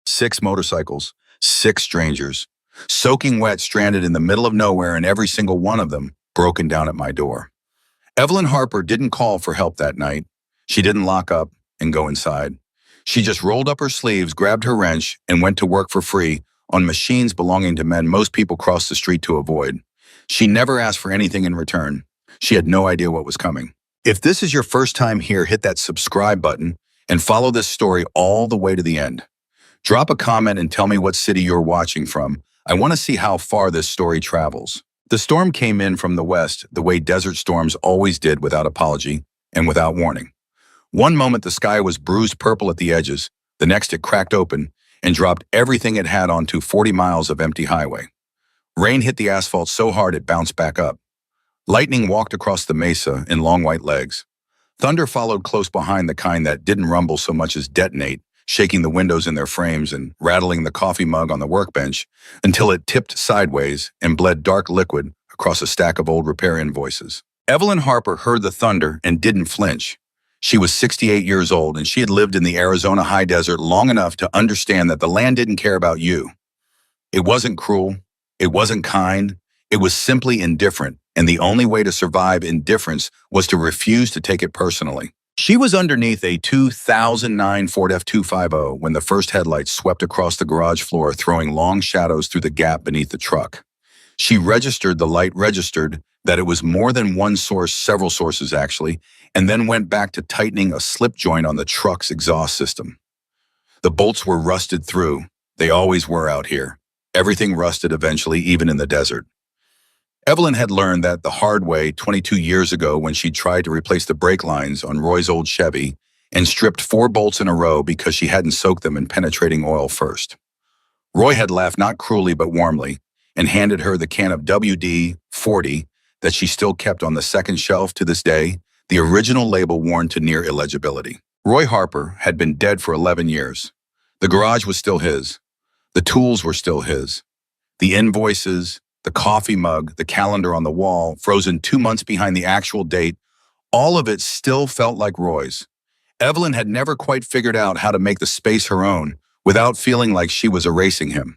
6 motorcycles, 6 strangers, soaking wet, stranded in the middle of nowhere, and every single one of them broken down at my door. Evelyn Harper didn't call for help that night. She didn't lock up and go inside. She just rolled up her sleeves, grabbed her wrench, and went to work for free on machines belonging to men most people cross the street to avoid. She never asked for anything in return. She had no idea what was coming. If this is your first time here, hit that subscribe button and follow this story all the way to the end. Drop a comment and tell me what city you're watching from. I want to see how far this story travels. The storm came in from the west, the way desert storms always did, without apology and without warning. One moment the sky was bruised purple at the edges, the next it cracked open and dropped everything it had onto 40 miles of empty highway. Rain hit the asphalt so hard it bounced back up. Lightning walked across the mesa in long white legs. Thunder followed close behind, the kind that didn't rumble so much as detonate, shaking the windows in their frames and rattling the coffee mug on the workbench until it tipped sideways and bled dark liquid across a stack of old repair invoices. Evelyn Harper heard the thunder and didn't flinch. She was 68 years old, and she had lived in the Arizona high desert long enough to understand that the land didn't care about you. It wasn't cruel. It wasn't kind. It was simply indifferent, and the only way to survive indifference was to refuse to take it personally. She was underneath a 2009 Ford F250 when the first headlights swept across the garage floor, throwing long shadows through the gap beneath the truck. She registered the light, registered that it was more than one source, several sources actually, and then went back to tightening a slip joint on the truck's exhaust system. The bolts were rusted through. They always were out here. Everything rusted eventually, even in the desert. Evelyn had learned that the hard way 22 years ago when she tried to replace the brake lines on Roy's old Chevy and stripped 4 bolts in a row because she hadn't soaked them in penetrating oil first. Roy had laughed not cruelly but warmly and handed her the can of WD-40 that she still kept on the second shelf to this day, the original label worn to near illegibility. Roy Harper had been dead for 11 years. The garage was still his. The tools were still his. The invoices, the coffee mug, the calendar on the wall, frozen 2 months behind the actual date, all of it still felt like Roy's. Evelyn had never quite figured out how to make the space her own without feeling like she was erasing him.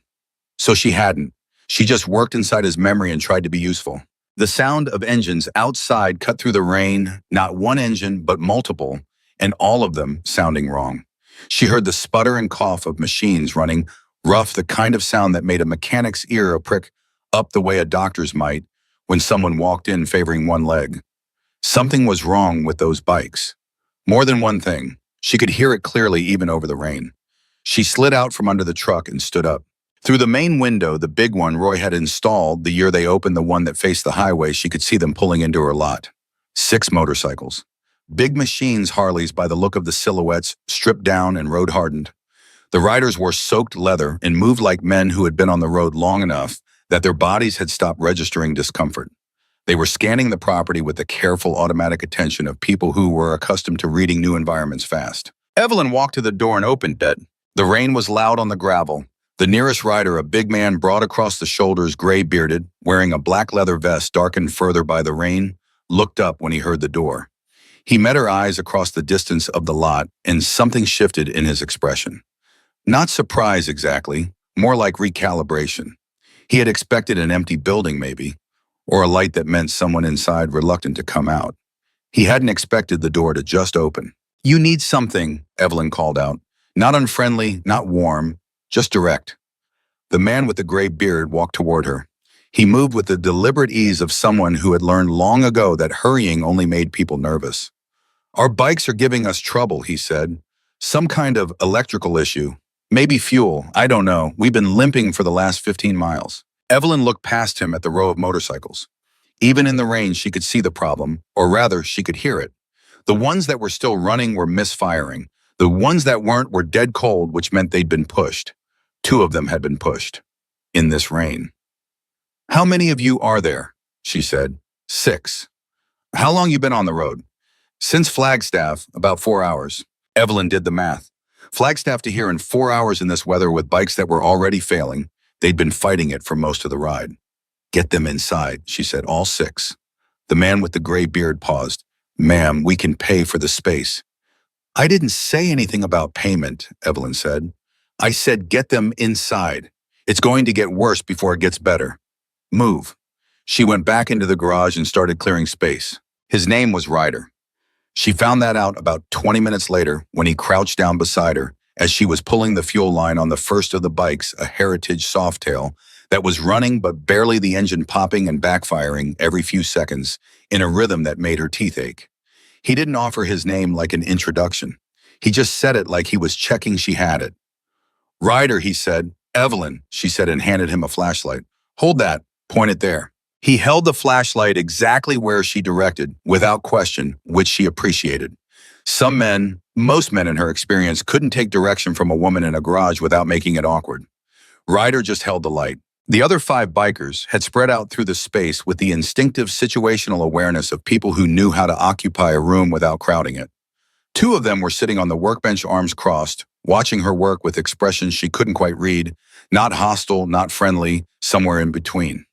So she hadn't. She just worked inside his memory and tried to be useful. The sound of engines outside cut through the rain, not one engine, but multiple, and all of them sounding wrong. She heard the sputter and cough of machines running rough, the kind of sound that made a mechanic's ear prick up the way a doctor's might when someone walked in favoring one leg. Something was wrong with those bikes. More than one thing. She could hear it clearly even over the rain. She slid out from under the truck and stood up. Through the main window, the big one Roy had installed the year they opened the one that faced the highway, she could see them pulling into her lot. 6 motorcycles. Big machines, Harleys by the look of the silhouettes, stripped down and road-hardened. The riders wore soaked leather and moved like men who had been on the road long enough that their bodies had stopped registering discomfort. They were scanning the property with the careful automatic attention of people who were accustomed to reading new environments fast. Evelyn walked to the door and opened it. The rain was loud on the gravel. The nearest rider, a big man broad across the shoulders, gray-bearded, wearing a black leather vest darkened further by the rain, looked up when he heard the door. He met her eyes across the distance of the lot, and something shifted in his expression. Not surprise exactly, more like recalibration. He had expected an empty building maybe, or a light that meant someone inside reluctant to come out. He hadn't expected the door to just open. "You need something," Evelyn called out. Not unfriendly, not warm, just direct. The man with the gray beard walked toward her. He moved with the deliberate ease of someone who had learned long ago that hurrying only made people nervous. "Our bikes are giving us trouble," he said. "Some kind of electrical issue. Maybe fuel, I don't know. We've been limping for the last 15 miles. Evelyn looked past him at the row of motorcycles. Even in the rain, she could see the problem, or rather, she could hear it. The ones that were still running were misfiring. The ones that weren't were dead cold, which meant they'd been pushed. 2 of them had been pushed. In this rain. "How many of you are there?" she said. 6. "How long you been on the road?" "Since Flagstaff, about 4 hours." Evelyn did the math. Flagstaff to here in 4 hours in this weather with bikes that were already failing. They'd been fighting it for most of the ride. "Get them inside," she said, "all 6. The man with the gray beard paused. "Ma'am, we can pay for the space." "I didn't say anything about payment," Evelyn said. I said, get them inside. It's going to get worse before it gets better. Move. She went back into the garage and started clearing space. His name was Ryder. She found that out about 20 minutes later when he crouched down beside her as she was pulling the fuel line on the first of the bikes, a Heritage Softail, that was running but barely, the engine popping and backfiring every few seconds in a rhythm that made her teeth ache. He didn't offer his name like an introduction. He just said it like he was checking she had it. Ryder, he said. Evelyn, she said, and handed him a flashlight. Hold that. Point it there. He held the flashlight exactly where she directed, without question, which she appreciated. Some men, most men in her experience, couldn't take direction from a woman in a garage without making it awkward. Ryder just held the light. The other 5 bikers had spread out through the space with the instinctive situational awareness of people who knew how to occupy a room without crowding it. 2 of them were sitting on the workbench, arms crossed, watching her work with expressions she couldn't quite read, not hostile, not friendly, somewhere in between.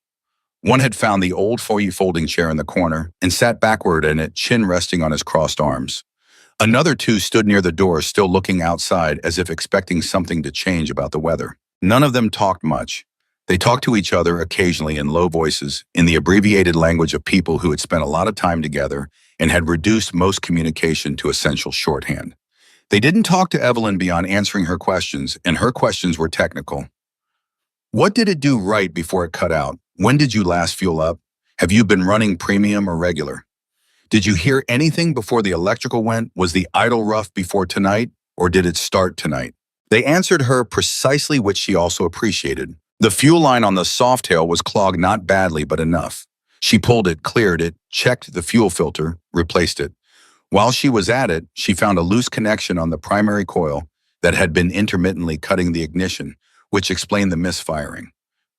One had found the old folding chair in the corner and sat backward in it, chin resting on his crossed arms. Another 2 stood near the door, still looking outside as if expecting something to change about the weather. None of them talked much. They talked to each other occasionally in low voices, in the abbreviated language of people who had spent a lot of time together and had reduced most communication to essential shorthand. They didn't talk to Evelyn beyond answering her questions, and her questions were technical. What did it do right before it cut out? When did you last fuel up? Have you been running premium or regular? Did you hear anything before the electrical went? Was the idle rough before tonight, or did it start tonight? They answered her precisely, which she also appreciated. The fuel line on the Softail was clogged, not badly, but enough. She pulled it, cleared it, checked the fuel filter, replaced it. While she was at it, she found a loose connection on the primary coil that had been intermittently cutting the ignition, which explained the misfiring.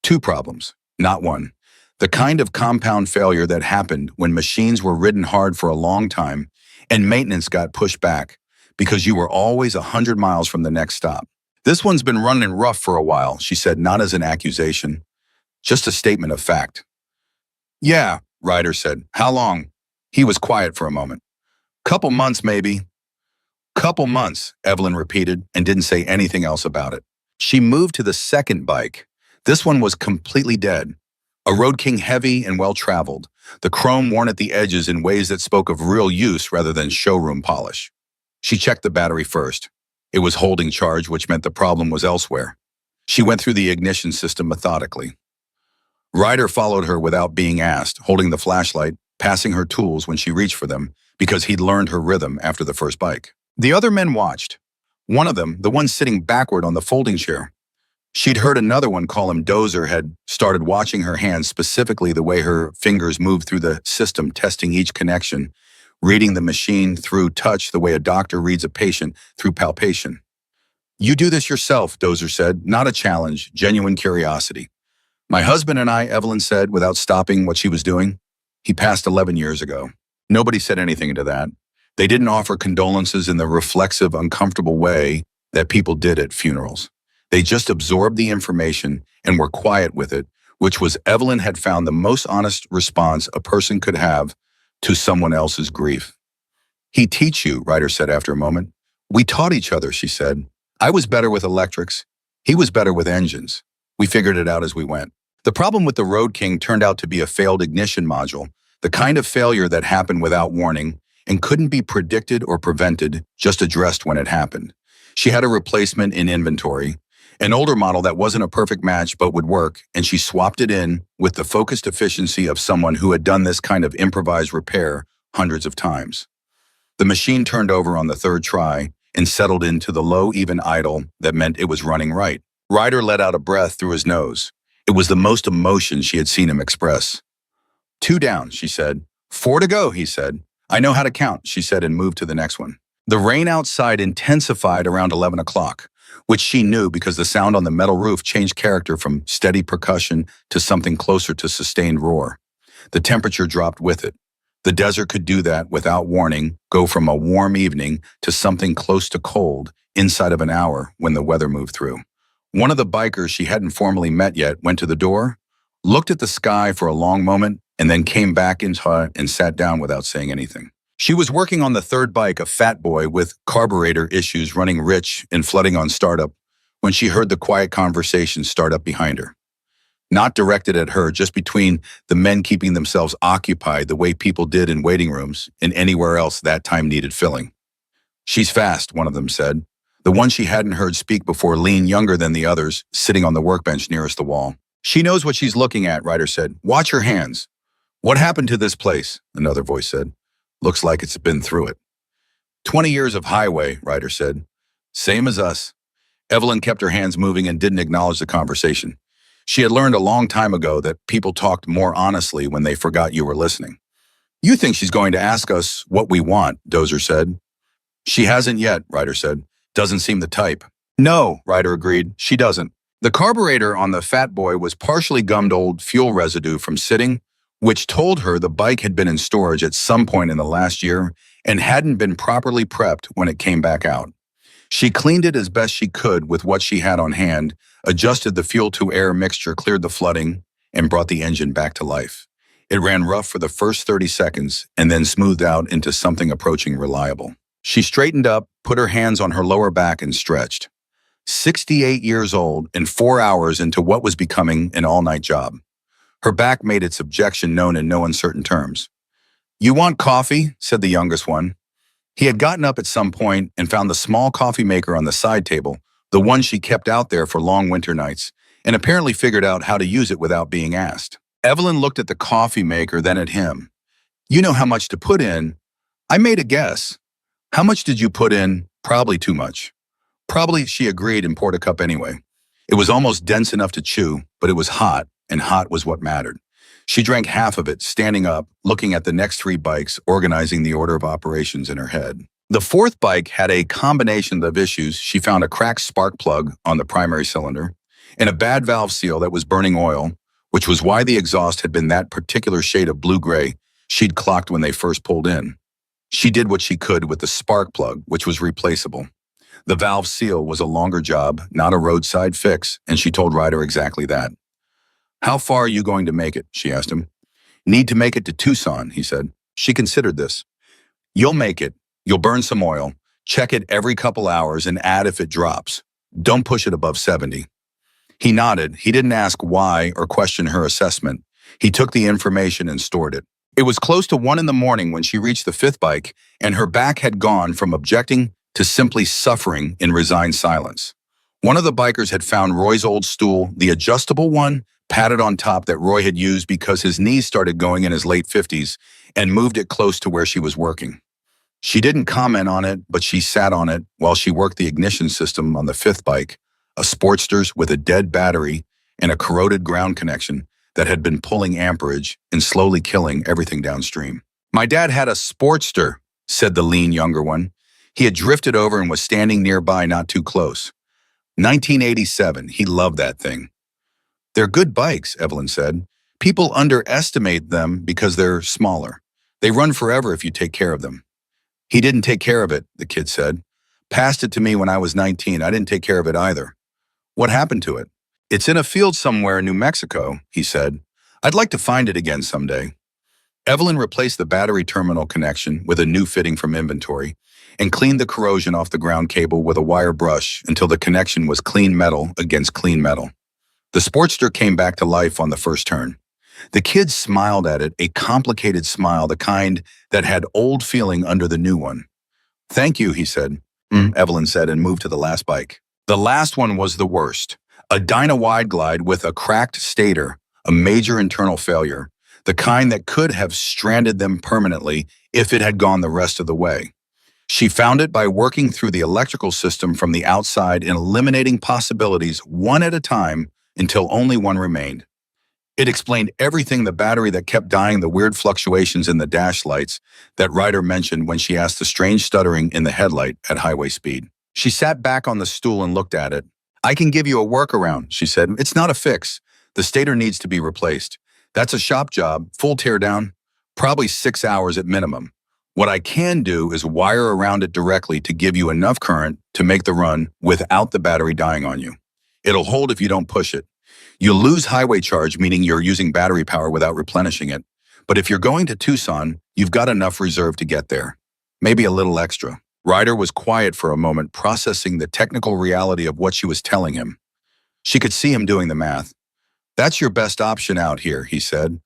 2 problems, not one. The kind of compound failure that happened when machines were ridden hard for a long time and maintenance got pushed back because you were always 100 miles from the next stop. This one's been running rough for a while, she said, not as an accusation, just a statement of fact. Yeah, Ryder said. How long? He was quiet for a moment. Couple months, maybe. Couple months, Evelyn repeated and didn't say anything else about it. She moved to the second bike. This one was completely dead. A Road King, heavy and well-traveled, the chrome worn at the edges in ways that spoke of real use rather than showroom polish. She checked the battery first. It was holding charge, which meant the problem was elsewhere. She went through the ignition system methodically. Ryder followed her without being asked, holding the flashlight, passing her tools when she reached for them, because he'd learned her rhythm after the first bike. The other men watched. One of them, the one sitting backward on the folding chair. She'd heard another one call him Dozer, had started watching her hands, specifically the way her fingers moved through the system, testing each connection, reading the machine through touch the way a doctor reads a patient through palpation. You do this yourself, Dozer said, not a challenge, genuine curiosity. My husband and I, Evelyn said, without stopping what she was doing. He passed 11 years ago. Nobody said anything to that. They didn't offer condolences in the reflexive, uncomfortable way that people did at funerals. They just absorbed the information and were quiet with it, which was, Evelyn had found, the most honest response a person could have to someone else's grief. He'd teach you, Ryder said after a moment. We taught each other, she said. I was better with electrics. He was better with engines. We figured it out as we went. The problem with the Road King turned out to be a failed ignition module, the kind of failure that happened without warning and couldn't be predicted or prevented, just addressed when it happened. She had a replacement in inventory, an older model that wasn't a perfect match but would work, and she swapped it in with the focused efficiency of someone who had done this kind of improvised repair hundreds of times. The machine turned over on the 3rd try and settled into the low, even idle that meant it was running right. Ryder let out a breath through his nose. It was the most emotion she had seen him express. 2 down, she said. 4 to go, he said. I know how to count, she said, and moved to the next one. The rain outside intensified around 11 o'clock, which she knew because the sound on the metal roof changed character from steady percussion to something closer to sustained roar. The temperature dropped with it. The desert could do that without warning, go from a warm evening to something close to cold inside of an hour when the weather moved through. One of the bikers she hadn't formally met yet went to the door, looked at the sky for a long moment, and then came back into and sat down without saying anything. She was working on the 3rd bike, a fat boy with carburetor issues running rich and flooding on startup, when she heard the quiet conversation start up behind her. Not directed at her, just between the men keeping themselves occupied the way people did in waiting rooms and anywhere else that time needed filling. "She's fast," one of them said. The one she hadn't heard speak before leaned younger than the others, sitting on the workbench nearest the wall. "She knows what she's looking at," Ryder said. "Watch her hands." "What happened to this place?" another voice said. "Looks like it's been through it." 20 years of highway, Ryder said. "Same as us." Evelyn kept her hands moving and didn't acknowledge the conversation. She had learned a long time ago that people talked more honestly when they forgot you were listening. "You think she's going to ask us what we want," Dozer said. "She hasn't yet," Ryder said. "Doesn't seem the type." "No," Ryder agreed. "She doesn't." The carburetor on the Fat Boy was partially gummed old fuel residue from sitting, which told her the bike had been in storage at some point in the last year and hadn't been properly prepped when it came back out. She cleaned it as best she could with what she had on hand, adjusted the fuel-to-air mixture, cleared the flooding, and brought the engine back to life. It ran rough for the first 30 seconds and then smoothed out into something approaching reliable. She straightened up, put her hands on her lower back, and stretched. 68 years old and 4 hours into what was becoming an all-night job. Her back made its objection known in no uncertain terms. "You want coffee?" said the youngest one. He had gotten up at some point and found the small coffee maker on the side table, the one she kept out there for long winter nights, and apparently figured out how to use it without being asked. Evelyn looked at the coffee maker, then at him. "You know how much to put in." "I made a guess." "How much did you put in?" "Probably too much." "Probably," she agreed and poured a cup anyway. It was almost dense enough to chew, but it was hot, and hot was what mattered. She drank half of it, standing up, looking at the next 3 bikes, organizing the order of operations in her head. The 4th bike had a combination of issues. She found a cracked spark plug on the primary cylinder and a bad valve seal that was burning oil, which was why the exhaust had been that particular shade of blue-gray she'd clocked when they first pulled in. She did what she could with the spark plug, which was replaceable. The valve seal was a longer job, not a roadside fix, and she told Ryder exactly that. "How far are you going to make it?" she asked him. "Need to make it to Tucson," he said. She considered this. "You'll make it. You'll burn some oil. Check it every couple hours and add if it drops. Don't push it above 70. He nodded. He didn't ask why or question her assessment. He took the information and stored it. It was close to 1 in the morning when she reached the 5th bike, and her back had gone from objecting to simply suffering in resigned silence. One of the bikers had found Roy's old stool, the adjustable one, padded on top, that Roy had used because his knees started going in his late 50s, and moved it close to where she was working. She didn't comment on it, but she sat on it while she worked the ignition system on the 5th bike, a Sportster's with a dead battery and a corroded ground connection that had been pulling amperage and slowly killing everything downstream. "My dad had a Sportster," said the lean younger one. He had drifted over and was standing nearby, not too close. 1987, he loved that thing. "They're good bikes," Evelyn said. "People underestimate them because they're smaller. They run forever if you take care of them." "He didn't take care of it," the kid said. "Passed it to me when I was 19. I didn't take care of it either." "What happened to it?" "It's in a field somewhere in New Mexico," he said. "I'd like to find it again someday." Evelyn replaced the battery terminal connection with a new fitting from inventory and cleaned the corrosion off the ground cable with a wire brush until the connection was clean metal against clean metal. The Sportster came back to life on the first turn. The kid smiled at it, a complicated smile, the kind that had old feeling under the new one. "Thank you," he said. Evelyn said, and moved to the last bike. The last one was the worst. A Dyna Wide Glide with a cracked stator, a major internal failure, the kind that could have stranded them permanently if it had gone the rest of the way. She found it by working through the electrical system from the outside and eliminating possibilities one at a time until only one remained. It explained everything: the battery that kept dying, the weird fluctuations in the dash lights that Ryder mentioned when she asked the strange stuttering in the headlight at highway speed. She sat back on the stool and looked at it. "I can give you a workaround," she said. "It's not a fix. The stator needs to be replaced. That's a shop job, full teardown, probably 6 hours at minimum. What I can do is wire around it directly to give you enough current to make the run without the battery dying on you. It'll hold if you don't push it. You'll lose highway charge, meaning you're using battery power without replenishing it. But if you're going to Tucson, you've got enough reserve to get there. Maybe a little extra." Ryder was quiet for a moment, processing the technical reality of what she was telling him. She could see him doing the math. That's your best option out here, he said.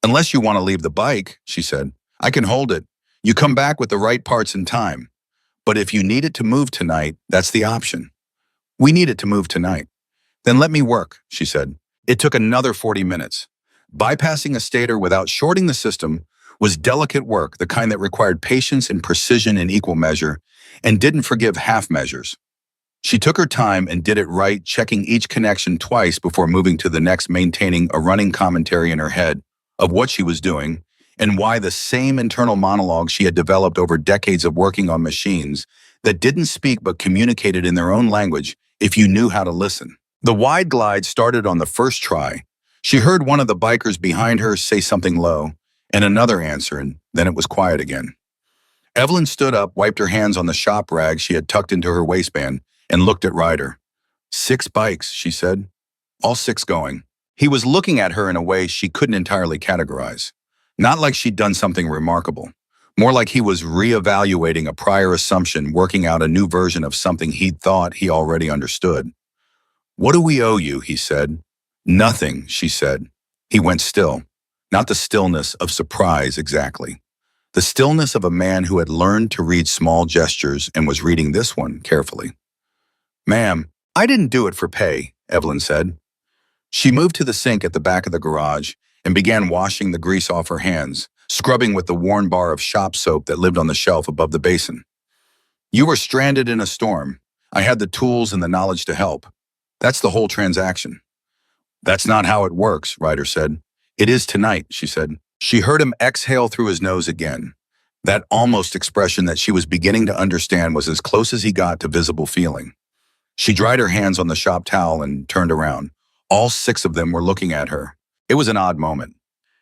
Unless you want to leave the bike, she said. I can hold it. You come back with the right parts in time. But if you need it to move tonight, that's the option. We need it to move tonight. Then let me work, she said. It took another 40 minutes. Bypassing a stator without shorting the system was delicate work, the kind that required patience and precision in equal measure, and didn't forgive half measures. She took her time and did it right, checking each connection twice before moving to the next, maintaining a running commentary in her head of what she was doing and why the same internal monologue she had developed over decades of working on machines that didn't speak but communicated in their own language if you knew how to listen. The wide glide started on the first try. She heard one of the bikers behind her say something low, and another answer, and then it was quiet again. Evelyn stood up, wiped her hands on the shop rag she had tucked into her waistband, and looked at Ryder. 6 bikes, she said. All 6 going. He was looking at her in a way she couldn't entirely categorize. Not like she'd done something remarkable. More like he was reevaluating a prior assumption, working out a new version of something he'd thought he already understood. What do we owe you, he said. Nothing, she said. He went still. Not the stillness of surprise exactly. The stillness of a man who had learned to read small gestures and was reading this one carefully. Ma'am, I didn't do it for pay, Evelyn said. She moved to the sink at the back of the garage and began washing the grease off her hands, scrubbing with the worn bar of shop soap that lived on the shelf above the basin. You were stranded in a storm. I had the tools and the knowledge to help. That's the whole transaction. That's not how it works, Ryder said. It is tonight, she said. She heard him exhale through his nose again. That almost expression that she was beginning to understand was as close as he got to visible feeling. She dried her hands on the shop towel and turned around. All 6 of them were looking at her. It was an odd moment.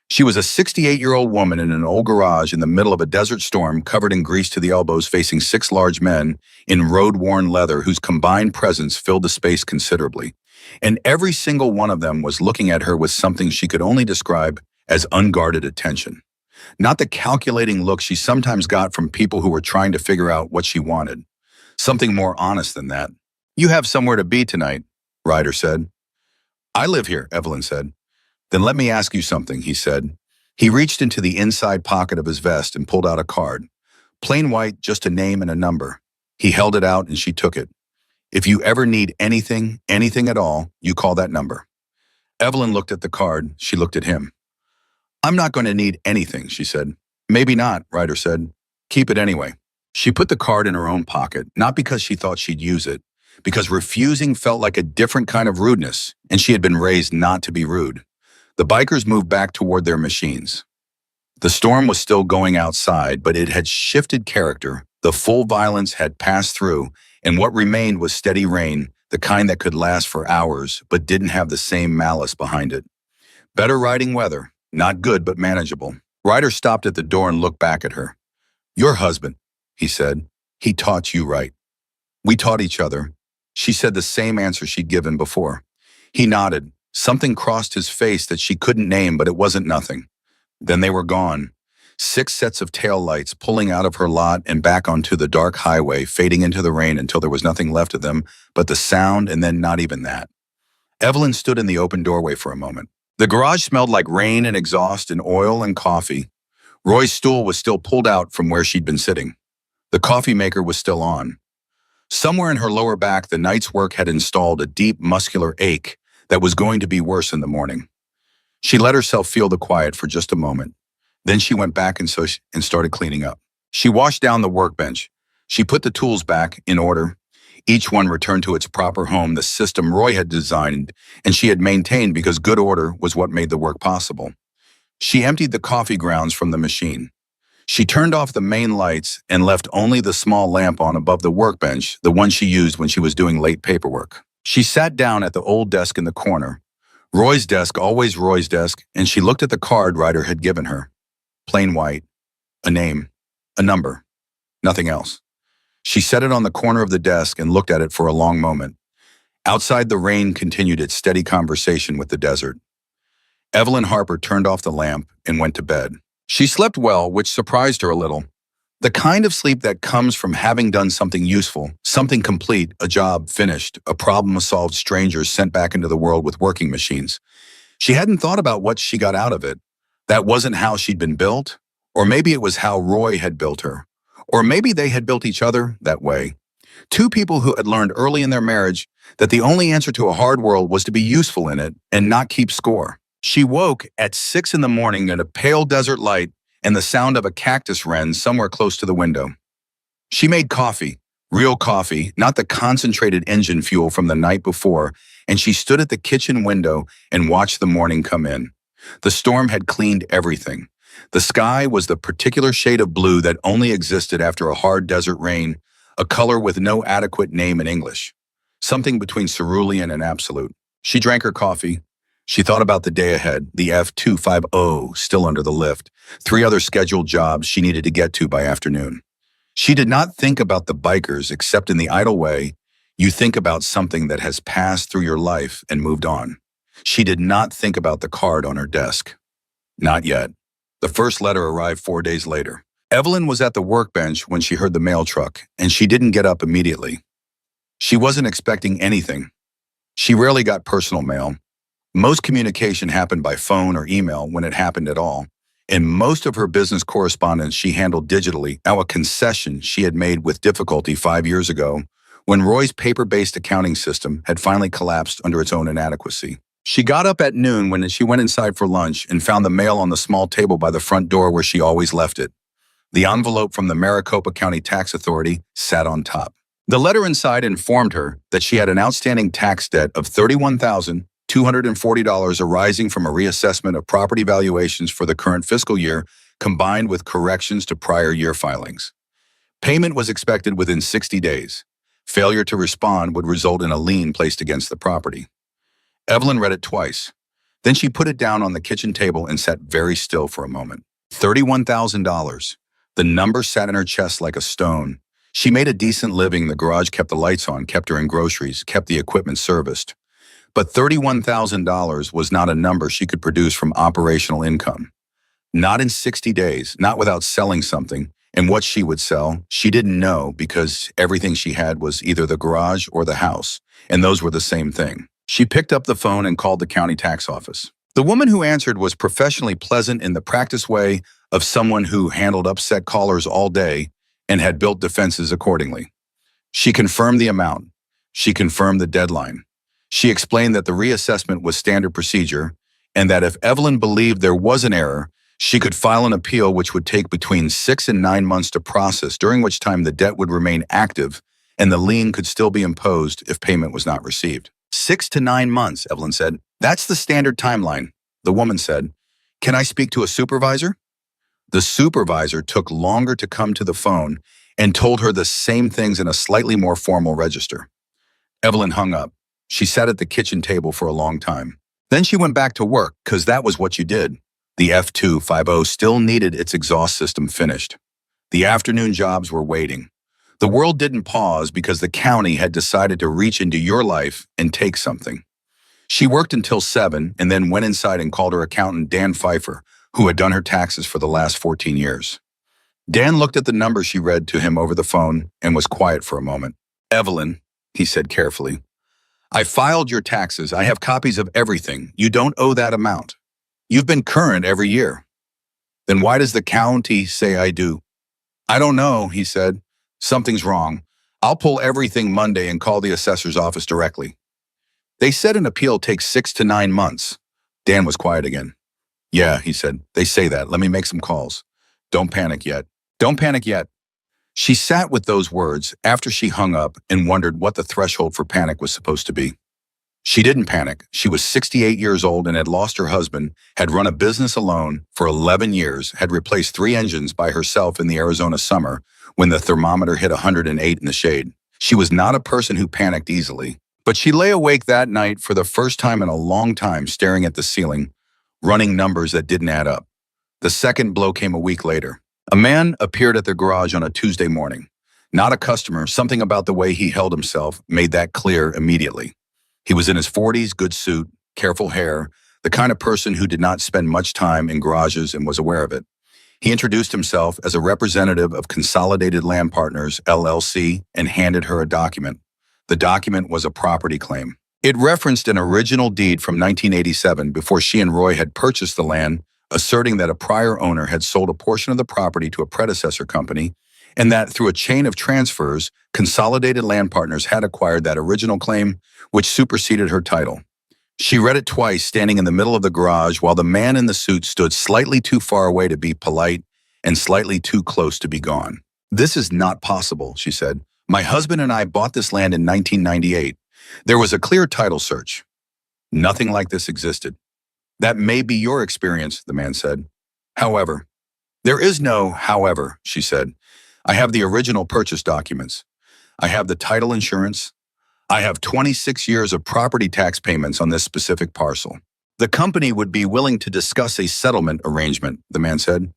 She was a 68-year-old woman in an old garage in the middle of a desert storm, covered in grease to the elbows, facing 6 large men in road-worn leather whose combined presence filled the space considerably. And every single one of them was looking at her with something she could only describe as unguarded attention. Not the calculating look she sometimes got from people who were trying to figure out what she wanted. Something more honest than that. You have somewhere to be tonight, Ryder said. I live here, Evelyn said. Then let me ask you something, he said. He reached into the inside pocket of his vest and pulled out a card. Plain white, just a name and a number. He held it out and she took it. If you ever need anything at all, you call that number. Evelyn looked at the card. She looked at him. I'm not going to need anything, she said. Maybe not, Ryder said. Keep it anyway. She put the card in her own pocket, not because she thought she'd use it, because refusing felt like a different kind of rudeness, and she had been raised not to be rude. The bikers moved back toward their machines. The storm was still going outside, but it had shifted character. The full violence had passed through, and what remained was steady rain, the kind that could last for hours, but didn't have the same malice behind it. Better riding weather. Not good, but manageable. Ryder stopped at the door and looked back at her. Your husband, he said. He taught you right. We taught each other. She said the same answer she'd given before. He nodded. Something crossed his face that she couldn't name, but it wasn't nothing. Then they were gone. 6 sets of taillights pulling out of her lot and back onto the dark highway, fading into the rain until there was nothing left of them but the sound, and then not even that. Evelyn stood in the open doorway for a moment. The garage smelled like rain and exhaust and oil and coffee. Roy's stool was still pulled out from where she'd been sitting. The coffee maker was still on. Somewhere in her lower back, the night's work had installed a deep, muscular ache that was going to be worse in the morning. She let herself feel the quiet for just a moment. Then she went back and started cleaning up. She washed down the workbench. She put the tools back in order. Each one returned to its proper home, the system Roy had designed and she had maintained because good order was what made the work possible. She emptied the coffee grounds from the machine. She turned off the main lights and left only the small lamp on above the workbench, the one she used when she was doing late paperwork. She sat down at the old desk in the corner. Roy's desk, always Roy's desk, and she looked at the card Ryder had given her. Plain white. A name. A number. Nothing else. She set it on the corner of the desk and looked at it for a long moment. Outside, the rain continued its steady conversation with the desert. Evelyn Harper turned off the lamp and went to bed. She slept well, which surprised her a little. The kind of sleep that comes from having done something useful, something complete, a job finished, a problem solved, strangers sent back into the world with working machines. She hadn't thought about what she got out of it. That wasn't how she'd been built. Or maybe it was how Roy had built her. Or maybe they had built each other that way. Two people who had learned early in their marriage that the only answer to a hard world was to be useful in it and not keep score. She woke at 6 in the morning in a pale desert light and the sound of a cactus wren somewhere close to the window. She made coffee, real coffee, not the concentrated engine fuel from the night before, and she stood at the kitchen window and watched the morning come in. The storm had cleaned everything. The sky was the particular shade of blue that only existed after a hard desert rain, a color with no adequate name in English, something between cerulean and absolute. She drank her coffee. She thought about the day ahead, the F-250 still under the lift, 3 other scheduled jobs she needed to get to by afternoon. She did not think about the bikers except in the idle way you think about something that has passed through your life and moved on. She did not think about the card on her desk. Not yet. The first letter arrived 4 days later. Evelyn was at the workbench when she heard the mail truck, and she didn't get up immediately. She wasn't expecting anything. She rarely got personal mail. Most communication happened by phone or email when it happened at all, and most of her business correspondence she handled digitally, now a concession she had made with difficulty 5 years ago when Roy's paper-based accounting system had finally collapsed under its own inadequacy. She got up at noon when she went inside for lunch and found the mail on the small table by the front door where she always left it. The envelope from the Maricopa County Tax Authority sat on top. The letter inside informed her that she had an outstanding tax debt of $31,240 arising from a reassessment of property valuations for the current fiscal year, combined with corrections to prior year filings. Payment was expected within 60 days. Failure to respond would result in a lien placed against the property. Evelyn read it twice. Then she put it down on the kitchen table and sat very still for a moment. $31,000. The number sat in her chest like a stone. She made a decent living. The garage kept the lights on, kept her in groceries, kept the equipment serviced. But $31,000 was not a number she could produce from operational income. Not in 60 days, not without selling something. And what she would sell, she didn't know because everything she had was either the garage or the house, and those were the same thing. She picked up the phone and called the county tax office. The woman who answered was professionally pleasant in the practiced way of someone who handled upset callers all day and had built defenses accordingly. She confirmed the amount. She confirmed the deadline. She explained that the reassessment was standard procedure and that if Evelyn believed there was an error, she could file an appeal which would take between 6 and 9 months to process, during which time the debt would remain active and the lien could still be imposed if payment was not received. 6 to 9 months, Evelyn said. That's the standard timeline. The woman said, "Can I speak to a supervisor?" The supervisor took longer to come to the phone and told her the same things in a slightly more formal register. Evelyn hung up. She sat at the kitchen table for a long time. Then she went back to work, because that was what you did. The F-250 still needed its exhaust system finished. The afternoon jobs were waiting. The world didn't pause because the county had decided to reach into your life and take something. She worked until 7 and then went inside and called her accountant, Dan Pfeiffer, who had done her taxes for the last 14 years. Dan looked at the number she read to him over the phone and was quiet for a moment. "Evelyn," he said carefully, "I filed your taxes. I have copies of everything. You don't owe that amount. You've been current every year. Then why does the county say I do?" "I don't know," he said. "Something's wrong. I'll pull everything Monday and call the assessor's office directly." "They said an appeal takes 6 to 9 months. Dan was quiet again. "Yeah," he said. "They say that. Let me make some calls. Don't panic yet. Don't panic yet." She sat with those words after she hung up and wondered what the threshold for panic was supposed to be. She didn't panic. She was 68 years old and had lost her husband, had run a business alone for 11 years, had replaced 3 engines by herself in the Arizona summer when the thermometer hit 108 in the shade. She was not a person who panicked easily, but she lay awake that night for the first time in a long time, staring at the ceiling, running numbers that didn't add up. The second blow came a week later. A man appeared at their garage on a Tuesday morning. Not a customer, something about the way he held himself made that clear immediately. He was in his 40s, good suit, careful hair, the kind of person who did not spend much time in garages and was aware of it. He introduced himself as a representative of Consolidated Land Partners, LLC, and handed her a document. The document was a property claim. It referenced an original deed from 1987 before she and Roy had purchased the land, asserting that a prior owner had sold a portion of the property to a predecessor company, and that through a chain of transfers, Consolidated Land Partners had acquired that original claim, which superseded her title. She read it twice, standing in the middle of the garage while the man in the suit stood slightly too far away to be polite and slightly too close to be gone. "This is not possible," she said. "My husband and I bought this land in 1998. There was a clear title search. Nothing like this existed." "That may be your experience," the man said. "However." "There is no however," she said. "I have the original purchase documents. I have the title insurance. I have 26 years of property tax payments on this specific parcel. The company would be willing to discuss a settlement arrangement," the man said.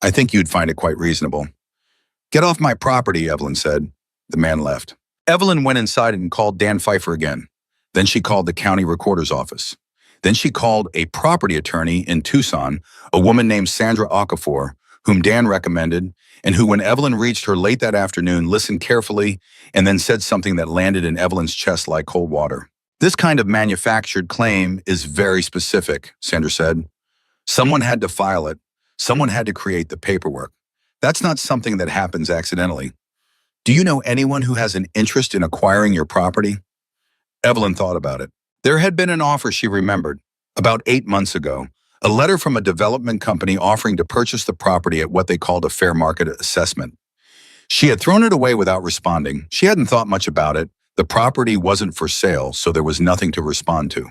"I think you'd find it quite reasonable." "Get off my property," Evelyn said. The man left. Evelyn went inside and called Dan Pfeiffer again. Then she called the county recorder's office. Then she called a property attorney in Tucson, a woman named Sandra Okafor, whom Dan recommended, and who, when Evelyn reached her late that afternoon, listened carefully and then said something that landed in Evelyn's chest like cold water. "This kind of manufactured claim is very specific," Sandra said. "Someone had to file it. Someone had to create the paperwork. That's not something that happens accidentally. Do you know anyone who has an interest in acquiring your property?" Evelyn thought about it. There had been an offer she remembered, about 8 months ago, a letter from a development company offering to purchase the property at what they called a fair market assessment. She had thrown it away without responding. She hadn't thought much about it. The property wasn't for sale, so there was nothing to respond to.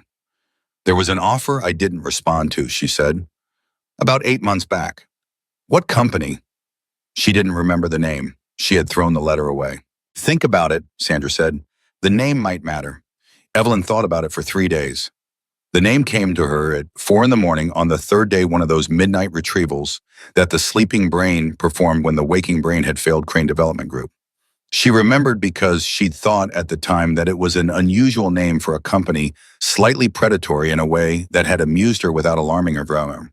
"There was an offer I didn't respond to," she said. "About 8 months back." "What company?" She didn't remember the name. She had thrown the letter away. "Think about it," Sandra said. "The name might matter." Evelyn thought about it for 3 days. The name came to her at 4 in the morning on the third day, one of those midnight retrievals that the sleeping brain performed when the waking brain had failed Crane Development Group. She remembered because she'd thought at the time that it was an unusual name for a company, slightly predatory in a way that had amused her without alarming her.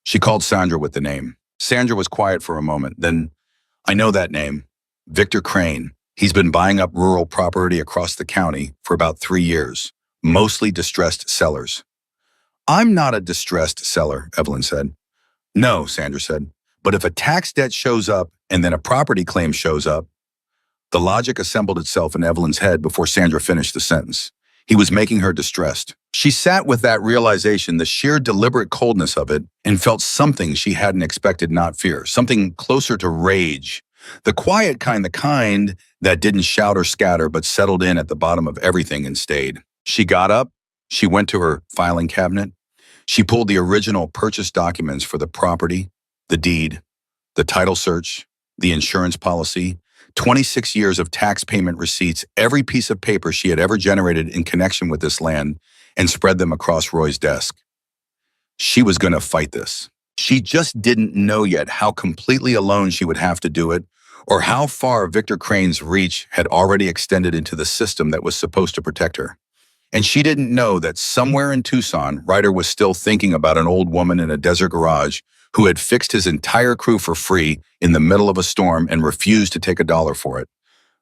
She called Sandra with the name. Sandra was quiet for a moment. Then, "I know that name. Victor Crane. He's been buying up rural property across the county for about 3 years. Mostly distressed sellers." "I'm not a distressed seller," Evelyn said. "No," Sandra said. "But if a tax debt shows up and then a property claim shows up." The logic assembled itself in Evelyn's head before Sandra finished the sentence. He was making her distressed. She sat with that realization, the sheer deliberate coldness of it, and felt something she hadn't expected, not fear, something closer to rage. The quiet kind, the kind that didn't shout or scatter but settled in at the bottom of everything and stayed. She got up. She went to her filing cabinet. She pulled the original purchase documents for the property, the deed, the title search, the insurance policy, 26 years of tax payment receipts, every piece of paper she had ever generated in connection with this land, and spread them across Roy's desk. She was going to fight this. She just didn't know yet how completely alone she would have to do it, or how far Victor Crane's reach had already extended into the system that was supposed to protect her. And she didn't know that somewhere in Tucson, Ryder was still thinking about an old woman in a desert garage who had fixed his entire crew for free in the middle of a storm and refused to take $1 for it.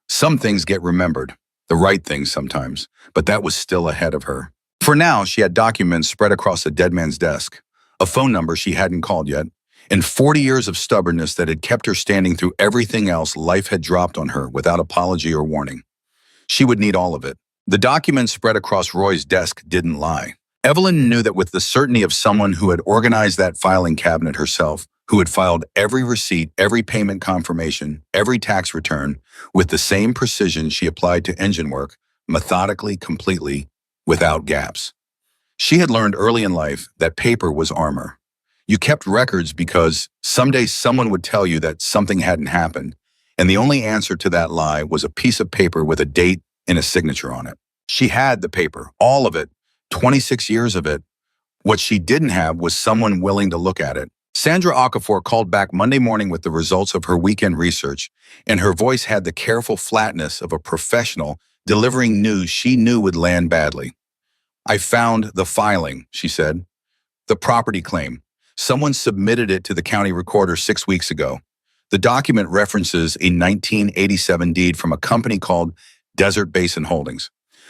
Some things get remembered, the right things sometimes, but that was still ahead of her. For now, she had documents spread across a dead man's desk, a phone number she hadn't called yet, and 40 years of stubbornness that had kept her standing through everything else life had dropped on her without apology or warning. She would need all of it. The documents spread across Roy's desk didn't lie. Evelyn knew that with the certainty of someone who had organized that filing cabinet herself, who had filed every receipt, every payment confirmation, every tax return, with the same precision she applied to engine work, methodically, completely, without gaps. She had learned early in life that paper was armor. You kept records because someday someone would tell you that something hadn't happened, and the only answer to that lie was a piece of paper with a date and a signature on it. She had the paper, all of it, 26 years of it. What she didn't have was someone willing to look at it. Sandra Okafor called back Monday morning with the results of her weekend research, and her voice had the careful flatness of a professional delivering news she knew would land badly. "I found the filing," she said. "The property claim. Someone submitted it to the county recorder 6 weeks ago. The document references a 1987 deed from a company called Desert Basin Holdings.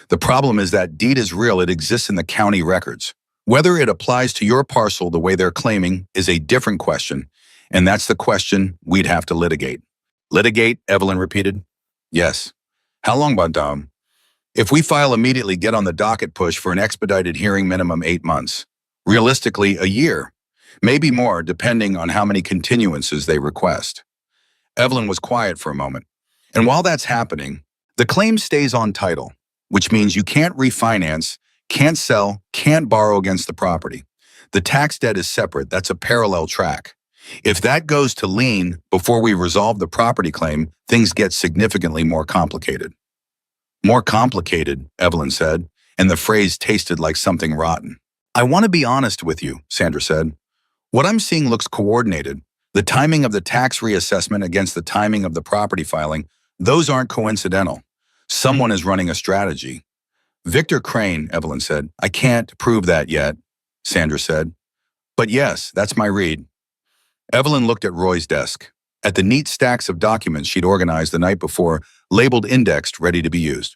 The problem is that deed is real, it exists in the county records. Whether it applies to your parcel the way they're claiming is a different question, and that's the question we'd have to litigate. Litigate, Evelyn repeated. Yes. How long, madame? If we file immediately, get on the docket push for an expedited hearing, minimum 8 months. Realistically, a year. Maybe more, depending on how many continuances they request. Evelyn was quiet for a moment. And while that's happening, the claim stays on title, which means you can't refinance, can't sell, can't borrow against the property. The tax debt is separate. That's a parallel track. If that goes to lien before we resolve the property claim, things get significantly more complicated. More complicated, Evelyn said, and the phrase tasted like something rotten. I want to be honest with you, Sandra said. What I'm seeing looks coordinated. The timing of the tax reassessment against the timing of the property filing, those aren't coincidental. Someone is running a strategy. Victor Crane, Evelyn said. I can't prove that yet, Sandra said. But yes, that's my read. Evelyn looked at Roy's desk, at the neat stacks of documents she'd organized the night before, labeled indexed, ready to be used.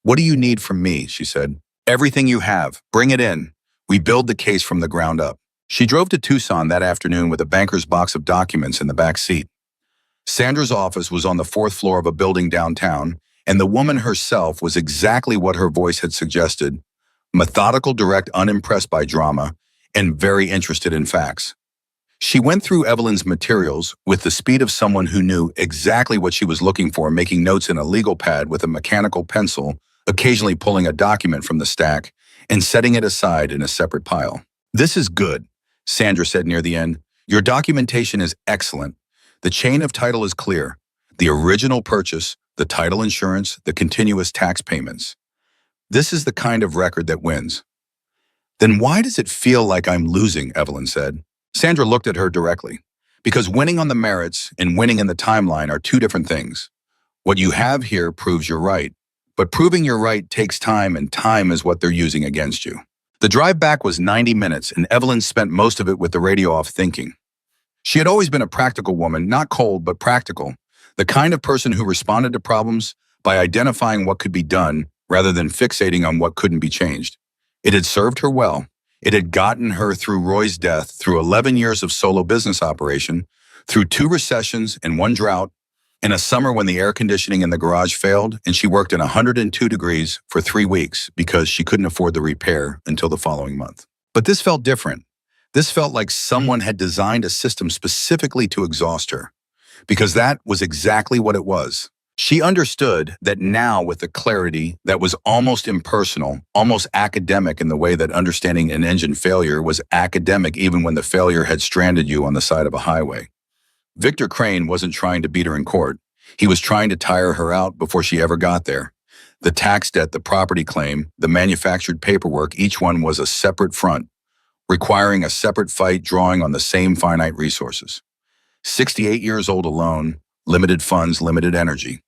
What do you need from me, she said. Everything you have. Bring it in. We build the case from the ground up. She drove to Tucson that afternoon with a banker's box of documents in the back seat. Sandra's office was on the 4th floor of a building downtown, and the woman herself was exactly what her voice had suggested: methodical, direct, unimpressed by drama, and very interested in facts. She went through Evelyn's materials with the speed of someone who knew exactly what she was looking for, making notes in a legal pad with a mechanical pencil, occasionally pulling a document from the stack and setting it aside in a separate pile. This is good, Sandra said near the end. Your documentation is excellent. The chain of title is clear. The original purchase, the title insurance, the continuous tax payments. This is the kind of record that wins. Then why does it feel like I'm losing, Evelyn said. Sandra looked at her directly. Because winning on the merits and winning in the timeline are two different things. What you have here proves you're right, but proving you're right takes time, and time is what they're using against you. The drive back was 90 minutes, and Evelyn spent most of it with the radio off, thinking. She had always been a practical woman, not cold, but practical, the kind of person who responded to problems by identifying what could be done rather than fixating on what couldn't be changed. It had served her well. It had gotten her through Roy's death, through 11 years of solo business operation, through 2 recessions and 1 drought, and a summer when the air conditioning in the garage failed and she worked in 102 degrees for 3 weeks because she couldn't afford the repair until the following month. But this felt different. This felt like someone had designed a system specifically to exhaust her, because that was exactly what it was. She understood that now with a clarity that was almost impersonal, almost academic, in the way that understanding an engine failure was academic even when the failure had stranded you on the side of a highway. Victor Crane wasn't trying to beat her in court. He was trying to tire her out before she ever got there. The tax debt, the property claim, the manufactured paperwork, each one was a separate front, requiring a separate fight, drawing on the same finite resources. 68 years old alone, limited funds, limited energy.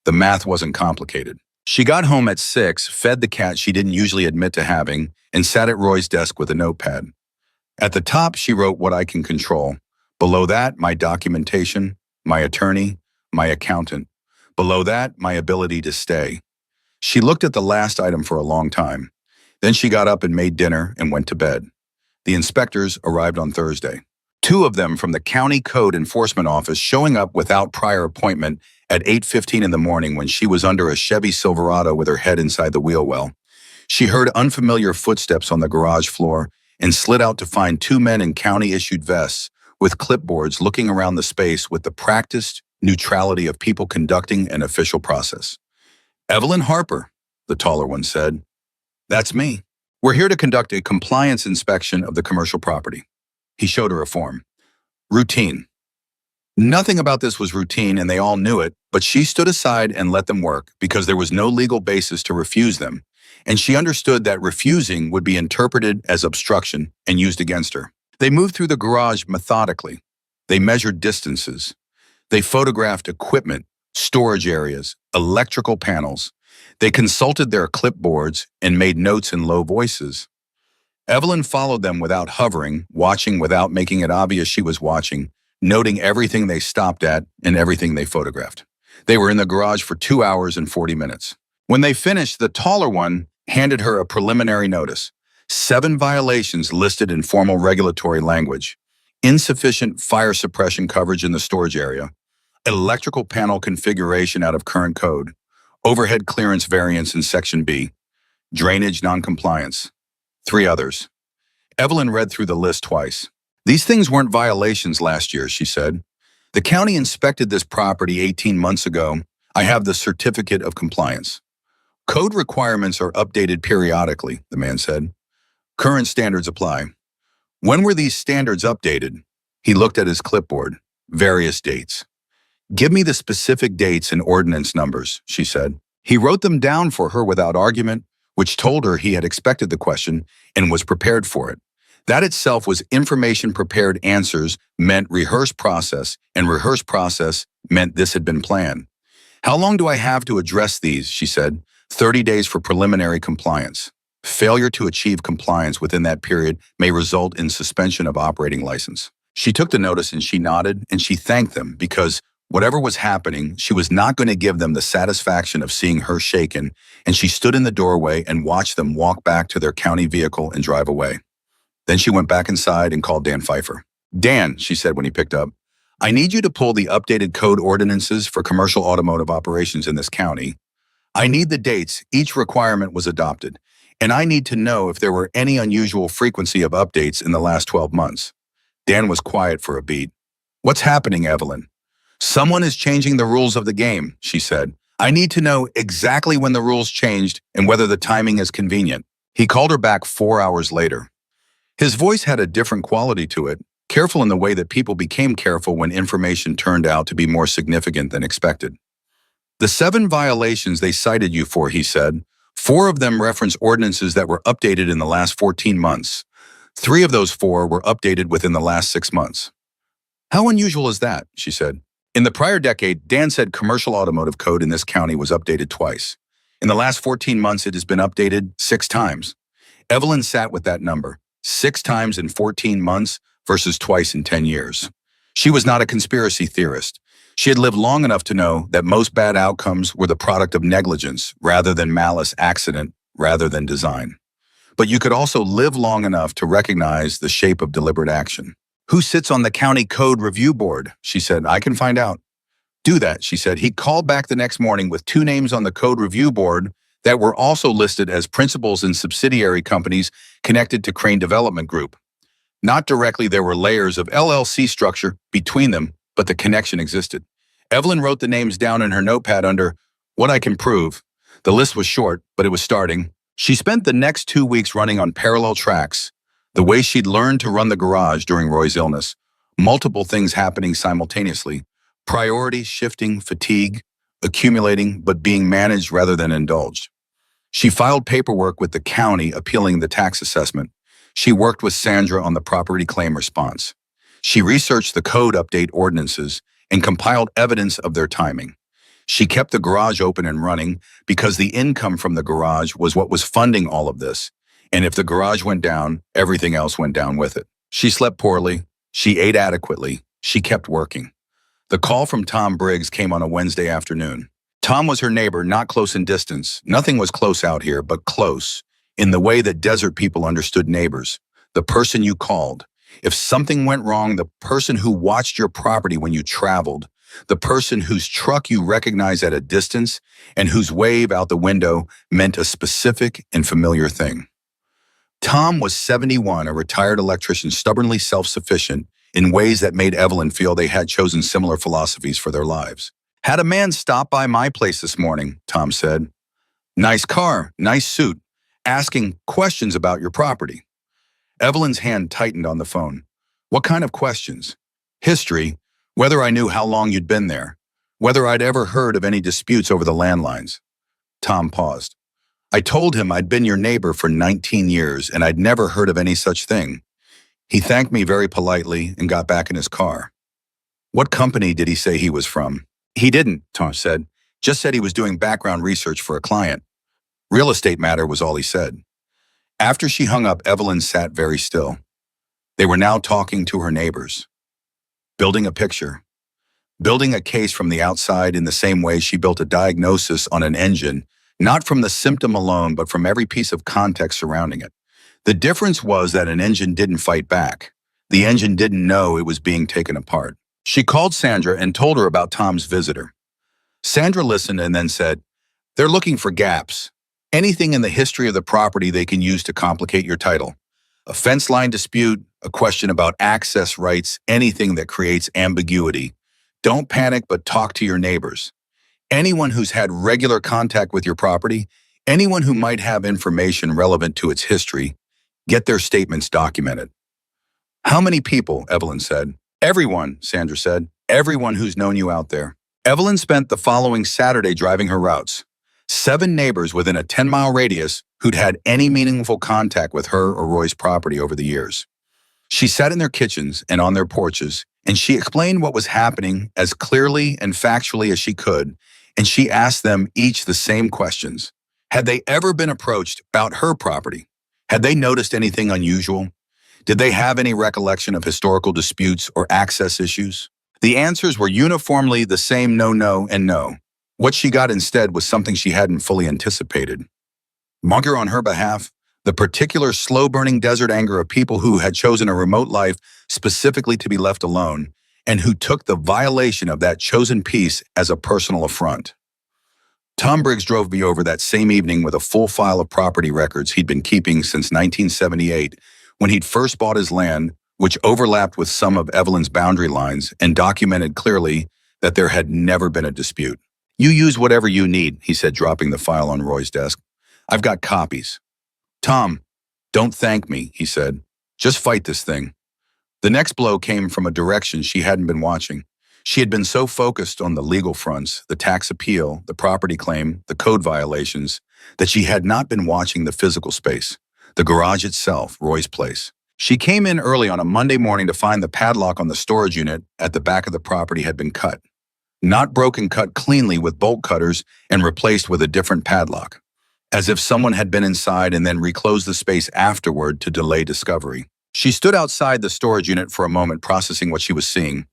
The math wasn't complicated. She got home at 6, fed the cat she didn't usually admit to having, and sat at Roy's desk with a notepad. At the top, she wrote what I can control. Below that, my documentation, my attorney, my accountant. Below that, my ability to stay. She looked at the last item for a long time. Then she got up and made dinner and went to bed. The inspectors arrived on Thursday. 2 of them from the County Code Enforcement Office, showing up without prior appointment at 8:15 in the morning when she was under a Chevy Silverado with her head inside the wheel well. She heard unfamiliar footsteps on the garage floor and slid out to find 2 men in county-issued vests with clipboards looking around the space with the practiced neutrality of people conducting an official process. Evelyn Harper, the taller one said. That's me. We're here to conduct a compliance inspection of the commercial property. He showed her a form. Routine. Nothing about this was routine, and they all knew it, but she stood aside and let them work because there was no legal basis to refuse them, and she understood that refusing would be interpreted as obstruction and used against her. They moved through the garage methodically. They measured distances. They photographed equipment, storage areas, electrical panels. They consulted their clipboards and made notes in low voices. Evelyn followed them without hovering, watching without making it obvious she was watching, noting everything they stopped at and everything they photographed. They were in the garage for 2 hours and 40 minutes. When they finished, the taller one handed her a preliminary notice. 7 violations listed in formal regulatory language. Insufficient fire suppression coverage in the storage area. Electrical panel configuration out of current code. Overhead clearance variance in Section B. Drainage noncompliance. 3 others. Evelyn read through the list twice. These things weren't violations last year, she said. The county inspected this property 18 months ago. I have the certificate of compliance. Code requirements are updated periodically, the man said. Current standards apply. When were these standards updated? He looked at his clipboard. Various dates. Give me the specific dates and ordinance numbers, she said. He wrote them down for her without argument, which told her he had expected the question and was prepared for it. That itself was information prepared answers meant rehearsed process, and rehearsed process meant this had been planned. How long do I have to address these, she said. 30 days for preliminary compliance. Failure to achieve compliance within that period may result in suspension of operating license. She took the notice and she nodded and she thanked them because whatever was happening, she was not going to give them the satisfaction of seeing her shaken, and she stood in the doorway and watched them walk back to their county vehicle and drive away. Then she went back inside and called Dan Pfeiffer. Dan, she said when he picked up, I need you to pull the updated code ordinances for commercial automotive operations in this county. I need the dates each requirement was adopted, and I need to know if there were any unusual frequency of updates in the last 12 months. Dan was quiet for a beat. What's happening, Evelyn? Someone is changing the rules of the game, she said. I need to know exactly when the rules changed and whether the timing is convenient. He called her back 4 hours later. His voice had a different quality to it, careful in the way that people became careful when information turned out to be more significant than expected. The 7 violations they cited you for, he said, 4 of them reference ordinances that were updated in the last 14 months. 3 of those 4 were updated within the last 6 months. How unusual is that, she said. In the prior decade, Dan said commercial automotive code in this county was updated twice. In the last 14 months, it has been updated 6 times. Evelyn sat with that number. 6 times in 14 months versus twice in 10 years. She was not a conspiracy theorist. She had lived long enough to know that most bad outcomes were the product of negligence rather than malice, accident rather than design. But you could also live long enough to recognize the shape of deliberate action. Who sits on the county code review board? She said, I can find out. Do that, she said. He called back the next morning with 2 names on the code review board that were also listed as principals in subsidiary companies connected to Crane Development Group. Not directly, there were layers of LLC structure between them, but the connection existed. Evelyn wrote the names down in her notepad under what I can prove. The list was short, but it was starting. She spent the next 2 weeks running on parallel tracks, the way she'd learned to run the garage during Roy's illness. Multiple things happening simultaneously. Priorities shifting, fatigue, accumulating, but being managed rather than indulged. She filed paperwork with the county appealing the tax assessment. She worked with Sandra on the property claim response. She researched the code update ordinances and compiled evidence of their timing. She kept the garage open and running because the income from the garage was what was funding all of this. And if the garage went down, everything else went down with it. She slept poorly. She ate adequately. She kept working. The call from Tom Briggs came on a Wednesday afternoon. Tom was her neighbor, not close in distance. Nothing was close out here, but close, in the way that desert people understood neighbors. The person you called. If something went wrong, the person who watched your property when you traveled, the person whose truck you recognized at a distance and whose wave out the window meant a specific and familiar thing. Tom was 71, a retired electrician, stubbornly self-sufficient in ways that made Evelyn feel they had chosen similar philosophies for their lives. Had a man stop by my place this morning, Tom said. Nice car, nice suit, asking questions about your property. Evelyn's hand tightened on the phone. What kind of questions? History, whether I knew how long you'd been there, whether I'd ever heard of any disputes over the landlines. Tom paused. I told him I'd been your neighbor for 19 years and I'd never heard of any such thing. He thanked me very politely and got back in his car. What company did he say he was from? He didn't, Tom said. Just said he was doing background research for a client. Real estate matter was all he said. After she hung up, Evelyn sat very still. They were now talking to her neighbors, building a picture, building a case from the outside in the same way she built a diagnosis on an engine, not from the symptom alone, but from every piece of context surrounding it. The difference was that an engine didn't fight back. The engine didn't know it was being taken apart. She called Sandra and told her about Tom's visitor. Sandra listened and then said, "They're looking for gaps. Anything in the history of the property they can use to complicate your title. A fence line dispute, a question about access rights, anything that creates ambiguity. Don't panic, but talk to your neighbors. Anyone who's had regular contact with your property, anyone who might have information relevant to its history, get their statements documented." "How many people?" Evelyn said. "Everyone," Sandra said. "Everyone who's known you out there." Evelyn spent the following Saturday driving her routes. 7 neighbors within a 10-mile radius who'd had any meaningful contact with her or Roy's property over the years. She sat in their kitchens and on their porches, and she explained what was happening as clearly and factually as she could, and she asked them each the same questions. Had they ever been approached about her property? Had they noticed anything unusual? Did they have any recollection of historical disputes or access issues? The answers were uniformly the same: no, no, and no. What she got instead was something she hadn't fully anticipated. Anger on her behalf, the particular slow-burning desert anger of people who had chosen a remote life specifically to be left alone, and who took the violation of that chosen peace as a personal affront. Tom Briggs drove me over that same evening with a full file of property records he'd been keeping since 1978, when he'd first bought his land, which overlapped with some of Evelyn's boundary lines and documented clearly that there had never been a dispute. "You use whatever you need," he said, dropping the file on Roy's desk. "I've got copies." "Tom, don't thank me," he said. "Just fight this thing." The next blow came from a direction she hadn't been watching. She had been so focused on the legal fronts, the tax appeal, the property claim, the code violations, that she had not been watching the physical space, the garage itself, Roy's place. She came in early on a Monday morning to find the padlock on the storage unit at the back of the property had been cut. Not broken, cut cleanly with bolt cutters and replaced with a different padlock, as if someone had been inside and then reclosed the space afterward to delay discovery. She stood outside the storage unit for a moment, processing what she was seeing.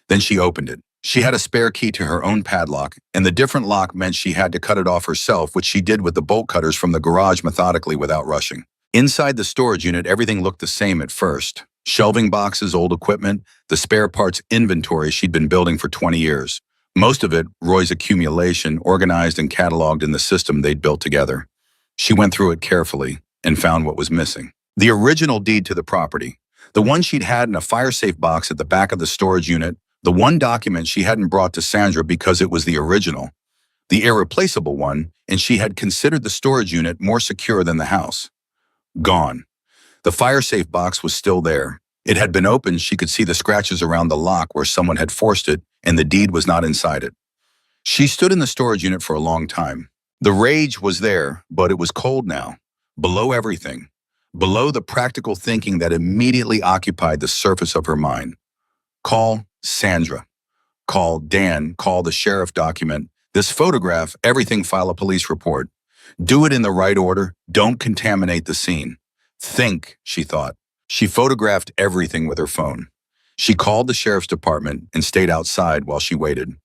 Then she opened it. She had a spare key to her own padlock, and the different lock meant she had to cut it off herself, which she did with the bolt cutters from the garage methodically without rushing. Inside the storage unit, everything looked the same at first. Shelving boxes, old equipment, the spare parts inventory she'd been building for 20 years. Most of it, Roy's accumulation, organized and cataloged in the system they'd built together. She went through it carefully and found what was missing. The original deed to the property, the one she'd had in a fire-safe box at the back of the storage unit, the one document she hadn't brought to Sandra because it was the original, the irreplaceable one, and she had considered the storage unit more secure than the house. Gone. The fire-safe box was still there. It had been opened. She could see the scratches around the lock where someone had forced it, and the deed was not inside it. She stood in the storage unit for a long time. The rage was there, but it was cold now. Below everything. Below the practical thinking that immediately occupied the surface of her mind. Call Sandra. Call Dan. Call the sheriff, document this photograph, everything, file a police report. Do it in the right order. Don't contaminate the scene. Think, she thought. She photographed everything with her phone. She called the sheriff's department and stayed outside while she waited.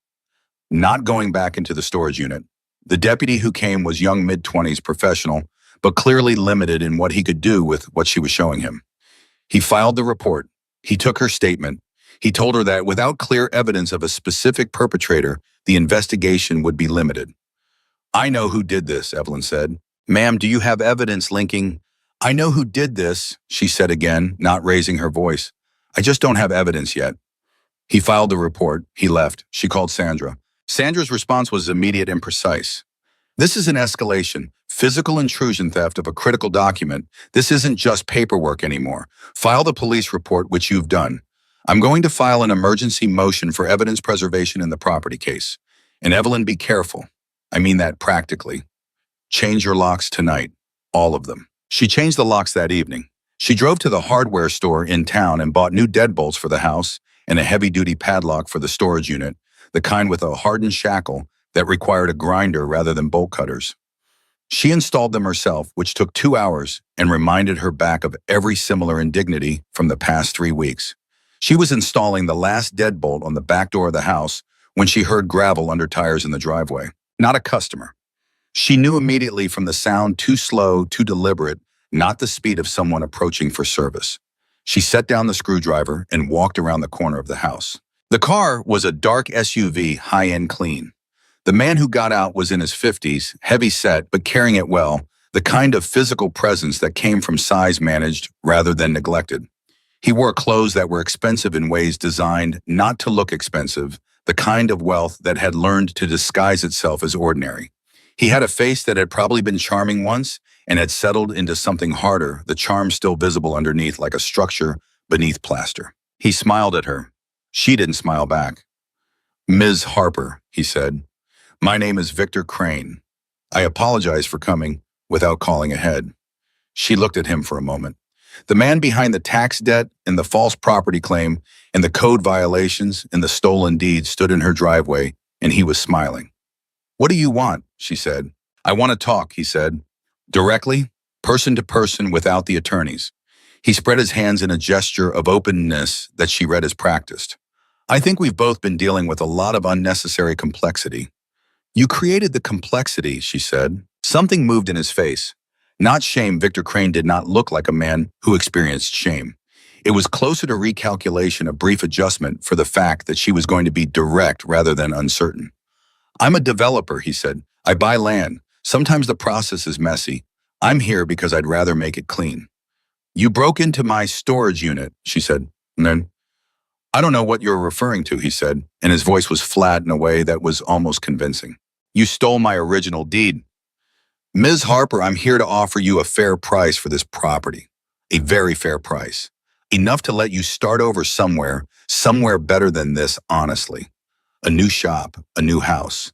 Not going back into the storage unit. The deputy who came was young, mid-20s, professional, but clearly limited in what he could do with what she was showing him. He filed the report. He took her statement. He told her that without clear evidence of a specific perpetrator, the investigation would be limited. "I know who did this," Evelyn said. "Ma'am, do you have evidence linking—" "I know who did this," she said again, not raising her voice. "I just don't have evidence yet." He filed the report. He left. She called Sandra. Sandra's response was immediate and precise. "This is an escalation. Physical intrusion, theft of a critical document. This isn't just paperwork anymore. File the police report, which you've done. I'm going to file an emergency motion for evidence preservation in the property case. And Evelyn, be careful. I mean that practically. Change your locks tonight. All of them." She changed the locks that evening. She drove to the hardware store in town and bought new deadbolts for the house and a heavy-duty padlock for the storage unit, the kind with a hardened shackle that required a grinder rather than bolt cutters. She installed them herself, which took 2 hours and reminded her back of every similar indignity from the past 3 weeks. She was installing the last deadbolt on the back door of the house when she heard gravel under tires in the driveway. Not a customer. She knew immediately from the sound, too slow, too deliberate, not the speed of someone approaching for service. She set down the screwdriver and walked around the corner of the house. The car was a dark SUV, high-end clean. The man who got out was in his 50s, heavy-set but carrying it well, the kind of physical presence that came from size managed rather than neglected. He wore clothes that were expensive in ways designed not to look expensive, the kind of wealth that had learned to disguise itself as ordinary. He had a face that had probably been charming once and had settled into something harder, the charm still visible underneath like a structure beneath plaster. He smiled at her. She didn't smile back. "Ms. Harper," he said. "My name is Victor Crane. I apologize for coming without calling ahead." She looked at him for a moment. The man behind the tax debt and the false property claim and the code violations and the stolen deeds stood in her driveway, and he was smiling. "What do you want?" she said. "I want to talk," he said. Directly, person to person, without the attorneys. He spread his hands in a gesture of openness that she read as practiced. "I think we've both been dealing with a lot of unnecessary complexity." "You created the complexity," she said. Something moved in his face. Not shame. Victor Crane did not look like a man who experienced shame. It was closer to recalculation, a brief adjustment for the fact that she was going to be direct rather than uncertain. "I'm a developer," he said. "I buy land. Sometimes the process is messy. I'm here because I'd rather make it clean." "You broke into my storage unit," she said. And then, "I don't know what you're referring to," he said, and his voice was flat in a way that was almost convincing. "You stole my original deed." "Ms. Harper, I'm here to offer you a fair price for this property. A very fair price. Enough to let you start over somewhere better than this, honestly. A new shop, a new house.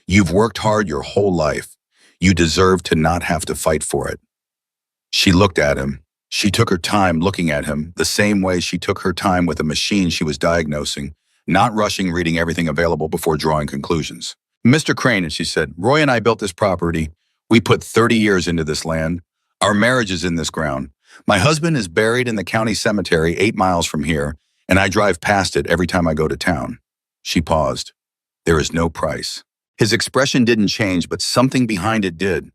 You've worked hard your whole life. You deserve to not have to fight for it." She looked at him. She took her time looking at him, the same way she took her time with a machine she was diagnosing, not rushing, reading everything available before drawing conclusions. "Mr. Crane," she said, "Roy and I built this property. We put 30 years into this land. Our marriage is in this ground. My husband is buried in the county cemetery 8 miles from here, and I drive past it every time I go to town." She paused. "There is no price." His expression didn't change, but something behind it did.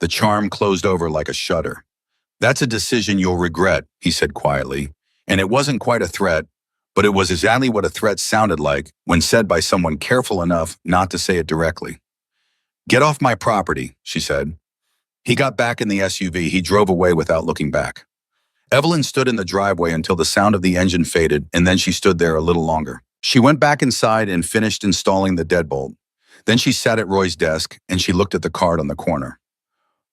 The charm closed over like a shutter. "That's a decision you'll regret," he said quietly. And it wasn't quite a threat, but it was exactly what a threat sounded like when said by someone careful enough not to say it directly. "Get off my property," she said. He got back in the SUV. He drove away without looking back. Evelyn stood in the driveway until the sound of the engine faded, and then she stood there a little longer. She went back inside and finished installing the deadbolt. Then she sat at Roy's desk, and she looked at the card on the corner.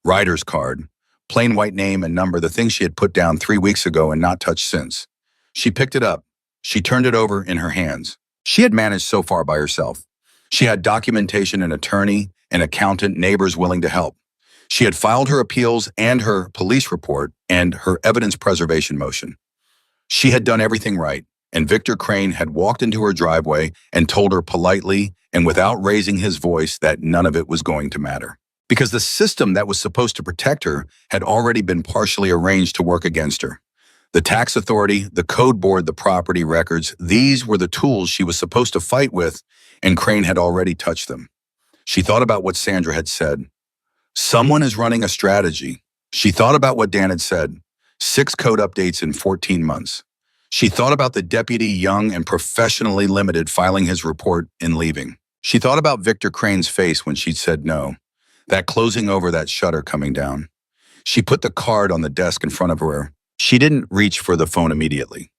Rider's card. Plain white name and number, the thing she had put down 3 weeks ago and not touched since. She picked it up. She turned it over in her hands. She had managed so far by herself. She had documentation, an attorney, an accountant, neighbors willing to help. She had filed her appeals and her police report and her evidence preservation motion. She had done everything right, and Victor Crane had walked into her driveway and told her politely and without raising his voice that none of it was going to matter. Because the system that was supposed to protect her had already been partially arranged to work against her. The tax authority, the code board, the property records, these were the tools she was supposed to fight with, and Crane had already touched them. She thought about what Sandra had said. Someone is running a strategy. She thought about what Dan had said. 6 code updates in 14 months. She thought about the deputy, young and professionally limited, filing his report and leaving. She thought about Victor Crane's face when she'd said no, that closing over, that shutter coming down. She put the card on the desk in front of her. She didn't reach for the phone immediately.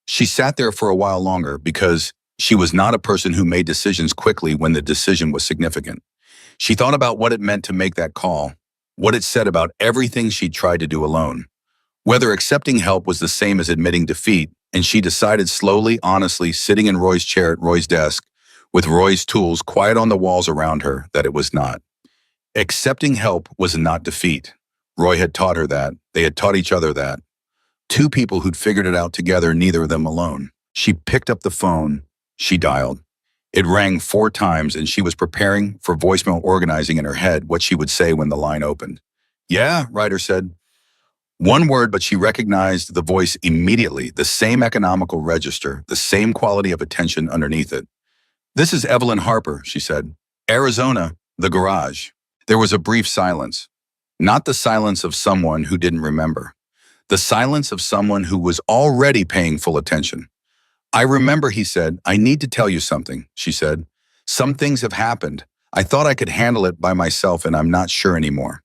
She sat there for a while longer because she was not a person who made decisions quickly when the decision was significant. She thought about what it meant to make that call, what it said about everything she'd tried to do alone. Whether accepting help was the same as admitting defeat, and she decided slowly, honestly, sitting in Roy's chair at Roy's desk, with Roy's tools quiet on the walls around her, that it was not. Accepting help was not defeat. Roy had taught her that. They had taught each other that. 2 people who'd figured it out together, neither of them alone. She picked up the phone. She dialed. It rang 4 times, and she was preparing for voicemail, organizing in her head what she would say when the line opened. "Yeah," Ryder said. One word, but she recognized the voice immediately, the same economical register, the same quality of attention underneath it. "This is Evelyn Harper," she said. "Arizona, the garage." There was a brief silence. Not the silence of someone who didn't remember. The silence of someone who was already paying full attention. "I remember," he said. "I need to tell you something," she said. "Some things have happened. I thought I could handle it by myself, and I'm not sure anymore."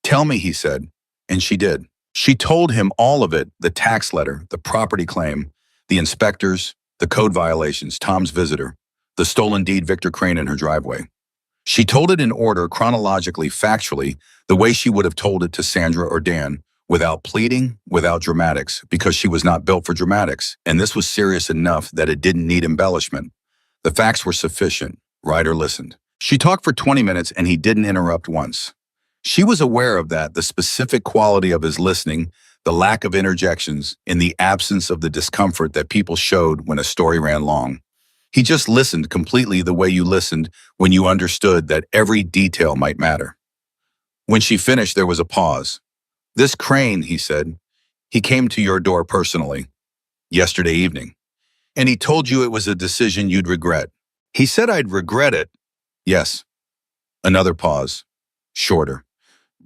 "Tell me," he said. And she did. She told him all of it: the tax letter, the property claim, the inspectors, the code violations, Tom's visitor, the stolen deed, Victor Crane in her driveway. She told it in order, chronologically, factually, the way she would have told it to Sandra or Dan, without pleading, without dramatics, because she was not built for dramatics, and this was serious enough that it didn't need embellishment. The facts were sufficient. Ryder listened. She talked for 20 minutes, and he didn't interrupt once. She was aware of that, the specific quality of his listening, the lack of interjections, in the absence of the discomfort that people showed when a story ran long. He just listened completely the way you listened when you understood that every detail might matter. When she finished, there was a pause. "This Crane," he said, "he came to your door personally yesterday evening, and he told you it was a decision you'd regret." "He said I'd regret it." "Yes." Another pause. Shorter.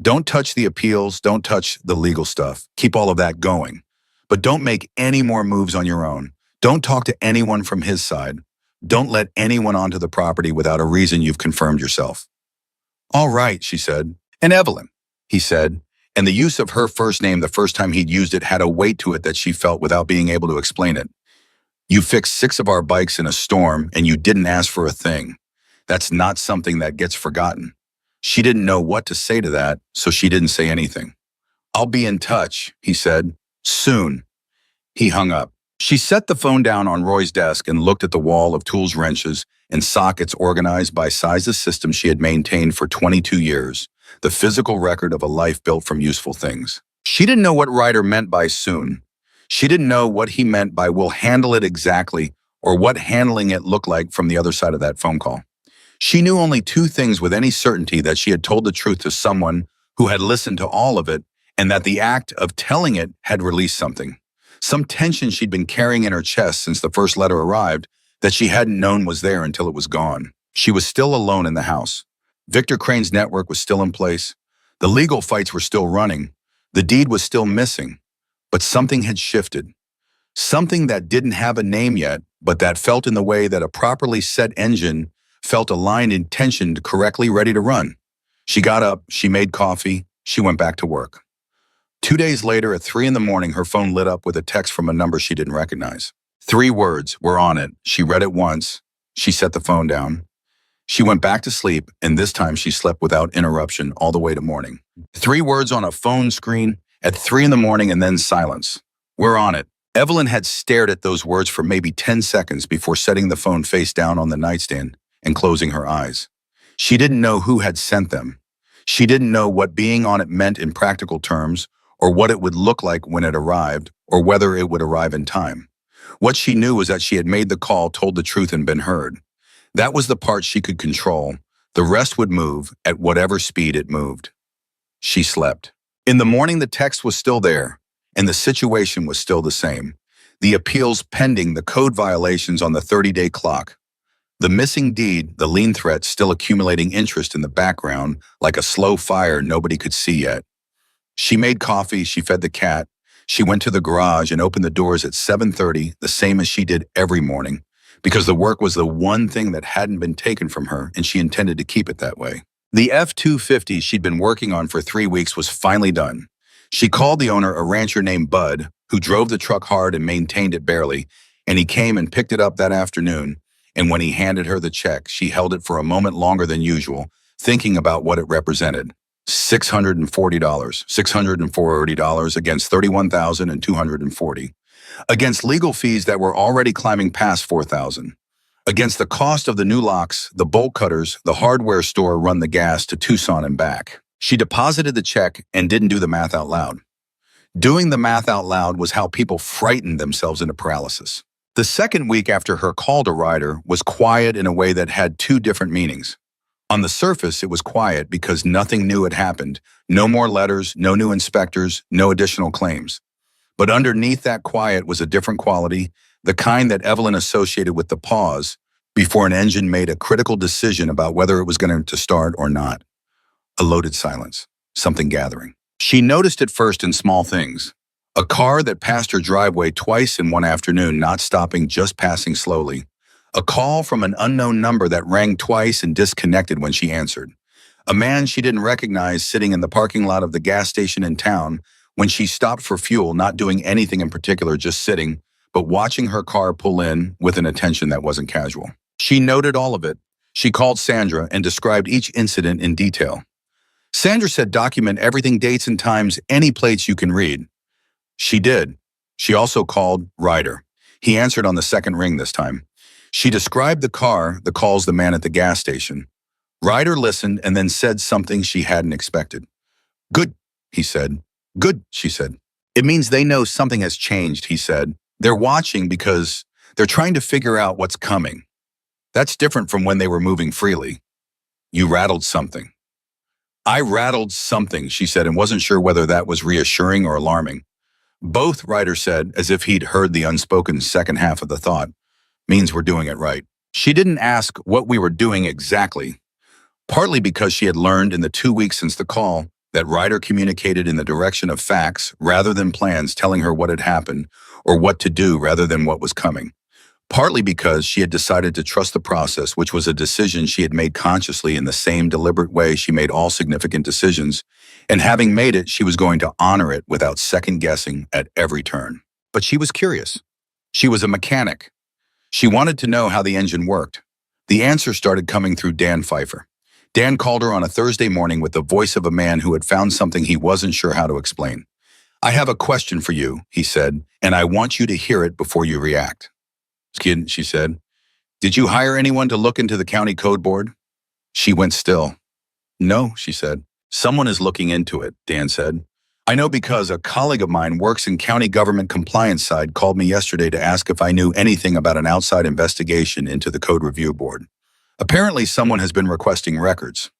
"Don't touch the appeals, don't touch the legal stuff. Keep all of that going. But don't make any more moves on your own. Don't talk to anyone from his side. Don't let anyone onto the property without a reason you've confirmed yourself." "All right," she said. "And Evelyn," he said, and the use of her first name the first time he'd used it had a weight to it that she felt without being able to explain it. "You fixed 6 of our bikes in a storm, and you didn't ask for a thing. That's not something that gets forgotten." She didn't know what to say to that, so she didn't say anything. "I'll be in touch," he said. "Soon." He hung up. She set the phone down on Roy's desk and looked at the wall of tools, wrenches, and sockets organized by size, a system she had maintained for 22 years, the physical record of a life built from useful things. She didn't know what Ryder meant by soon. She didn't know what he meant by "we'll handle it exactly," or what handling it looked like from the other side of that phone call. She knew only 2 things with any certainty: that she had told the truth to someone who had listened to all of it, and that the act of telling it had released something. Some tension she'd been carrying in her chest since the first letter arrived that she hadn't known was there until it was gone. She was still alone in the house. Victor Crane's network was still in place. The legal fights were still running. The deed was still missing. But something had shifted. Something that didn't have a name yet, but that felt in the way that a properly set engine felt, aligned, intentioned, correctly ready to run. She got up, she made coffee, she went back to work. 2 days later, at 3 in the morning, her phone lit up with a text from a number she didn't recognize. 3 words were on it. She read it once. She set the phone down. She went back to sleep, and this time she slept without interruption all the way to morning. 3 words on a phone screen at 3 in the morning, and then silence. "We're on it." Evelyn had stared at those words for maybe 10 seconds before setting the phone face down on the nightstand and closing her eyes. She didn't know who had sent them. She didn't know what being on it meant in practical terms, or what it would look like when it arrived, or whether it would arrive in time. What she knew was that she had made the call, told the truth, and been heard. That was the part she could control. The rest would move at whatever speed it moved. She slept. In the morning, the text was still there, and the situation was still the same. The appeals pending, the code violations on the 30-day clock. The missing deed, the lien threat still accumulating interest in the background like a slow fire nobody could see yet. She made coffee, she fed the cat. She went to the garage and opened the doors at 7:30, the same as she did every morning, because the work was the one thing that hadn't been taken from her, and she intended to keep it that way. The F-250 she'd been working on for 3 weeks was finally done. She called the owner, a rancher named Bud, who drove the truck hard and maintained it barely, and he came and picked it up that afternoon. And when he handed her the check, she held it for a moment longer than usual, thinking about what it represented. $640, $640 against $31,240, against legal fees that were already climbing past $4,000, against the cost of the new locks, the bolt cutters, the hardware store run the gas to Tucson and back. She deposited the check and didn't do the math out loud. Doing the math out loud was how people frightened themselves into paralysis. The second week after her call to Ryder was quiet in a way that had two different meanings. On the surface, it was quiet because nothing new had happened. No more letters, no new inspectors, no additional claims. But underneath that quiet was a different quality, the kind that Evelyn associated with the pause before an engine made a critical decision about whether it was going to start or not. A loaded silence, something gathering. She noticed it first in small things. A car that passed her driveway twice in one afternoon, not stopping, just passing slowly. A call from an unknown number that rang twice and disconnected when she answered. A man she didn't recognize sitting in the parking lot of the gas station in town when she stopped for fuel, not doing anything in particular, just sitting, but watching her car pull in with an attention that wasn't casual. She noted all of it. She called Sandra and described each incident in detail. Sandra said document everything, dates and times, any plates you can read. She did. She also called Ryder. He answered on the second ring this time. She described the car, the calls, the man at the gas station. Ryder listened and then said something she hadn't expected. Good, he said. Good, she said. It means they know something has changed, he said. They're watching because they're trying to figure out what's coming. That's different from when they were moving freely. You rattled something. I rattled something, she said, and wasn't sure whether that was reassuring or alarming. Both, Ryder said, as if he'd heard the unspoken second half of the thought. Means we're doing it right. She didn't ask what we were doing exactly, partly because she had learned in the 2 weeks since the call that Ryder communicated in the direction of facts rather than plans, telling her what had happened or what to do rather than what was coming. Partly because she had decided to trust the process, which was a decision she had made consciously in the same deliberate way she made all significant decisions, and having made it, she was going to honor it without second-guessing at every turn. But she was curious. She was a mechanic. She wanted to know how the engine worked. The answer started coming through Dan Pfeiffer. Dan called her on a Thursday morning with the voice of a man who had found something he wasn't sure how to explain. I have a question for you, he said, and I want you to hear it before you react. Skid, she said. Did you hire anyone to look into the county code board? She went still. No, she said. Someone is looking into it, Dan said. I know because a colleague of mine works in county government compliance side called me yesterday to ask if I knew anything about an outside investigation into the code review board. Apparently someone has been requesting records.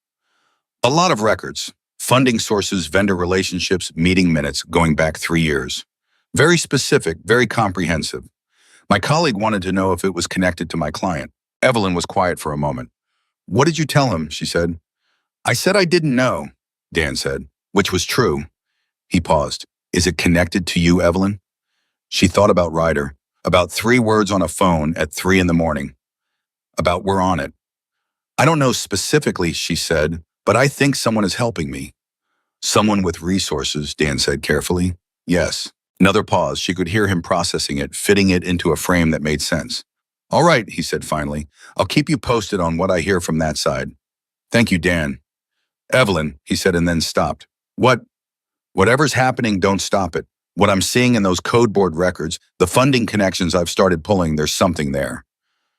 A lot of records. Funding sources, vendor relationships, meeting minutes going back 3 years. Very specific, very comprehensive. My colleague wanted to know if it was connected to my client. Evelyn was quiet for a moment. What did you tell him? She said. I said I didn't know, Dan said, which was true. He paused. Is it connected to you, Evelyn? She thought about Ryder, about 3 words on a phone at 3 a.m, about we're on it. I don't know specifically, she said, but I think someone is helping me. Someone with resources, Dan said carefully. Yes. Another pause. She could hear him processing it, fitting it into a frame that made sense. All right, he said finally. I'll keep you posted on what I hear from that side. Thank you, Dan. Evelyn, he said and then stopped. What? Whatever's happening, don't stop it. What I'm seeing in those code board records, the funding connections I've started pulling, there's something there.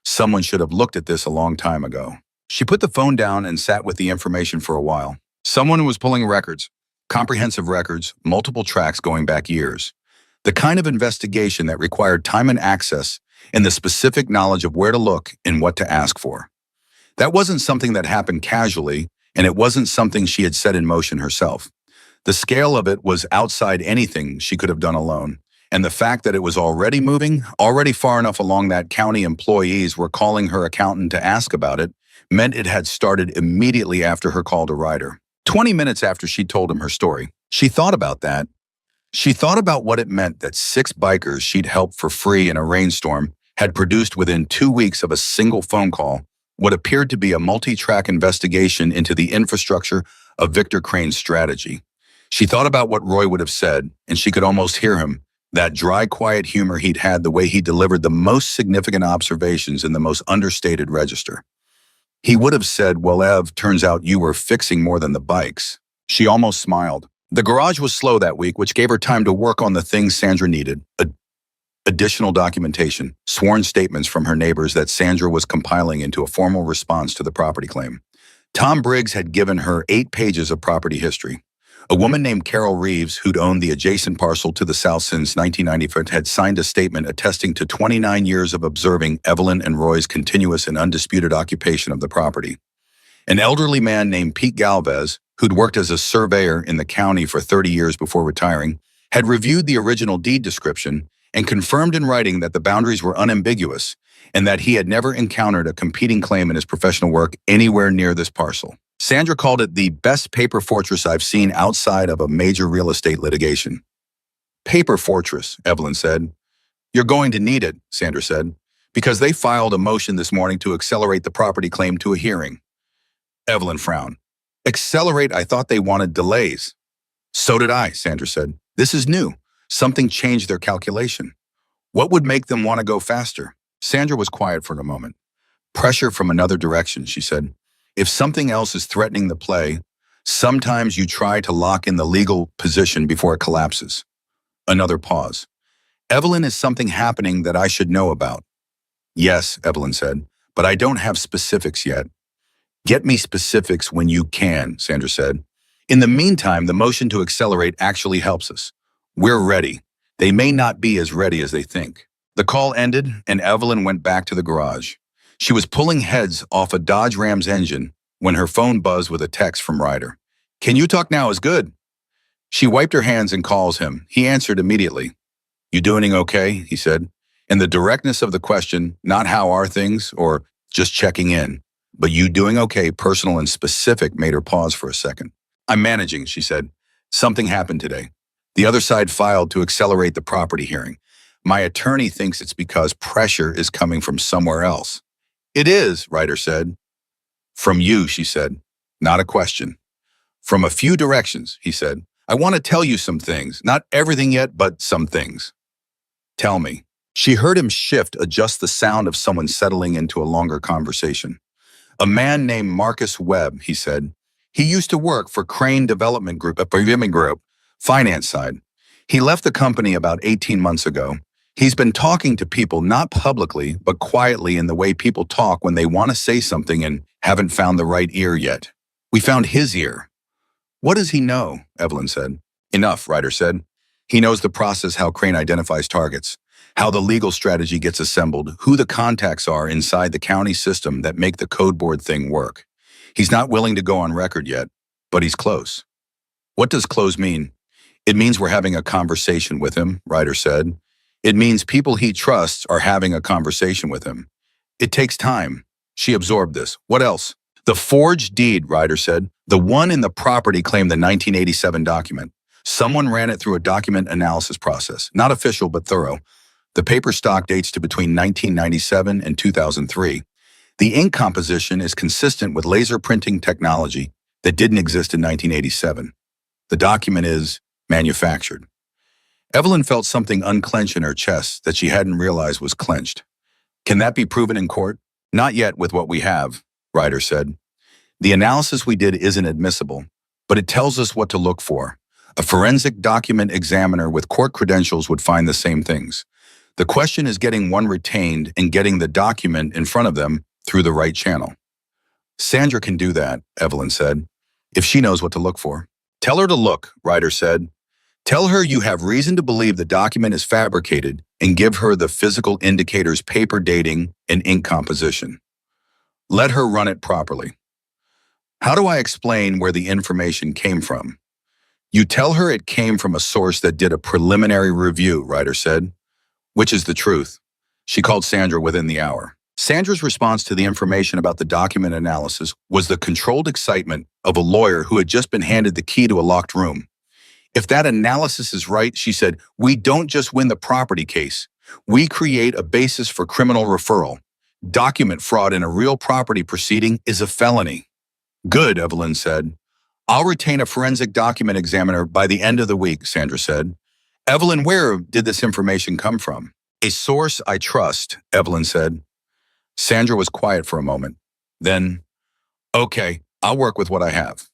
Someone should have looked at this a long time ago. She put the phone down and sat with the information for a while. Someone was pulling records, comprehensive records, multiple tracks going back years. The kind of investigation that required time and access and the specific knowledge of where to look and what to ask for. That wasn't something that happened casually, and it wasn't something she had set in motion herself. The scale of it was outside anything she could have done alone, and the fact that it was already moving, already far enough along that county employees were calling her accountant to ask about it, meant it had started immediately after her call to Ryder. 20 minutes after she told him her story. She thought about that. She thought about what it meant that 6 bikers she'd helped for free in a rainstorm had produced within 2 weeks of a single phone call what appeared to be a multi-track investigation into the infrastructure of Victor Crane's strategy. She thought about what Roy would have said, and she could almost hear him, that dry, quiet humor he'd had, the way he delivered the most significant observations in the most understated register. He would have said, well, Ev, turns out you were fixing more than the bikes. She almost smiled. The garage was slow that week, which gave her time to work on the things Sandra needed. Additional documentation, sworn statements from her neighbors that Sandra was compiling into a formal response to the property claim. Tom Briggs had given her 8 pages of property history. A woman named Carol Reeves, who'd owned the adjacent parcel to the south since 1994, had signed a statement attesting to 29 years of observing Evelyn and Roy's continuous and undisputed occupation of the property. An elderly man named Pete Galvez, who'd worked as a surveyor in the county for 30 years before retiring, had reviewed the original deed description and confirmed in writing that the boundaries were unambiguous and that he had never encountered a competing claim in his professional work anywhere near this parcel. Sandra called it the best paper fortress I've seen outside of a major real estate litigation. Paper fortress, Evelyn said. You're going to need it, Sandra said, because they filed a motion this morning to accelerate the property claim to a hearing. Evelyn frowned. Accelerate? I thought they wanted delays. So did I, Sandra said. This is new. Something changed their calculation. What would make them want to go faster? Sandra was quiet for a moment. Pressure from another direction, she said. If something else is threatening the play, sometimes you try to lock in the legal position before it collapses. Another pause. Evelyn, is something happening that I should know about? Yes, Evelyn said, but I don't have specifics yet. Get me specifics when you can, Sandra said. In the meantime, the motion to accelerate actually helps us. We're ready. They may not be as ready as they think. The call ended, and Evelyn went back to the garage. She was pulling heads off a Dodge Ram's engine when her phone buzzed with a text from Ryder. Can you talk now is good. She wiped her hands and calls him. He answered immediately. You doing okay? He said. And the directness of the question, not how are things or just checking in, but you doing okay, personal and specific, made her pause for a second. I'm managing, she said. Something happened today. The other side filed to accelerate the property hearing. My attorney thinks it's because pressure is coming from somewhere else. It is, Ryder said. From you, she said. Not a question. From a few directions, he said. I want to tell you some things. Not everything yet, but some things. Tell me. She heard him adjust the sound of someone settling into a longer conversation. A man named Marcus Webb, he said. He used to work for Crane Development Group, finance side. He left the company about 18 months ago. He's been talking to people, not publicly, but quietly in the way people talk when they want to say something and haven't found the right ear yet. We found his ear. What does he know? Evelyn said. Enough, Ryder said. He knows the process, how Crane identifies targets, how the legal strategy gets assembled, who the contacts are inside the county system that make the code board thing work. He's not willing to go on record yet, but he's close. What does close mean? It means we're having a conversation with him, Ryder said. It means people he trusts are having a conversation with him. It takes time. She absorbed this. What else? The forged deed, Ryder said. The one in the property claimed the 1987 document. Someone ran it through a document analysis process. Not official, but thorough. The paper stock dates to between 1997 and 2003. The ink composition is consistent with laser printing technology that didn't exist in 1987. The document is manufactured. Evelyn felt something unclench in her chest that she hadn't realized was clenched. Can that be proven in court? Not yet with what we have, Ryder said. The analysis we did isn't admissible, but it tells us what to look for. A forensic document examiner with court credentials would find the same things. The question is getting one retained and getting the document in front of them through the right channel. Sandra can do that, Evelyn said, if she knows what to look for. Tell her to look, Ryder said. Tell her you have reason to believe the document is fabricated and give her the physical indicators, paper dating, and ink composition. Let her run it properly. How do I explain where the information came from? You tell her it came from a source that did a preliminary review, Ryder said. Which is the truth. She called Sandra within the hour. Sandra's response to the information about the document analysis was the controlled excitement of a lawyer who had just been handed the key to a locked room. If that analysis is right, she said, we don't just win the property case. We create a basis for criminal referral. Document fraud in a real property proceeding is a felony. Good, Evelyn said. I'll retain a forensic document examiner by the end of the week, Sandra said. Evelyn, where did this information come from? A source I trust, Evelyn said. Sandra was quiet for a moment. Then, okay, I'll work with what I have.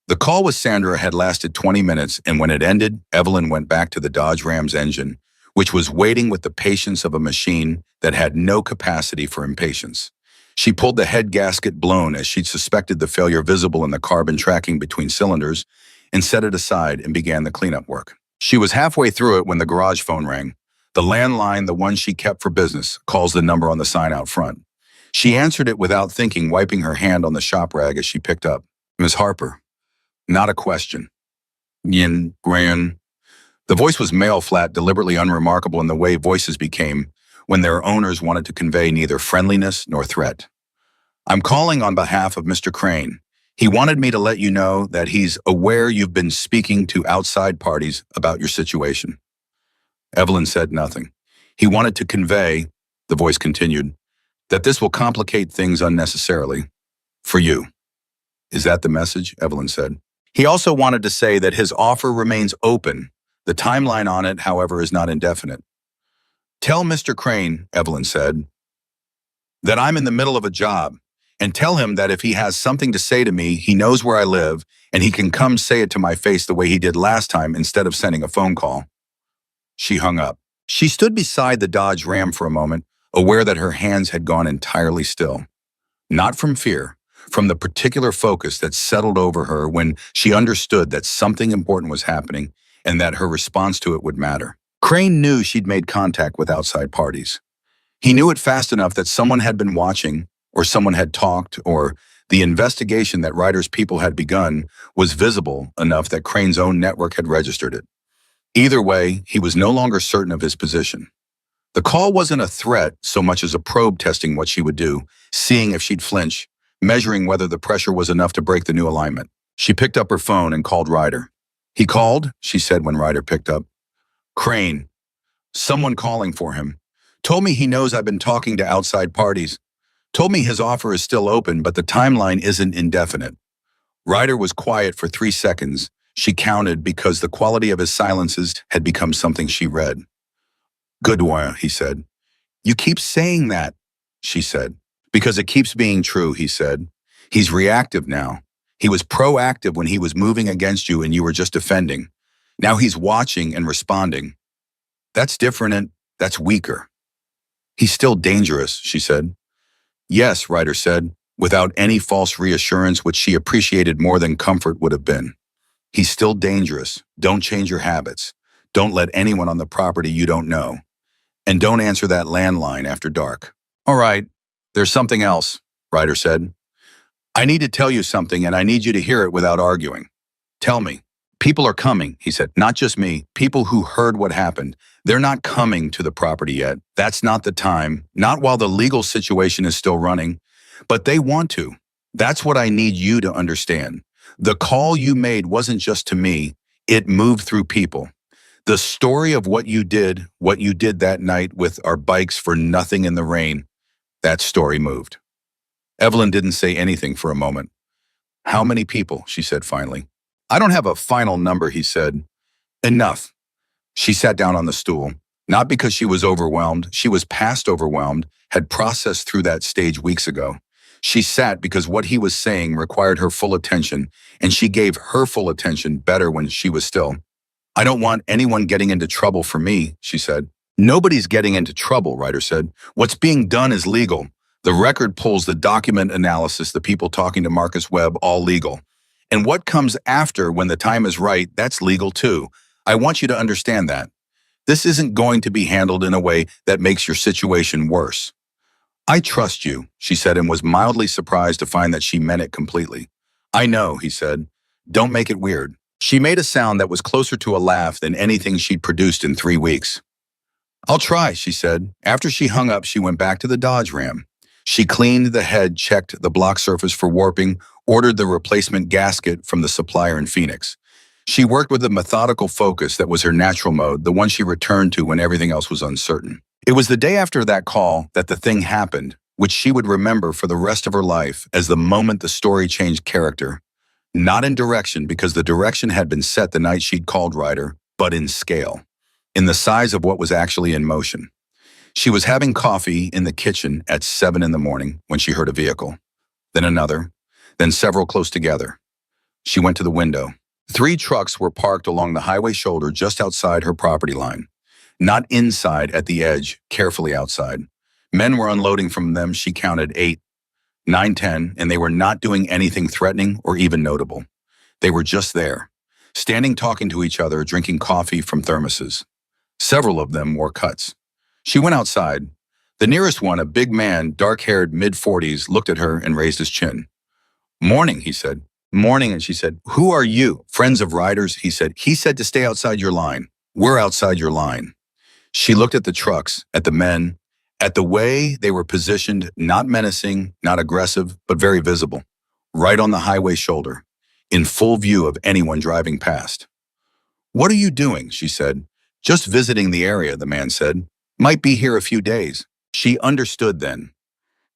The call with Sandra had lasted 20 minutes, and when it ended, Evelyn went back to the Dodge Ram's engine, which was waiting with the patience of a machine that had no capacity for impatience. She pulled the head gasket blown as she'd suspected, the failure visible in the carbon tracking between cylinders, and set it aside and began the cleanup work. She was halfway through it when the garage phone rang. The landline, the one she kept for business, calls the number on the sign out front. She answered it without thinking, wiping her hand on the shop rag as she picked up. Miss Harper. Not a question. Yin, Gran. The voice was male flat, deliberately unremarkable in the way voices became when their owners wanted to convey neither friendliness nor threat. I'm calling on behalf of Mr. Crane. He wanted me to let you know that he's aware you've been speaking to outside parties about your situation. Evelyn said nothing. He wanted to convey, the voice continued, that this will complicate things unnecessarily. For you. Is that the message? Evelyn said. He also wanted to say that his offer remains open. The timeline on it, however, is not indefinite. Tell Mr. Crane, Evelyn said, that I'm in the middle of a job, and tell him that if he has something to say to me, he knows where I live, and he can come say it to my face the way he did last time instead of sending a phone call. She hung up. She stood beside the Dodge Ram for a moment, aware that her hands had gone entirely still. Not from fear, from the particular focus that settled over her when she understood that something important was happening and that her response to it would matter. Crane knew she'd made contact with outside parties. He knew it fast enough that someone had been watching, or someone had talked, or the investigation that Ryder's people had begun was visible enough that Crane's own network had registered it. Either way, he was no longer certain of his position. The call wasn't a threat so much as a probe testing what she would do, seeing if she'd flinch, measuring whether the pressure was enough to break the new alignment. She picked up her phone and called Ryder. He called, she said when Ryder picked up. Crane. Someone calling for him. Told me he knows I've been talking to outside parties. Told me his offer is still open, but the timeline isn't indefinite. Ryder was quiet for 3 seconds. She counted because the quality of his silences had become something she read. Goodwire, he said. You keep saying that, she said. Because it keeps being true, he said. He's reactive now. He was proactive when he was moving against you and you were just defending. Now he's watching and responding. That's different and that's weaker. He's still dangerous, she said. Yes, Ryder said, without any false reassurance which she appreciated more than comfort would have been. He's still dangerous. Don't change your habits. Don't let anyone on the property you don't know. And don't answer that landline after dark. All right, there's something else, Ryder said. I need to tell you something and I need you to hear it without arguing. Tell me. People are coming, he said. Not just me. People who heard what happened. They're not coming to the property yet. That's not the time. Not while the legal situation is still running. But they want to. That's what I need you to understand. The call you made wasn't just to me. It moved through people. The story of what you did that night with our bikes for nothing in the rain, that story moved. Evelyn didn't say anything for a moment. How many people? She said finally. I don't have a final number, he said. Enough. She sat down on the stool. Not because she was overwhelmed. She was past overwhelmed, had processed through that stage weeks ago. She sat because what he was saying required her full attention, and she gave her full attention better when she was still. I don't want anyone getting into trouble for me, she said. Nobody's getting into trouble, Ryder said. What's being done is legal. The record pulls, the document analysis, the people talking to Marcus Webb, all legal. And what comes after when the time is right, that's legal too. I want you to understand that. This isn't going to be handled in a way that makes your situation worse. I trust you, she said, and was mildly surprised to find that she meant it completely. I know, he said. Don't make it weird. She made a sound that was closer to a laugh than anything she'd produced in 3 weeks. I'll try, she said. After she hung up, she went back to the Dodge Ram. She cleaned the head, checked the block surface for warping, ordered the replacement gasket from the supplier in Phoenix. She worked with a methodical focus that was her natural mode, the one she returned to when everything else was uncertain. It was the day after that call that the thing happened, which she would remember for the rest of her life as the moment the story changed character. Not in direction, because the direction had been set the night she'd called Ryder, but in scale, in the size of what was actually in motion. She was having coffee in the kitchen at 7 in the morning when she heard a vehicle, then another, then several close together. She went to the window. 3 trucks were parked along the highway shoulder just outside her property line. Not inside at the edge, carefully outside. Men were unloading from them. She counted 8, 9, 10, and they were not doing anything threatening or even notable. They were just there, standing talking to each other, drinking coffee from thermoses. Several of them wore cuts. She went outside. The nearest one, a big man, dark-haired, mid-40s, looked at her and raised his chin. "Morning," he said. "Morning," and she said. "Who are you?" "Friends of Ryder's," he said. "He said to stay outside your line." "We're outside your line." She looked at the trucks, at the men, at the way they were positioned, not menacing, not aggressive, but very visible, right on the highway shoulder, in full view of anyone driving past. "What are you doing?" she said. "Just visiting the area," the man said. "Might be here a few days." She understood then.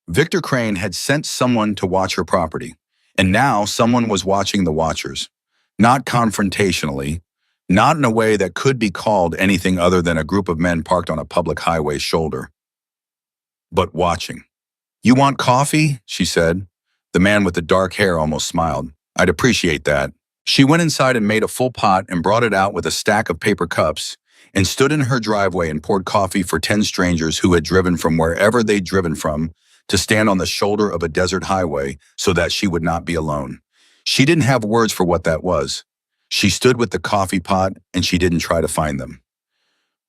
Victor Crane had sent someone to watch her property, and now someone was watching the watchers. Not confrontationally, not in a way that could be called anything other than a group of men parked on a public highway shoulder, but watching. "You want coffee?" she said. The man with the dark hair almost smiled. "I'd appreciate that." She went inside and made a full pot and brought it out with a stack of paper cups and stood in her driveway and poured coffee for 10 strangers who had driven from wherever they'd driven from to stand on the shoulder of a desert highway so that she would not be alone. She didn't have words for what that was. She stood with the coffee pot and she didn't try to find them.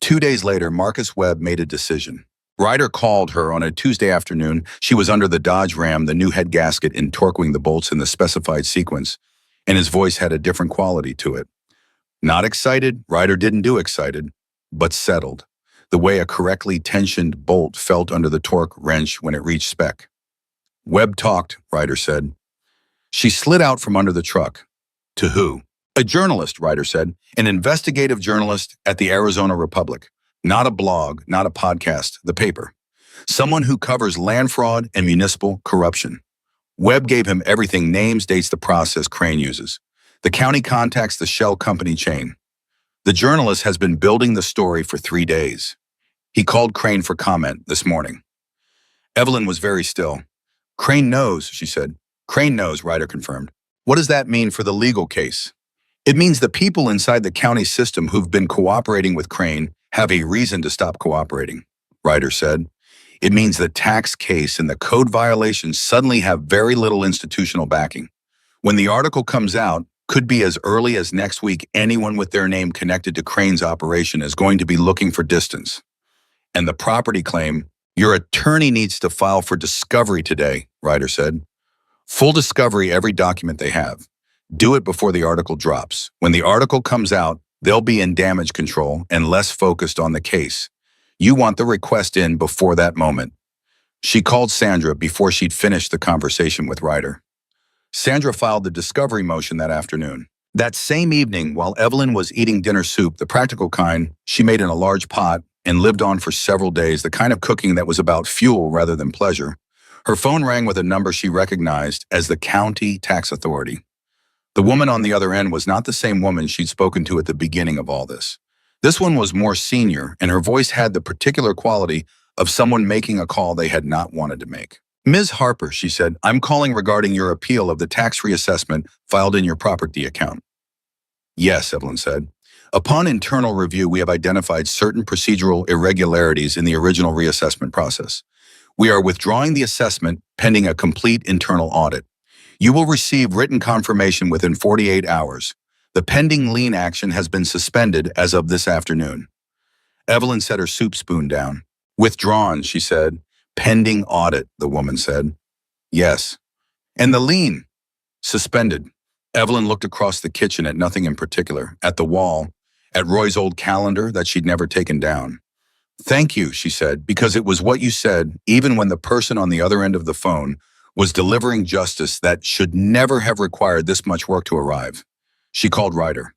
2 days later, Marcus Webb made a decision. Ryder called her on a Tuesday afternoon. She was under the Dodge Ram, the new head gasket, and torquing the bolts in the specified sequence, and his voice had a different quality to it. Not excited, Ryder didn't do excited, but settled, the way a correctly tensioned bolt felt under the torque wrench when it reached spec. "Webb talked," Ryder said. She slid out from under the truck. "To who?" "A journalist," Ryder said. "An investigative journalist at the Arizona Republic. Not a blog, not a podcast, the paper. Someone who covers land fraud and municipal corruption." Webb gave him everything: names, dates, the process Crane uses. The county contacts the shell company chain. The journalist has been building the story for 3 days. He called Crane for comment this morning. Evelyn was very still. "Crane knows," she said. "Crane knows," Ryder confirmed. "What does that mean for the legal case?" "It means the people inside the county system who've been cooperating with Crane have a reason to stop cooperating," Ryder said. "It means the tax case and the code violations suddenly have very little institutional backing. When the article comes out, could be as early as next week, anyone with their name connected to Crane's operation is going to be looking for distance. And the property claim, your attorney needs to file for discovery today," Ryder said. "Full discovery, every document they have. Do it before the article drops. When the article comes out, they'll be in damage control and less focused on the case. You want the request in before that moment." She called Sandra before she'd finished the conversation with Ryder. Sandra filed the discovery motion that afternoon. That same evening, while Evelyn was eating dinner soup, the practical kind she made in a large pot and lived on for several days, the kind of cooking that was about fuel rather than pleasure, her phone rang with a number she recognized as the county tax authority. The woman on the other end was not the same woman she'd spoken to at the beginning of all this. This one was more senior, and her voice had the particular quality of someone making a call they had not wanted to make. "Ms. Harper," she said, "I'm calling regarding your appeal of the tax reassessment filed in your property account." "Yes," Evelyn said. "Upon internal review, we have identified certain procedural irregularities in the original reassessment process. We are withdrawing the assessment pending a complete internal audit. You will receive written confirmation within 48 hours. The pending lien action has been suspended as of this afternoon." Evelyn set her soup spoon down. "Withdrawn," she said. "Pending audit," the woman said. "Yes." "And the lien?" "Suspended." Evelyn looked across the kitchen at nothing in particular, at the wall, at Roy's old calendar that she'd never taken down. "Thank you," she said, "because it was what you said, even when the person on the other end of the phone was delivering justice that should never have required this much work to arrive." She called Ryder.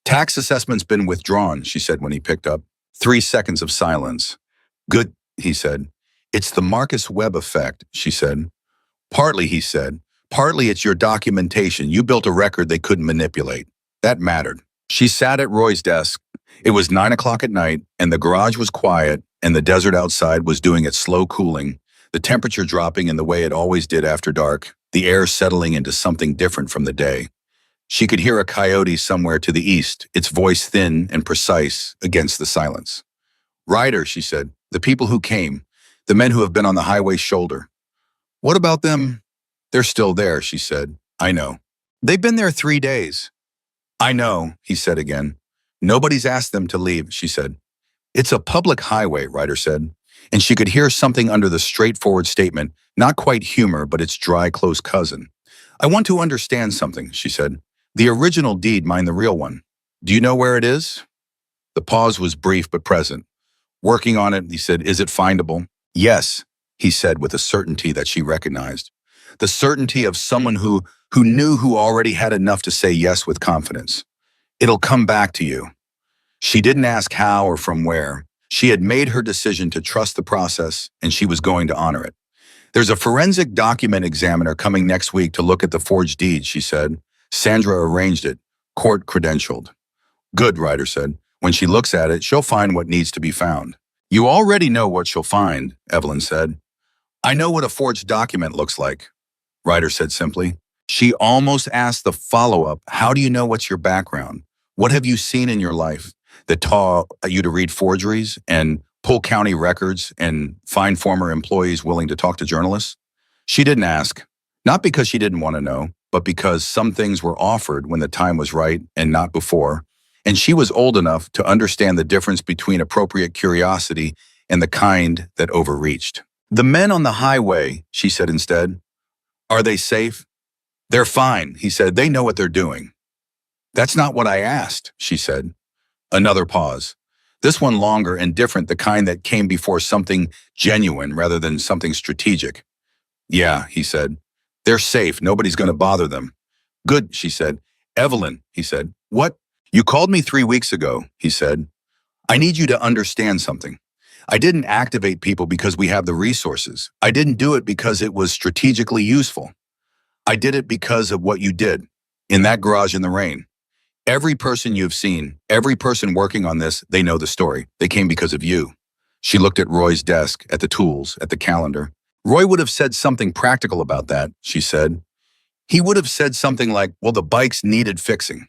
"Tax assessment's been withdrawn," she said when he picked up. 3 seconds of silence. "Good," he said. "It's the Marcus Webb effect," she said. "Partly," he said. "Partly it's your documentation. You built a record they couldn't manipulate. That mattered." She sat at Roy's desk. It was 9 o'clock at night, and the garage was quiet, and the desert outside was doing its slow cooling, the temperature dropping in the way it always did after dark, the air settling into something different from the day. She could hear a coyote somewhere to the east, its voice thin and precise against the silence. "Ryder," she said, "the people who came, the men who have been on the highway shoulder. What about them?" "They're still there," she said. "I know. They've been there 3 days. I know, he said again. Nobody's asked them to leave, she said. It's a public highway, Ryder said, and she could hear something under the straightforward statement, not quite humor, but its dry, close cousin. I want to understand something, she said. The original deed, mind the real one. Do you know where it is? The pause was brief but present. Working on it, he said, is it findable? Yes, he said with a certainty that she recognized. The certainty of someone who knew who already had enough to say yes with confidence. It'll come back to you. She didn't ask how or from where. She had made her decision to trust the process, and she was going to honor it. There's a forensic document examiner coming next week to look at the forged deed, she said. Sandra arranged it, court credentialed. Good, Ryder said. When she looks at it, she'll find what needs to be found. You already know what she'll find, Evelyn said. I know what a forged document looks like, Ryder said simply. She almost asked the follow-up, how do you know what's your background? What have you seen in your life that taught you to read forgeries and pull county records and find former employees willing to talk to journalists? She didn't ask, not because she didn't want to know, but because some things were offered when the time was right and not before, and she was old enough to understand the difference between appropriate curiosity and the kind that overreached. The men on the highway, she said instead, are they safe? They're fine, he said. They know what they're doing. That's not what I asked, she said. Another pause. This one longer and different, the kind that came before something genuine rather than something strategic. Yeah, he said. They're safe. Nobody's going to bother them. Good, she said. Evelyn, he said. What? You called me 3 weeks ago, he said. I need you to understand something. I didn't activate people because we have the resources. I didn't do it because it was strategically useful. I did it because of what you did in that garage in the rain. Every person you've seen, every person working on this, they know the story. They came because of you. She looked at Roy's desk, at the tools, at the calendar. Roy would have said something practical about that, she said. He would have said something like, well, the bikes needed fixing.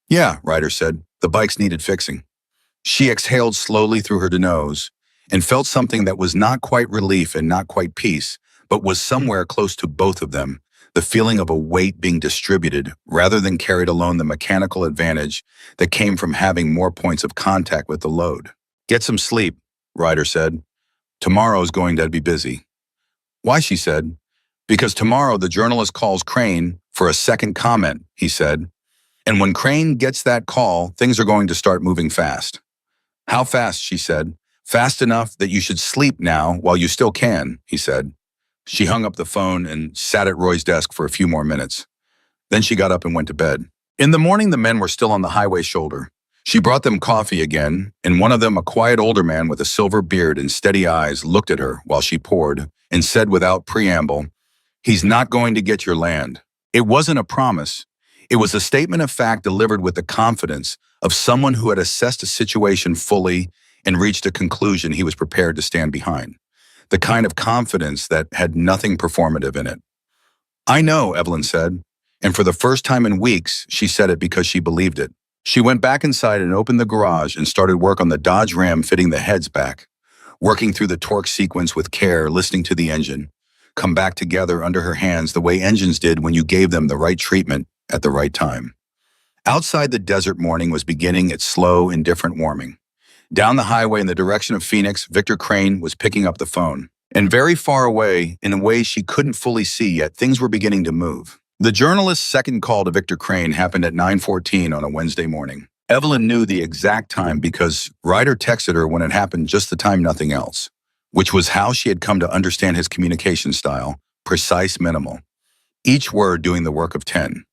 Yeah, Ryder said, the bikes needed fixing. She exhaled slowly through her nose and felt something that was not quite relief and not quite peace, but was somewhere close to both of them, the feeling of a weight being distributed rather than carried alone, the mechanical advantage that came from having more points of contact with the load. Get some sleep, Ryder said. Tomorrow's going to be busy. Why, she said. Because tomorrow the journalist calls Crane for a second comment, he said. And when Crane gets that call, things are going to start moving fast. How fast, she said. Fast enough that you should sleep now while you still can, he said. She hung up the phone and sat at Roy's desk for a few more minutes. Then she got up and went to bed. In the morning, the men were still on the highway shoulder. She brought them coffee again, and one of them, a quiet older man with a silver beard and steady eyes, looked at her while she poured and said without preamble, "He's not going to get your land." It wasn't a promise. It was a statement of fact delivered with the confidence of someone who had assessed a situation fully and reached a conclusion he was prepared to stand behind. The kind of confidence that had nothing performative in it. I know, Evelyn said, and for the first time in weeks, she said it because she believed it. She went back inside and opened the garage and started work on the Dodge Ram, fitting the heads back, working through the torque sequence with care, listening to the engine, come back together under her hands the way engines did when you gave them the right treatment at the right time. Outside, the desert morning was beginning its slow, indifferent warming. Down the highway in the direction of Phoenix, Victor Crane was picking up the phone. And very far away, in a way she couldn't fully see yet, things were beginning to move. The journalist's second call to Victor Crane happened at 9:14 on a Wednesday morning. Evelyn knew the exact time because Ryder texted her when it happened just the time, nothing else, which was how she had come to understand his communication style, precise, minimal, each word doing the work of 10.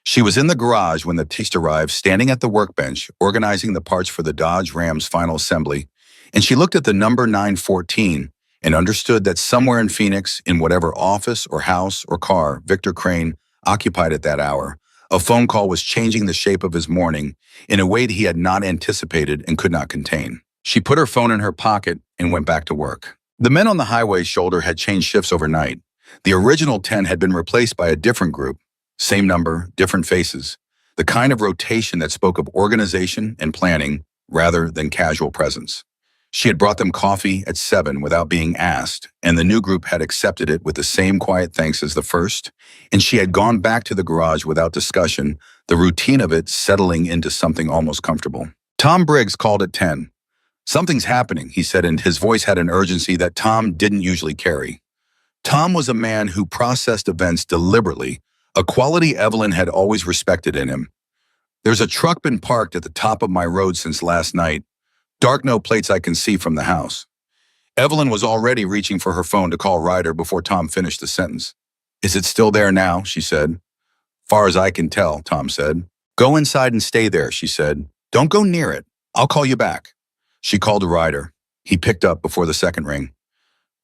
She was in the garage when the text arrived, standing at the workbench, organizing the parts for the Dodge Ram's final assembly, and she looked at the number 914 and understood that somewhere in Phoenix, in whatever office or house or car Victor Crane occupied at that hour, a phone call was changing the shape of his morning in a way that he had not anticipated and could not contain. She put her phone in her pocket and went back to work. The men on the highway shoulder had changed shifts overnight. The original 10 had been replaced by a different group. Same number, different faces. The kind of rotation that spoke of organization and planning rather than casual presence. She had brought them coffee at 7 without being asked, and the new group had accepted it with the same quiet thanks as the first, and she had gone back to the garage without discussion, the routine of it settling into something almost comfortable. Tom Briggs called at 10. "Something's happening," he said, and his voice had an urgency that Tom didn't usually carry. Tom was a man who processed events deliberately, a quality Evelyn had always respected in him. "There's a truck been parked at the top of my road since last night. Dark no plates I can see from the house." Evelyn was already reaching for her phone to call Ryder before Tom finished the sentence. "Is it still there now?" she said. "Far as I can tell," Tom said. "Go inside and stay there," she said. "Don't go near it. I'll call you back." She called to Ryder. He picked up before the second ring.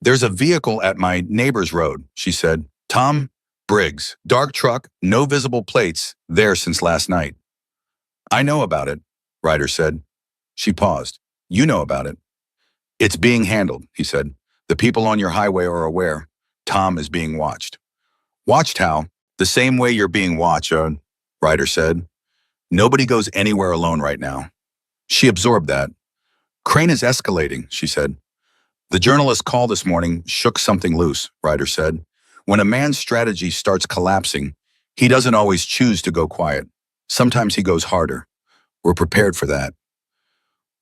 "There's a vehicle at my neighbor's road," she said. "Tom Briggs, dark truck, no visible plates, there since last night." "I know about it," Ryder said. She paused. "You know about it." "It's being handled," he said. "The people on your highway are aware. Tom is being watched." "Watched how?" "The same way you're being watched," Ryder said. "Nobody goes anywhere alone right now." She absorbed that. "Crane is escalating," she said. "The journalist call this morning shook something loose," Ryder said. "When a man's strategy starts collapsing, he doesn't always choose to go quiet. Sometimes he goes harder. We're prepared for that."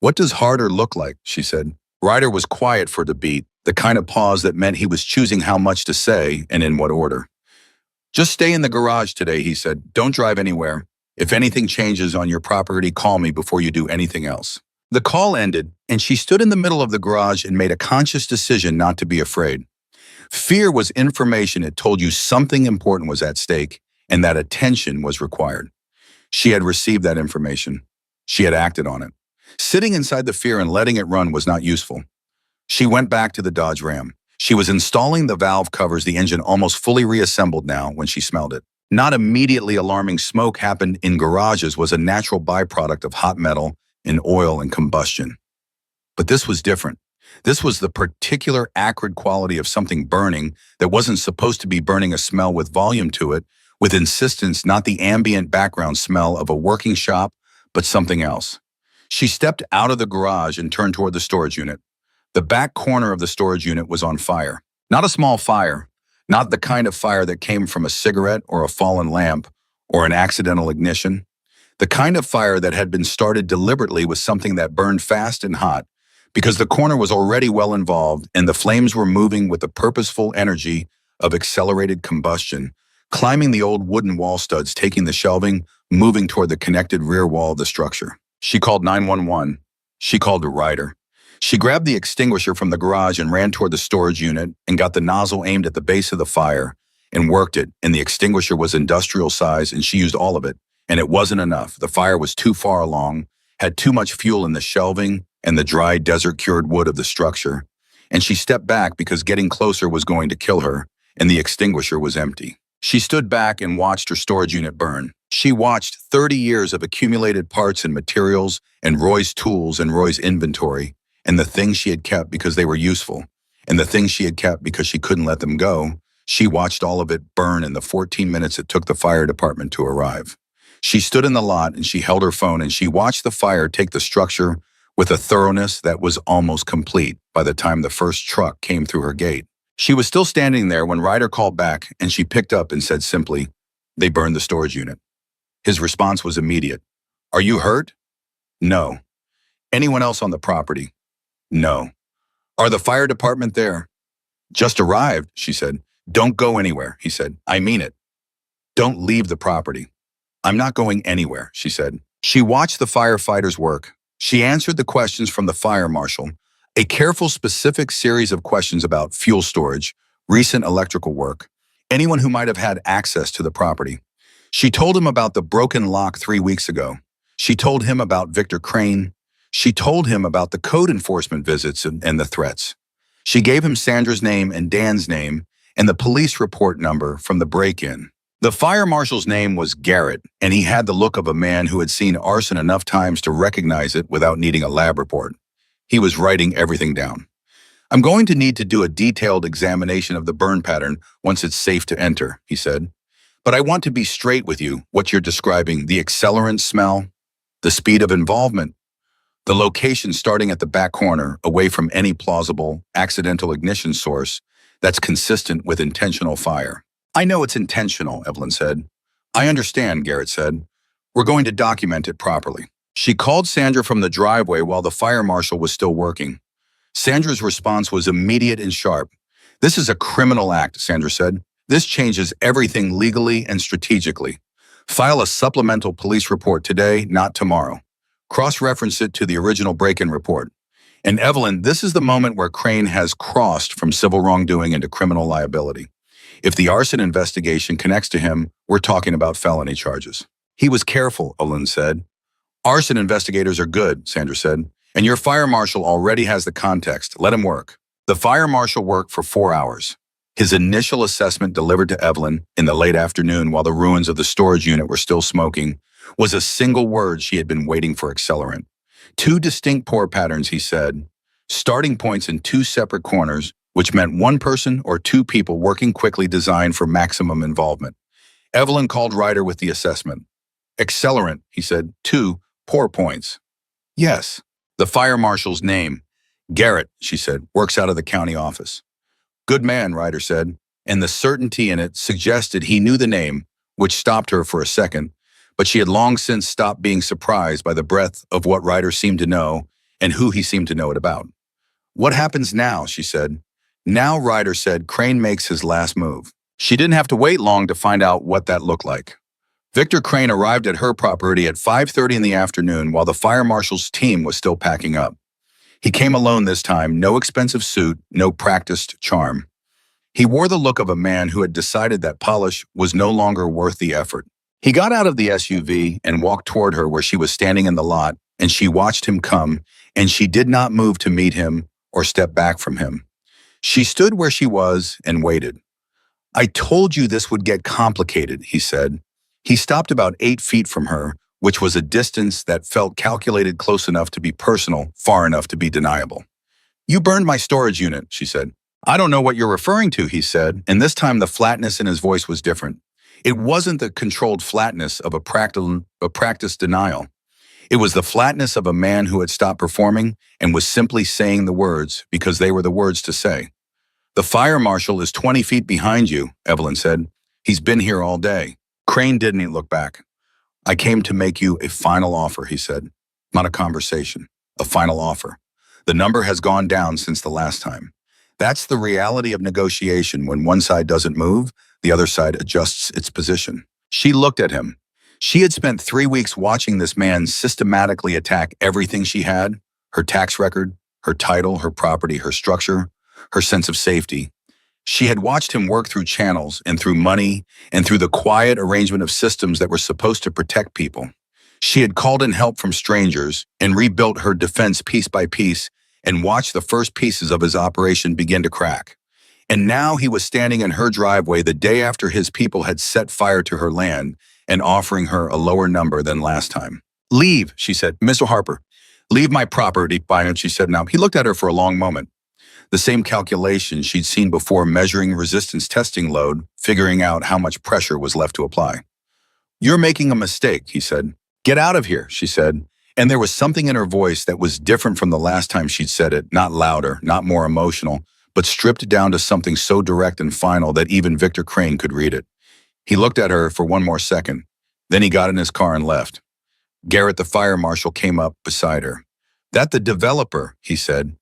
"What does harder look like?" she said. Ryder was quiet for the beat, the kind of pause that meant he was choosing how much to say and in what order. "Just stay in the garage today," he said. "Don't drive anywhere. If anything changes on your property, call me before you do anything else." The call ended, and she stood in the middle of the garage and made a conscious decision not to be afraid. Fear was information. It told you something important was at stake and that attention was required. She had received that information. She had acted on it. Sitting inside the fear and letting it run was not useful. She went back to the Dodge Ram. She was installing the valve covers, the engine almost fully reassembled now when she smelled it. Not immediately alarming smoke happened in garages was a natural byproduct of hot metal and oil and combustion. But this was different. This was the particular acrid quality of something burning that wasn't supposed to be burning, a smell with volume to it, with insistence, not the ambient background smell of a working shop, but something else. She stepped out of the garage and turned toward the storage unit. The back corner of the storage unit was on fire. Not a small fire, not the kind of fire that came from a cigarette or a fallen lamp or an accidental ignition. The kind of fire that had been started deliberately with something that burned fast and hot, because the corner was already well involved and the flames were moving with the purposeful energy of accelerated combustion, climbing the old wooden wall studs, taking the shelving, moving toward the connected rear wall of the structure. She called 911. She called to Ryder. She grabbed the extinguisher from the garage and ran toward the storage unit and got the nozzle aimed at the base of the fire and worked it, and the extinguisher was industrial size and she used all of it, and it wasn't enough. The fire was too far along, had too much fuel in the shelving and the dry desert-cured wood of the structure, and she stepped back because getting closer was going to kill her, and the extinguisher was empty. She stood back and watched her storage unit burn. She watched 30 years of accumulated parts and materials and Roy's tools and Roy's inventory, and the things she had kept because they were useful, and the things she had kept because she couldn't let them go. She watched all of it burn in the 14 minutes it took the fire department to arrive. She stood in the lot and she held her phone and she watched the fire take the structure with a thoroughness that was almost complete by the time the first truck came through her gate. She was still standing there when Ryder called back, and she picked up and said simply, "They burned the storage unit." His response was immediate. "Are you hurt?" "No." "Anyone else on the property?" "No." "Are the fire department there?" "Just arrived," she said. "Don't go anywhere," he said. "I mean it. Don't leave the property." "I'm not going anywhere," she said. She watched the firefighters work. She answered the questions from the fire marshal, a careful, specific series of questions about fuel storage, recent electrical work, anyone who might have had access to the property. She told him about the broken lock 3 weeks ago. She told him about Victor Crane. She told him about the code enforcement visits and the threats. She gave him Sandra's name and Dan's name and the police report number from the break-in. The fire marshal's name was Garrett, and he had the look of a man who had seen arson enough times to recognize it without needing a lab report. He was writing everything down. "I'm going to need to do a detailed examination of the burn pattern once it's safe to enter," he said. "But I want to be straight with you, what you're describing, the accelerant smell, the speed of involvement. The location starting at the back corner, away from any plausible, accidental ignition source that's consistent with intentional fire. I know it's intentional, Evelyn said. I understand, Garrett said. We're going to document it properly. She called Sandra from the driveway while the fire marshal was still working. Sandra's response was immediate and sharp. This is a criminal act, Sandra said. This changes everything legally and strategically. File a supplemental police report today, not tomorrow. Cross-reference it to the original break-in report. And Evelyn, this is the moment where Crane has crossed from civil wrongdoing into criminal liability. If the arson investigation connects to him, we're talking about felony charges. He was careful, Evelyn said. Arson investigators are good, Sandra said. And your fire marshal already has the context. Let him work. The fire marshal worked for 4 hours. His initial assessment delivered to Evelyn in the late afternoon while the ruins of the storage unit were still smoking was a single word she had been waiting for: accelerant. 2 distinct pour patterns, he said. Starting points in 2 separate corners, which meant 1 person or 2 people working quickly, designed for maximum involvement. Evelyn called Ryder with the assessment. Accelerant, he said. 2 pour points. Yes. The fire marshal's name. Garrett, she said, works out of the county office. Good man, Ryder said, and the certainty in it suggested he knew the name, which stopped her for a second, but she had long since stopped being surprised by the breadth of what Ryder seemed to know and who he seemed to know it about. What happens now, she said. Now, Ryder said, Crane makes his last move. She didn't have to wait long to find out what that looked like. Victor Crane arrived at her property at 5:30 in the afternoon while the fire marshal's team was still packing up. He came alone this time, no expensive suit, no practiced charm. He wore the look of a man who had decided that polish was no longer worth the effort. He got out of the SUV and walked toward her where she was standing in the lot, and she watched him come, and she did not move to meet him or step back from him. She stood where she was and waited. I told you this would get complicated, he said. He stopped about 8 feet from her, which was a distance that felt calculated, close enough to be personal, far enough to be deniable. You burned my storage unit, she said. I don't know what you're referring to, he said, and this time the flatness in his voice was different. It wasn't the controlled flatness of a practiced denial. It was the flatness of a man who had stopped performing and was simply saying the words because they were the words to say. The fire marshal is 20 feet behind you, Evelyn said. He's been here all day. Crane didn't look back. I came to make you a final offer, he said. Not a conversation, a final offer. The number has gone down since the last time. That's the reality of negotiation. When one side doesn't move, the other side adjusts its position. She looked at him. She had spent 3 weeks watching this man systematically attack everything she had: her tax record, her title, her property, her structure, her sense of safety. She had watched him work through channels and through money and through the quiet arrangement of systems that were supposed to protect people. She had called in help from strangers and rebuilt her defense piece by piece and watched the first pieces of his operation begin to crack. And now he was standing in her driveway the day after his people had set fire to her land and offering her a lower number than last time. Leave, she said. Mr. Harper, leave my property, Byron, she said. Now, he looked at her for a long moment. The same calculation she'd seen before, measuring resistance testing load, figuring out how much pressure was left to apply. You're making a mistake, he said. Get out of here, she said. And there was something in her voice that was different from the last time she'd said it, not louder, not more emotional, but stripped down to something so direct and final that even Victor Crane could read it. He looked at her for one more second. Then he got in his car and left. Garrett, the fire marshal, came up beside her. That the developer, he said.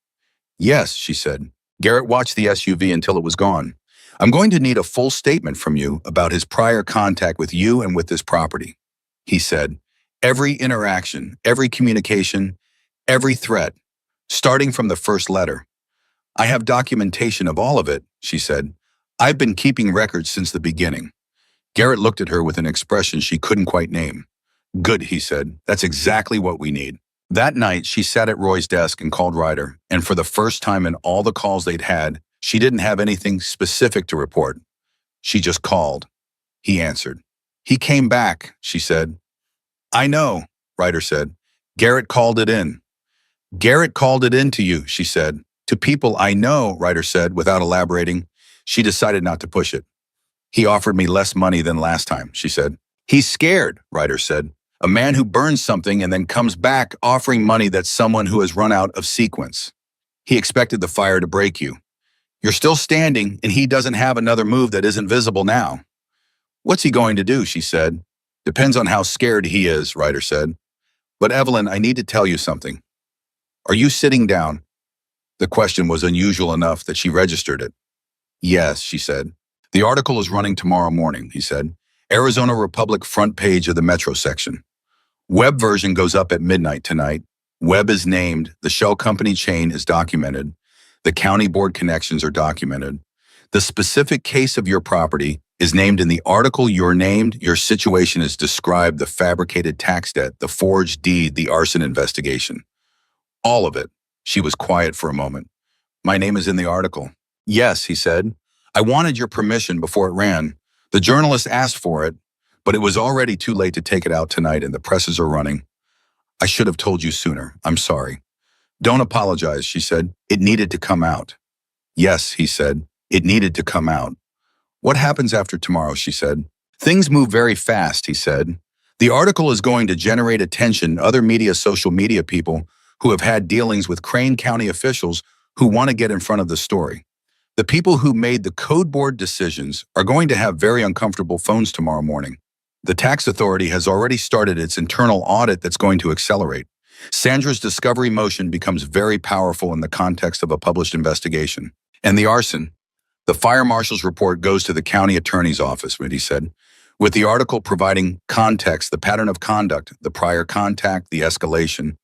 Yes, she said. Garrett watched the SUV until it was gone. I'm going to need a full statement from you about his prior contact with you and with this property, he said. Every interaction, every communication, every threat, starting from the first letter. I have documentation of all of it, she said. I've been keeping records since the beginning. Garrett looked at her with an expression she couldn't quite name. Good, he said. That's exactly what we need. That night, she sat at Roy's desk and called Ryder, and for the first time in all the calls they'd had, she didn't have anything specific to report. She just called. He answered. He came back, she said. I know, Ryder said. Garrett called it in. Garrett called it in to you, she said. To people I know, Ryder said, without elaborating. She decided not to push it. He offered me less money than last time, she said. He's scared, Ryder said. A man who burns something and then comes back offering money that's someone who has run out of sequence. He expected the fire to break you. You're still standing, and he doesn't have another move that isn't visible now. What's he going to do, she said. Depends on how scared he is, Ryder said. But Evelyn, I need to tell you something. Are you sitting down? The question was unusual enough that she registered it. Yes, she said. The article is running tomorrow morning, he said. Arizona Republic front page of the Metro section. Web version goes up at midnight tonight. Web is named. The shell company chain is documented. The county board connections are documented. The specific case of your property is named in the article. You're named. Your situation is described. The fabricated tax debt, the forged deed, the arson investigation. All of it. She was quiet for a moment. My name is in the article. Yes, he said. I wanted your permission before it ran. The journalist asked for it, but it was already too late to take it out tonight and the presses are running. I should have told you sooner. I'm sorry. Don't apologize, she said. It needed to come out. Yes, he said. It needed to come out. What happens after tomorrow, she said. Things move very fast, he said. The article is going to generate attention. Other media, social media people who have had dealings with Crane County officials who want to get in front of the story. The people who made the code board decisions are going to have very uncomfortable phones tomorrow morning. The tax authority has already started its internal audit that's going to accelerate. Sandra's discovery motion becomes very powerful in the context of a published investigation. And the arson. The fire marshal's report goes to the county attorney's office, he said, with the article providing context, the pattern of conduct, the prior contact, the escalation.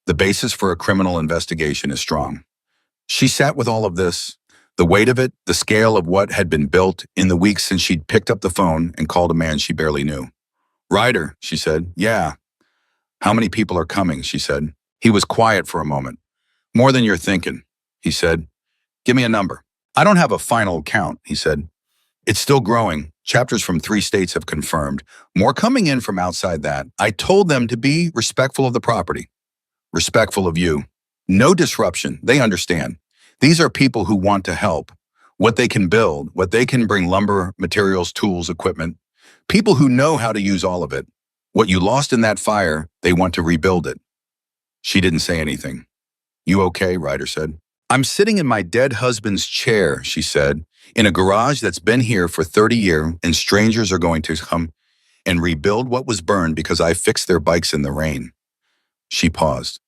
The basis for a criminal investigation is strong. She sat with all of this, the weight of it, the scale of what had been built in the weeks since she'd picked up the phone and called a man she barely knew. Ryder, she said. Yeah. How many people are coming, she said. He was quiet for a moment. More than you're thinking, he said. Give me a number. I don't have a final count, he said. It's still growing. Chapters from 3 states have confirmed. More coming in from outside that. I told them to be respectful of the property. Respectful of you. No disruption. They understand. These are people who want to help. What they can build, what they can bring, lumber, materials, tools, equipment. People who know how to use all of it. What you lost in that fire, they want to rebuild it. She didn't say anything. You okay, Ryder said. I'm sitting in my dead husband's chair, she said, in a garage that's been here for 30 years, and strangers are going to come and rebuild what was burned because I fixed their bikes in the rain. She paused.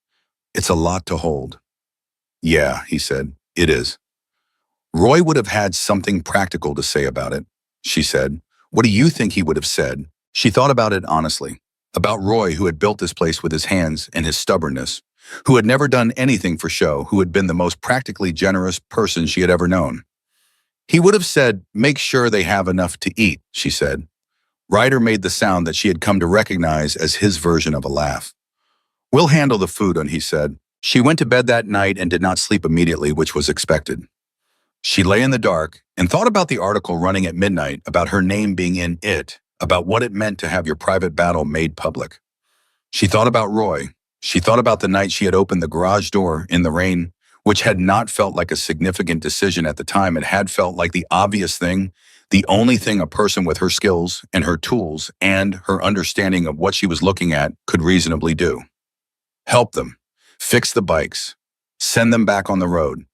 It's a lot to hold. Yeah, he said, it is. Roy would have had something practical to say about it, she said. What do you think he would have said? She thought about it honestly, about Roy, who had built this place with his hands and his stubbornness, who had never done anything for show, who had been the most practically generous person she had ever known. He would have said, make sure they have enough to eat, she said. Ryder made the sound that she had come to recognize as his version of a laugh. We'll handle the food, he said. She went to bed that night and did not sleep immediately, which was expected. She lay in the dark and thought about the article running at midnight, about her name being in it, about what it meant to have your private battle made public. She thought about Roy. She thought about the night she had opened the garage door in the rain, which had not felt like a significant decision at the time. It had felt like the obvious thing, the only thing a person with her skills and her tools and her understanding of what she was looking at could reasonably do. Help them, fix the bikes, send them back on the road.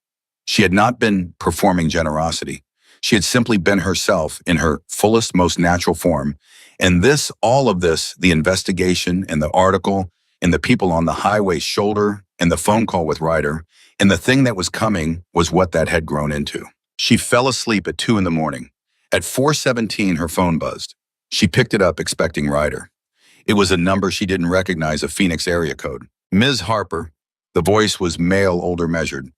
She had not been performing generosity. She had simply been herself in her fullest, most natural form. And this, all of this, the investigation and the article and the people on the highway shoulder and the phone call with Ryder and the thing that was coming was what that had grown into. She fell asleep at 2 a.m. At 4:17, her phone buzzed. She picked it up expecting Ryder. It was a number she didn't recognize, a Phoenix area code. Ms. Harper. The voice was male, older measured.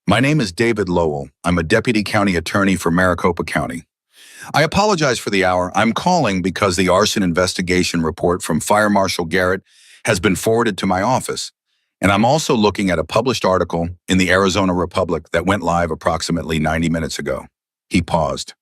My name is David Lowell. I'm a deputy county attorney for Maricopa County. I apologize for the hour. I'm calling because the arson investigation report from Fire Marshal Garrett has been forwarded to my office, and I'm also looking at a published article in the Arizona Republic that went live approximately 90 minutes ago. He paused.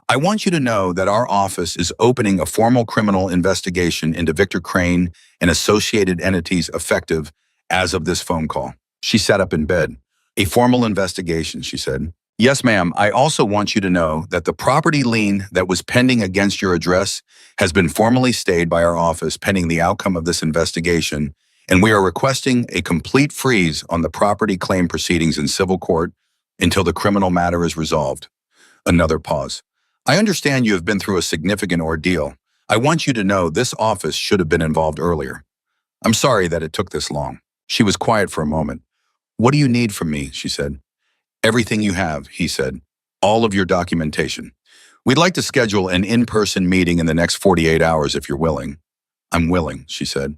I want you to know that our office is opening a formal criminal investigation into Victor Crane and associated entities effective as of this phone call. She sat up in bed. A formal investigation, she said. Yes, ma'am. I also want you to know that the property lien that was pending against your address has been formally stayed by our office pending the outcome of this investigation, and we are requesting a complete freeze on the property claim proceedings in civil court until the criminal matter is resolved. Another pause. I understand you have been through a significant ordeal. I want you to know this office should have been involved earlier. I'm sorry that it took this long. She was quiet for a moment. What do you need from me? She said. Everything you have, he said. All of your documentation. We'd like to schedule an in-person meeting in the next 48 hours if you're willing. I'm willing, she said.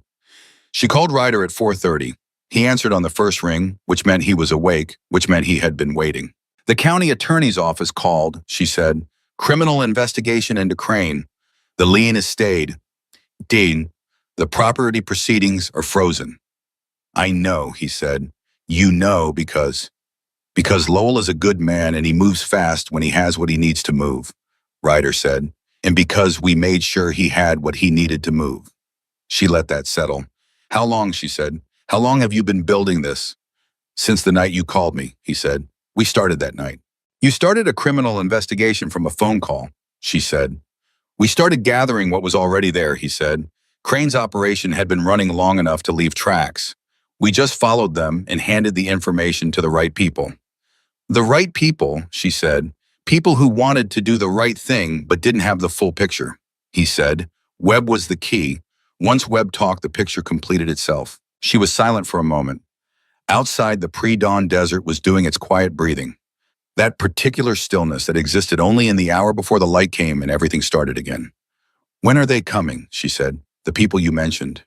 She called Ryder at 4:30. He answered on the first ring, which meant he was awake, which meant he had been waiting. The county attorney's office called, she said. Criminal investigation into Crane. The lien is stayed. Dean, the property proceedings are frozen. I know, he said. You know because Lowell is a good man and he moves fast when he has what he needs to move, Ryder said, and because we made sure he had what he needed to move. She let that settle. How long, she said. How long have you been building this? Since the night you called me, he said. We started that night. You started a criminal investigation from a phone call, she said. We started gathering what was already there, he said. Crane's operation had been running long enough to leave tracks. We just followed them and handed the information to the right people. The right people, she said, people who wanted to do the right thing but didn't have the full picture. He said, Webb was the key. Once Webb talked, the picture completed itself. She was silent for a moment. Outside, the pre-dawn desert was doing its quiet breathing. That particular stillness that existed only in the hour before the light came and everything started again. When are they coming? She said. The people you mentioned.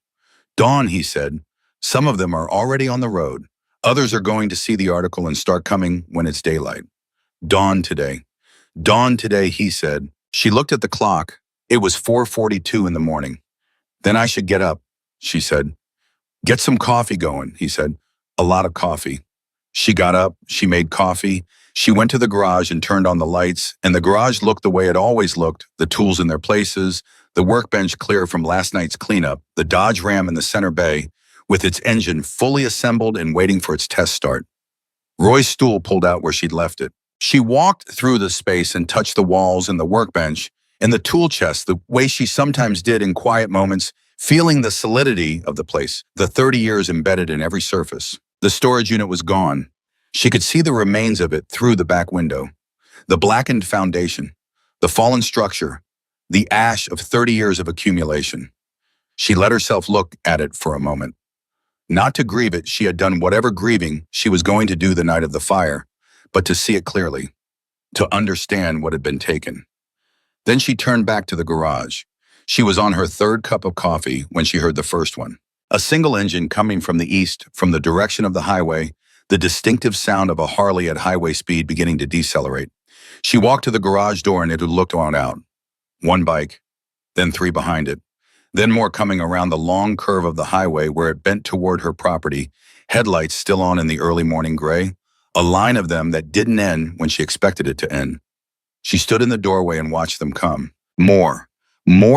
Dawn, he said. Some of them are already on the road. Others are going to see the article and start coming when it's daylight. Dawn today. Dawn today, he said. She looked at the clock. It was 4:42 in the morning. Then I should get up, she said. Get some coffee going, he said. A lot of coffee. She got up, she made coffee. She went to the garage and turned on the lights, and the garage looked the way it always looked, the tools in their places, the workbench clear from last night's cleanup, the Dodge Ram in the center bay, with its engine fully assembled and waiting for its test start. Roy's stool pulled out where she'd left it. She walked through the space and touched the walls and the workbench and the tool chest the way she sometimes did in quiet moments, feeling the solidity of the place, the 30 years embedded in every surface. The storage unit was gone. She could see the remains of it through the back window. The blackened foundation, the fallen structure, the ash of 30 years of accumulation. She let herself look at it for a moment. Not to grieve it, she had done whatever grieving she was going to do the night of the fire, but to see it clearly, to understand what had been taken. Then she turned back to the garage. She was on her third cup of coffee when she heard the first one. A single engine coming from the east, from the direction of the highway, the distinctive sound of a Harley at highway speed beginning to decelerate. She walked to the garage door and it had looked on out. One bike, then three behind it, then more coming around the long curve of the highway where it bent toward her property, headlights still on in the early morning gray, a line of them that didn't end when she expected it to end. She stood in the doorway and watched them come. More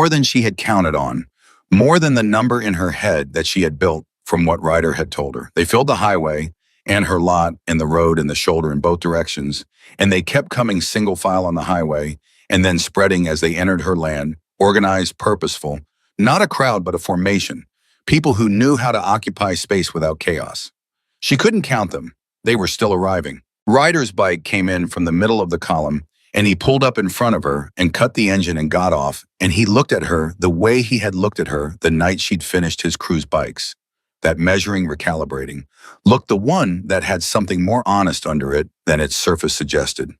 than she had counted on, more than the number in her head that she had built from what Ryder had told her. They filled the highway and her lot and the road and the shoulder in both directions, and they kept coming single file on the highway and then spreading as they entered her land, organized, purposeful, not a crowd but a formation, people who knew how to occupy space without chaos. She couldn't count them. They were still arriving. Ryder's bike came in from the middle of the column, and he pulled up in front of her and cut the engine and got off, and he looked at her the way he had looked at her the night she'd finished his cruise bikes. That measuring, recalibrating, looked the one that had something more honest under it than its surface suggested.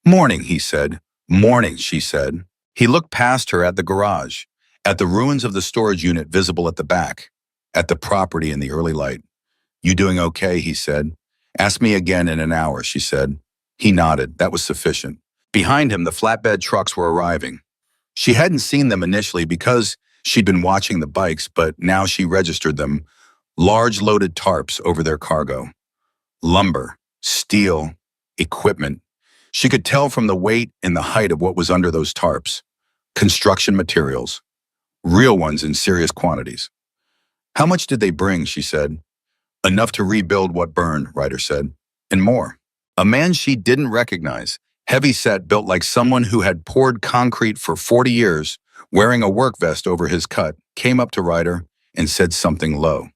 Morning, he said. Morning, she said. He looked past her at the garage, at the ruins of the storage unit visible at the back, at the property in the early light. You doing okay, he said. Ask me again in an hour, she said. He nodded. That was sufficient. Behind him, the flatbed trucks were arriving. She hadn't seen them initially because she'd been watching the bikes, but now she registered them. Large loaded tarps over their cargo. Lumber, steel, equipment. She could tell from the weight and the height of what was under those tarps. Construction materials. Real ones in serious quantities. How much did they bring, she said. Enough to rebuild what burned, Ryder said. And more. A man she didn't recognize, heavy-set, built like someone who had poured concrete for 40 years, wearing a work vest over his cut, came up to Ryder and said something low.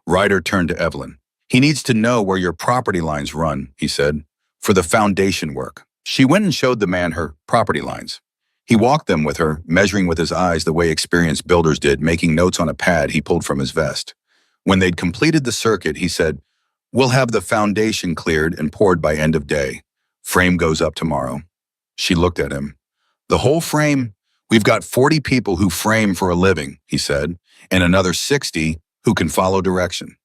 Ryder turned to Evelyn. "He needs to know where your property lines run," he said, "for the foundation work." She went and showed the man her property lines. He walked them with her, measuring with his eyes the way experienced builders did, making notes on a pad he pulled from his vest. When they'd completed the circuit, he said, "We'll have the foundation cleared and poured by end of day. Frame goes up tomorrow." She looked at him. "The whole frame? We've got 40 people who frame for a living," he said, "and another 60 who can follow direction."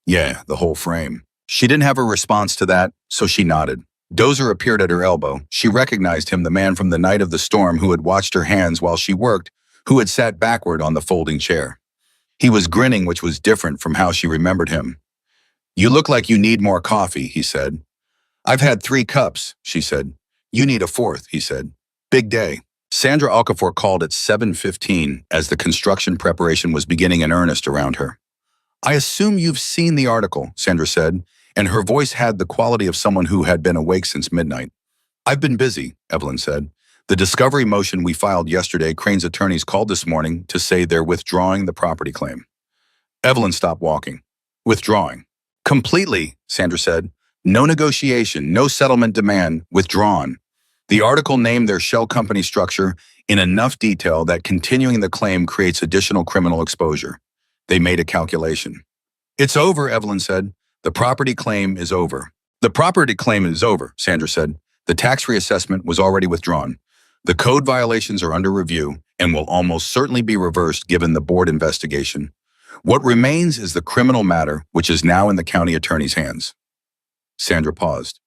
"Yeah, the whole frame." She didn't have a response to that, so she nodded. Dozer appeared at her elbow. She recognized him, the man from the night of the storm who had watched her hands while she worked, who had sat backward on the folding chair. He was grinning, which was different from how she remembered him. "You look like you need more coffee," he said. "I've had 3 cups," she said. "You need a 4th, he said. "Big day." Sandra Okafor called at 7:15 as the construction preparation was beginning in earnest around her. "I assume you've seen the article," Sandra said, and her voice had the quality of someone who had been awake since midnight. "I've been busy," Evelyn said. "The discovery motion we filed yesterday, Crane's attorneys called this morning to say they're withdrawing the property claim." Evelyn stopped walking. "Withdrawing?" "Completely," Sandra said. "No negotiation, no settlement demand, withdrawn." The article named their shell company structure in enough detail that continuing the claim creates additional criminal exposure. They made a calculation. "It's over," Evelyn said. "The property claim is over." "The property claim is over," Sandra said. "The tax reassessment was already withdrawn. The code violations are under review and will almost certainly be reversed given the board investigation. What remains is the criminal matter, which is now in the county attorney's hands." Sandra paused.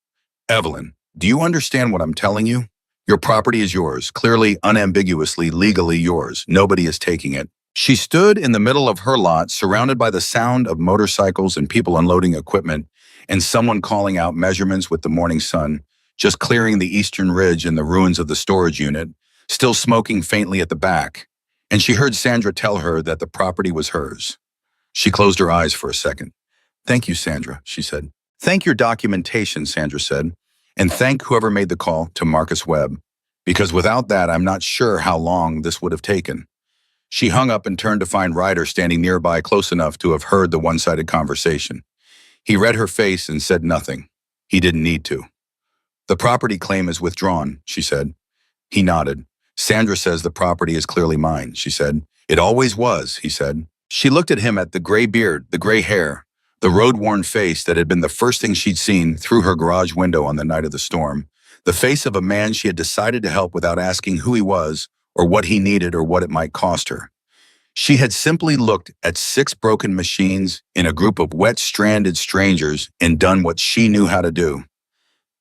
"Evelyn, do you understand what I'm telling you? Your property is yours, clearly, unambiguously, legally yours. Nobody is taking it." She stood in the middle of her lot, surrounded by the sound of motorcycles and people unloading equipment, and someone calling out measurements with the morning sun, just clearing the eastern ridge and the ruins of the storage unit, still smoking faintly at the back. And she heard Sandra tell her that the property was hers. She closed her eyes for a second. "Thank you, Sandra," she said. "Thank your documentation," Sandra said, "and thank whoever made the call to Marcus Webb, because without that, I'm not sure how long this would have taken." She hung up and turned to find Ryder standing nearby, close enough to have heard the one-sided conversation. He read her face and said nothing. He didn't need to. "The property claim is withdrawn," she said. He nodded. "Sandra says the property is clearly mine," she said. "It always was," he said. She looked at him, at the gray beard, the gray hair, the road-worn face that had been the first thing she'd seen through her garage window on the night of the storm, the face of a man she had decided to help without asking who he was or what he needed or what it might cost her. She had simply looked at 6 broken machines in a group of wet, stranded strangers and done what she knew how to do.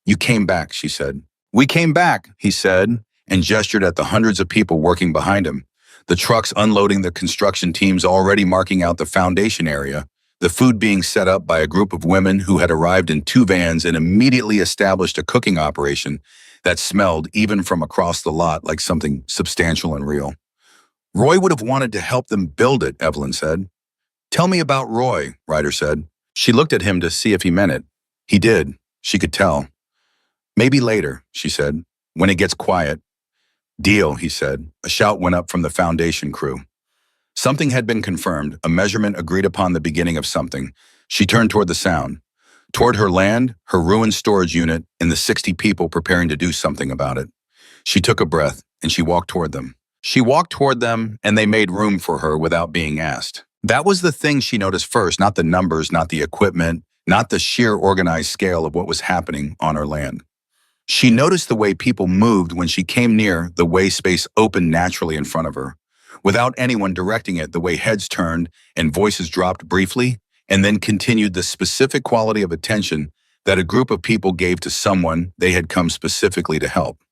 "You came back," she said. "We came back," he said, and gestured at the hundreds of people working behind him. The trucks unloading, the construction teams already marking out the foundation area, the food being set up by a group of women who had arrived in 2 vans and immediately established a cooking operation that smelled, even from across the lot, like something substantial and real. "Roy would have wanted to help them build it," Evelyn said. "Tell me about Roy," Ryder said. She looked at him to see if he meant it. He did. She could tell. "Maybe later," she said, "when it gets quiet." "Deal," he said. A shout went up from the foundation crew. Something had been confirmed, a measurement agreed upon, the beginning of something. She turned toward the sound, toward her land, her ruined storage unit, and the 60 people preparing to do something about it. She took a breath, and she walked toward them. She walked toward them, and they made room for her without being asked. That was the thing she noticed first, not the numbers, not the equipment, not the sheer organized scale of what was happening on her land. She noticed the way people moved when she came near, the way space opened naturally in front of her, without anyone directing it, the way heads turned and voices dropped briefly, and then continued, the specific quality of attention that a group of people gave to someone they had come specifically to help.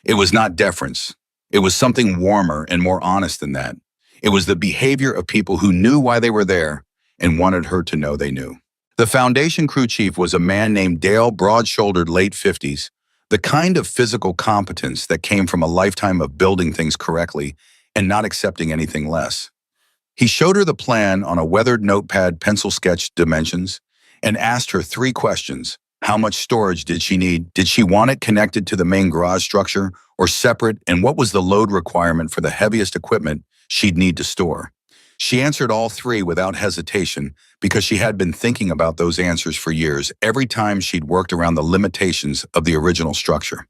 It was not deference. It was something warmer and more honest than that. It was the behavior of people who knew why they were there and wanted her to know they knew. The foundation crew chief was a man named Dale, broad-shouldered, late 50s, the kind of physical competence that came from a lifetime of building things correctly and not accepting anything less. He showed her the plan on a weathered notepad, pencil sketched dimensions, and asked her 3 questions, How much storage did she need? Did she want it connected to the main garage structure or separate? And what was the load requirement for the heaviest equipment she'd need to store? She answered all three without hesitation because she had been thinking about those answers for years, every time she'd worked around the limitations of the original structure.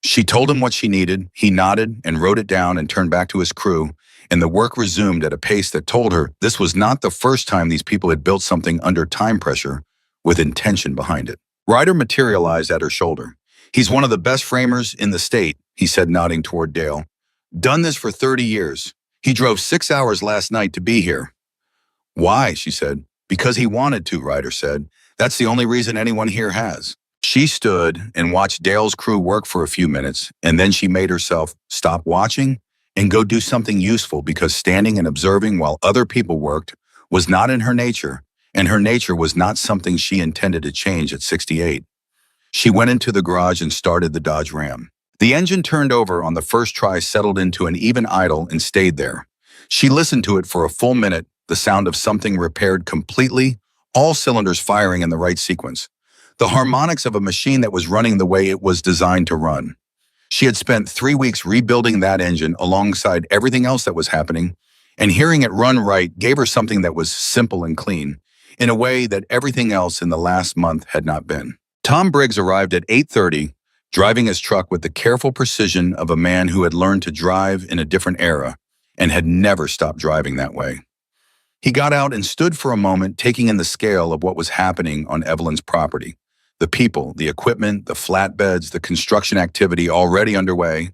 She told him what she needed, he nodded and wrote it down and turned back to his crew, and the work resumed at a pace that told her this was not the first time these people had built something under time pressure with intention behind it. Ryder materialized at her shoulder. He's one of the best framers in the state, he said, nodding toward Dale. Done this for 30 years. He drove 6 hours last night to be here. Why, she said. Because he wanted to, Ryder said. That's the only reason anyone here has. She stood and watched Dale's crew work for a few minutes, and then she made herself stop watching and go do something useful because standing and observing while other people worked was not in her nature, and her nature was not something she intended to change at 68. She went into the garage and started the Dodge Ram. The engine turned over on the first try, settled into an even idle, and stayed there. She listened to it for a full minute, the sound of something repaired completely, all cylinders firing in the right sequence. The harmonics of a machine that was running the way it was designed to run. She had spent 3 weeks rebuilding that engine alongside everything else that was happening, and hearing it run right gave her something that was simple and clean, in a way that everything else in the last month had not been. Tom Briggs arrived at 8:30, driving his truck with the careful precision of a man who had learned to drive in a different era and had never stopped driving that way. He got out and stood for a moment, taking in the scale of what was happening on Evelyn's property. The people, the equipment, the flatbeds, the construction activity already underway.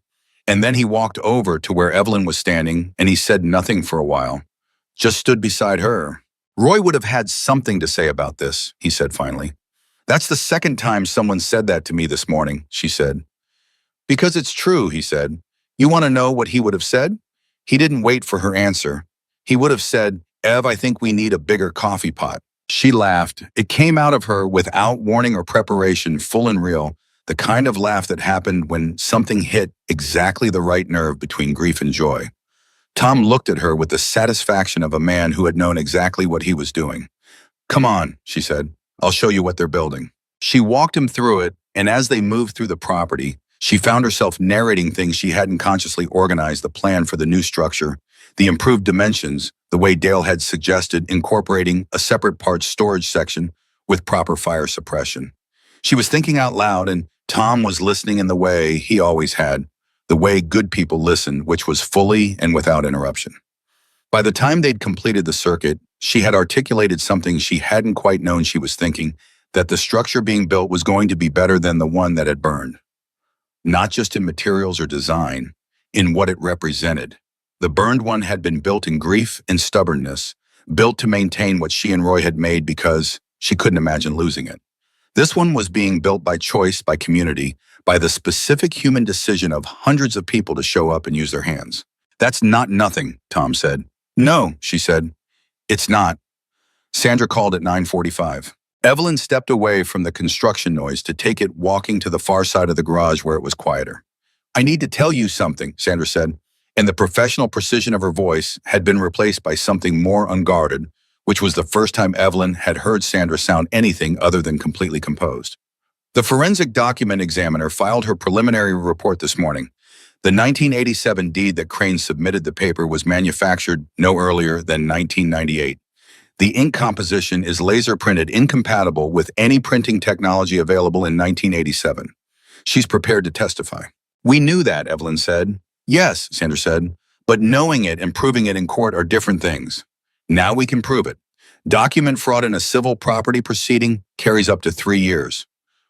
And then he walked over to where Evelyn was standing, and he said nothing for a while, just stood beside her. Roy would have had something to say about this, he said finally. That's the second time someone said that to me this morning, she said. Because it's true, he said. You want to know what he would have said? He didn't wait for her answer. He would have said, Ev, I think we need a bigger coffee pot. She laughed. It came out of her without warning or preparation, full and real, the kind of laugh that happened when something hit exactly the right nerve between grief and joy. Tom looked at her with the satisfaction of a man who had known exactly what he was doing. Come on, she said. I'll show you what they're building. She walked him through it, and as they moved through the property, she found herself narrating things she hadn't consciously organized, the plan for the new structure, the improved dimensions, the way Dale had suggested, incorporating a separate parts storage section with proper fire suppression. She was thinking out loud, and Tom was listening in the way he always had, the way good people listen, which was fully and without interruption. By the time they'd completed the circuit, she had articulated something she hadn't quite known she was thinking, that the structure being built was going to be better than the one that had burned. Not just in materials or design, in what it represented. The burned one had been built in grief and stubbornness, built to maintain what she and Roy had made because she couldn't imagine losing it. This one was being built by choice, by community, by the specific human decision of hundreds of people to show up and use their hands. That's not nothing, Tom said. No, she said. It's not. Sandra called at 9:45. Evelyn stepped away from the construction noise to take it walking to the far side of the garage where it was quieter. I need to tell you something, Sandra said, and the professional precision of her voice had been replaced by something more unguarded, which was the first time Evelyn had heard Sandra sound anything other than completely composed. The forensic document examiner filed her preliminary report this morning. The 1987 deed that Crane submitted the paper was manufactured no earlier than 1998. The ink composition is laser printed, incompatible with any printing technology available in 1987. She's prepared to testify. We knew that, Evelyn said. Yes, Sandra said, but knowing it and proving it in court are different things. Now we can prove it. Document fraud in a civil property proceeding carries up to 3 years.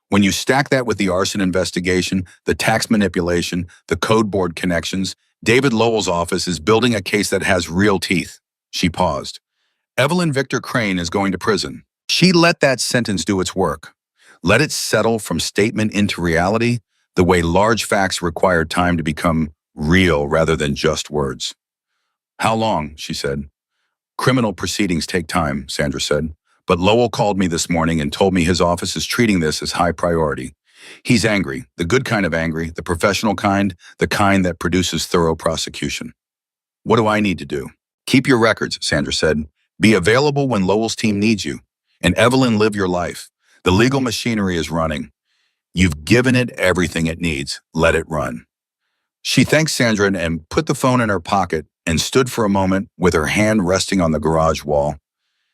When you stack that with the arson investigation, the tax manipulation, the code board connections, David Lowell's office is building a case that has real teeth. She paused. Evelyn Victor Crane is going to prison. She let that sentence do its work. Let it settle from statement into reality, the way large facts require time to become real rather than just words. How long? She said. Criminal proceedings take time, Sandra said. But Lowell called me this morning and told me his office is treating this as high priority. He's angry, the good kind of angry, the professional kind, the kind that produces thorough prosecution. What do I need to do? Keep your records, Sandra said. Be available when Lowell's team needs you. And Evelyn, live your life. The legal machinery is running. You've given it everything it needs. Let it run. She thanked Sandra and put the phone in her pocket and stood for a moment with her hand resting on the garage wall.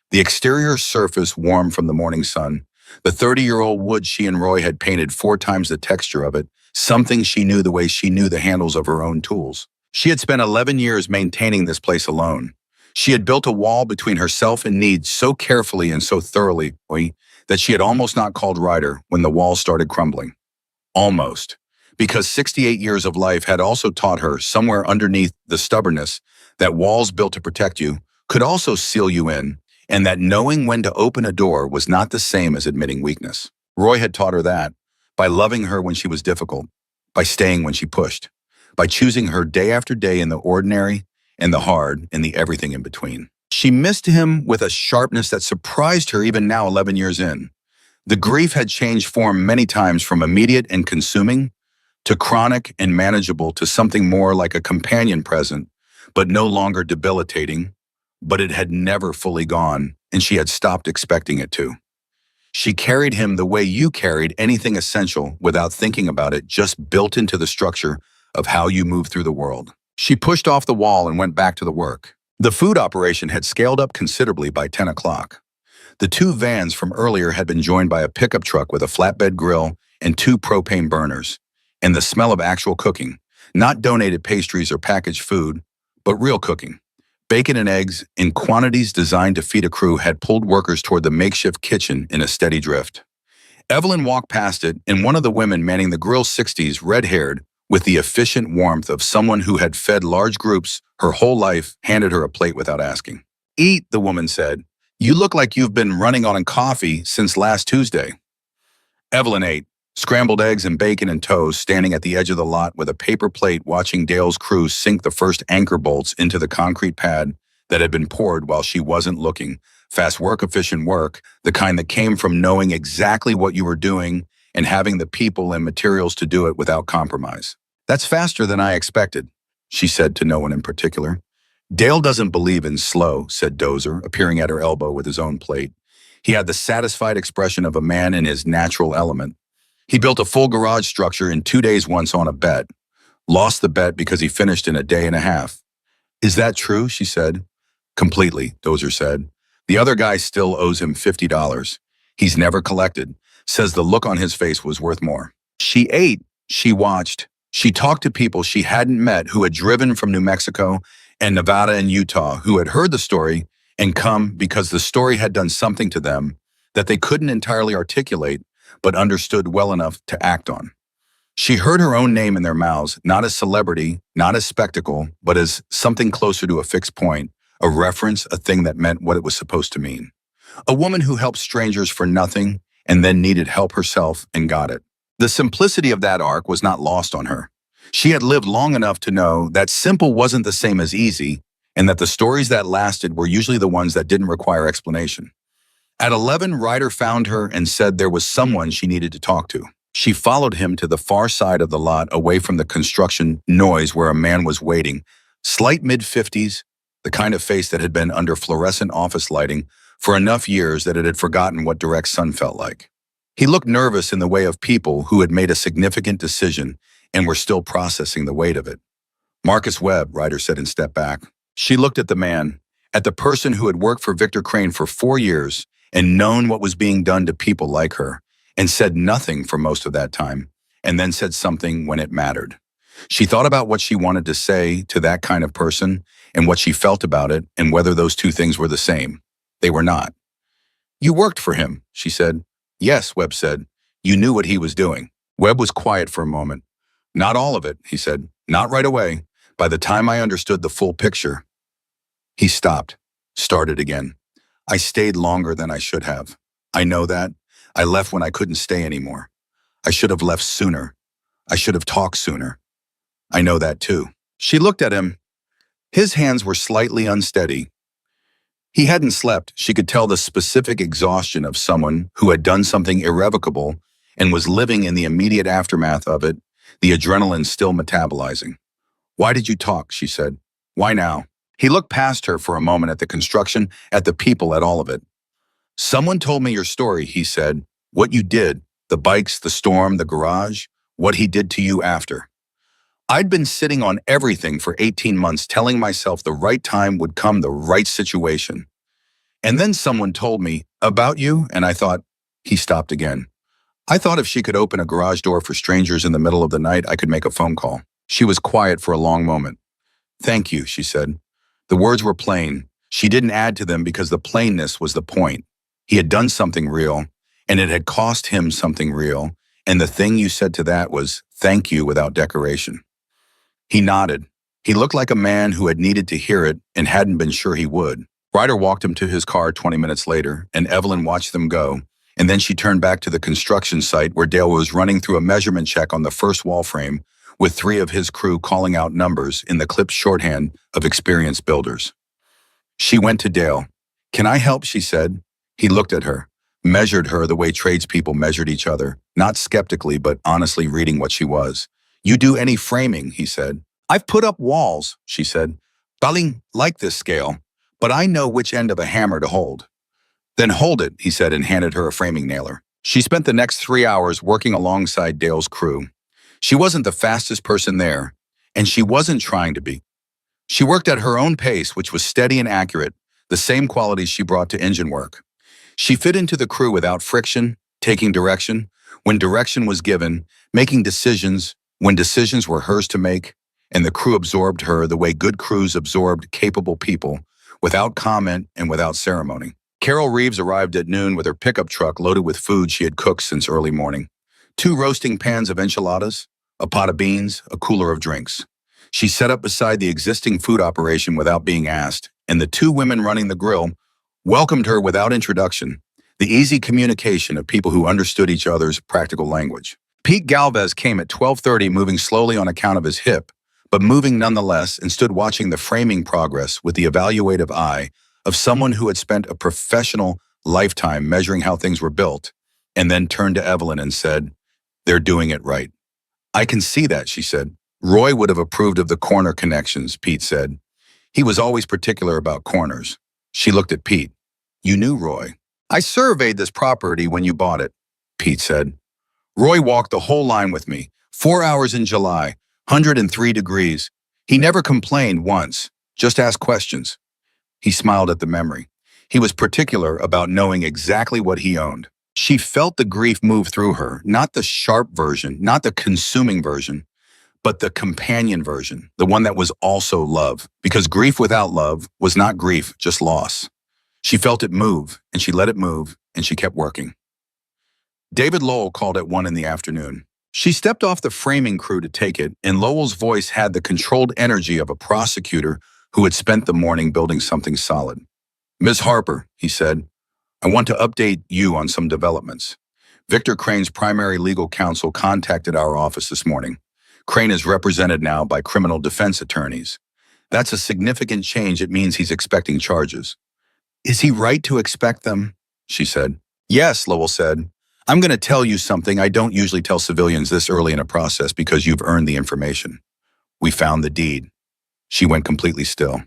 The exterior surface warm from the morning sun. The 30-year-old wood she and Roy had painted 4 times the texture of it, something she knew the way she knew the handles of her own tools. She had spent 11 years maintaining this place alone. She had built a wall between herself and needs so carefully and so thoroughly that she had almost not called Ryder when the wall started crumbling. Almost. Because 68 years of life had also taught her, somewhere underneath the stubbornness, that walls built to protect you could also seal you in, and that knowing when to open a door was not the same as admitting weakness. Roy had taught her that, by loving her when she was difficult, by staying when she pushed, by choosing her day after day in the ordinary and the hard and the everything in between. She missed him with a sharpness that surprised her even now 11 years in. The grief had changed form many times from immediate and consuming to chronic and manageable to something more like a companion present, but no longer debilitating. But it had never fully gone, and she had stopped expecting it to. She carried him the way you carried anything essential without thinking about it, just built into the structure of how you move through the world. She pushed off the wall and went back to the work. The food operation had scaled up considerably by 10 o'clock. The 2 vans from earlier had been joined by a pickup truck with a flatbed grill and 2 propane burners, and the smell of actual cooking, not donated pastries or packaged food, but real cooking. Bacon and eggs, in quantities designed to feed a crew, had pulled workers toward the makeshift kitchen in a steady drift. Evelyn walked past it, and one of the women manning the grill, 60s, red-haired, with the efficient warmth of someone who had fed large groups her whole life, handed her a plate without asking. "Eat," the woman said. "You look like you've been running on coffee since last Tuesday." Evelyn ate, scrambled eggs and bacon and toast, standing at the edge of the lot with a paper plate watching Dale's crew sink the first anchor bolts into the concrete pad that had been poured while she wasn't looking. Fast work, efficient work, the kind that came from knowing exactly what you were doing and having the people and materials to do it without compromise. "That's faster than I expected," she said to no one in particular. "Dale doesn't believe in slow," said Dozer, appearing at her elbow with his own plate. He had the satisfied expression of a man in his natural element. He built a full garage structure in 2 days once on a bet. Lost the bet because he finished in a day and a half. "Is that true?" she said. "Completely," Dozer said. "The other guy still owes him $50. He's never collected. Says the look on his face was worth more." She ate, she watched, she talked to people she hadn't met who had driven from New Mexico and Nevada and Utah, who had heard the story and come because the story had done something to them that they couldn't entirely articulate but understood well enough to act on. She heard her own name in their mouths, not as celebrity, not as spectacle, but as something closer to a fixed point, a reference, a thing that meant what it was supposed to mean. A woman who helped strangers for nothing and then needed help herself and got it. The simplicity of that arc was not lost on her. She had lived long enough to know that simple wasn't the same as easy, and that the stories that lasted were usually the ones that didn't require explanation. At 11, Ryder found her and said there was someone she needed to talk to. She followed him to the far side of the lot, away from the construction noise, where a man was waiting. Slight mid-50s, the kind of face that had been under fluorescent office lighting for enough years that it had forgotten what direct sun felt like. He looked nervous in the way of people who had made a significant decision and were still processing the weight of it. "Marcus Webb," Ryder said and stepped back. She looked at the man, at the person who had worked for Victor Crane for 4 years and known what was being done to people like her, and said nothing for most of that time, and then said something when it mattered. She thought about what she wanted to say to that kind of person and what she felt about it and whether those 2 things were the same. They were not. "You worked for him," she said. "Yes," Webb said. "You knew what he was doing." Webb was quiet for a moment. "Not all of it," he said. "Not right away. By the time I understood the full picture." He stopped, started again. "I stayed longer than I should have. I know that. I left when I couldn't stay anymore. I should have left sooner. I should have talked sooner. I know that too." She looked at him. His hands were slightly unsteady. He hadn't slept. She could tell the specific exhaustion of someone who had done something irrevocable and was living in the immediate aftermath of it, the adrenaline still metabolizing. "Why did you talk?" she said. "Why now?" He looked past her for a moment at the construction, at the people, at all of it. "Someone told me your story," he said. What you did, the bikes, the storm, the garage, what he did to you after. I'd been sitting on everything for 18 months telling myself the right time would come, the right situation. And then someone told me, about you, and I thought, he stopped again. I thought if she could open a garage door for strangers in the middle of the night, I could make a phone call. She was quiet for a long moment. Thank you, she said. The words were plain. She didn't add to them because the plainness was the point. He had done something real, and it had cost him something real, and the thing you said to that was, thank you without decoration. He nodded. He looked like a man who had needed to hear it and hadn't been sure he would. Ryder walked him to his car 20 minutes later, and Evelyn watched them go, and then she turned back to the construction site where Dale was running through a measurement check on the first wall frame, with 3 of his crew calling out numbers in the clipped shorthand of experienced builders. She went to Dale. Can I help, she said. He looked at her, measured her the way tradespeople measured each other, not skeptically but honestly reading what she was. You do any framing, he said. I've put up walls, she said. Baling like this scale, but I know which end of a hammer to hold. Then hold it, he said, and handed her a framing nailer. She spent the next 3 hours working alongside Dale's crew. She wasn't the fastest person there, and she wasn't trying to be. She worked at her own pace, which was steady and accurate, the same qualities she brought to engine work. She fit into the crew without friction, taking direction, when direction was given, making decisions, when decisions were hers to make, and the crew absorbed her the way good crews absorbed capable people, without comment and without ceremony. Carol Reeves arrived at noon with her pickup truck loaded with food she had cooked since early morning. 2 roasting pans of enchiladas, a pot of beans, a cooler of drinks. She set up beside the existing food operation without being asked, and the 2 women running the grill welcomed her without introduction, the easy communication of people who understood each other's practical language. Pete Galvez came at 12:30, moving slowly on account of his hip, but moving nonetheless, and stood watching the framing progress with the evaluative eye of someone who had spent a professional lifetime measuring how things were built, and then turned to Evelyn and said, they're doing it right. I can see that, she said. Roy would have approved of the corner connections, Pete said. He was always particular about corners. She looked at Pete. You knew Roy. I surveyed this property when you bought it, Pete said. Roy walked the whole line with me, 4 hours in July, 103 degrees. He never complained once, just asked questions. He smiled at the memory. He was particular about knowing exactly what he owned. She felt the grief move through her, not the sharp version, not the consuming version, but the companion version, the one that was also love, because grief without love was not grief, just loss. She felt it move, and she let it move, and she kept working. David Lowell called at 1 in the afternoon. She stepped off the framing crew to take it, and Lowell's voice had the controlled energy of a prosecutor who had spent the morning building something solid. Ms. Harper, he said, I want to update you on some developments. Victor Crane's primary legal counsel contacted our office this morning. Crane is represented now by criminal defense attorneys. That's a significant change. It means he's expecting charges. Is he right to expect them? She said. Yes, Lowell said. I'm going to tell you something I don't usually tell civilians this early in a process because you've earned the information. We found the deed. She went completely still.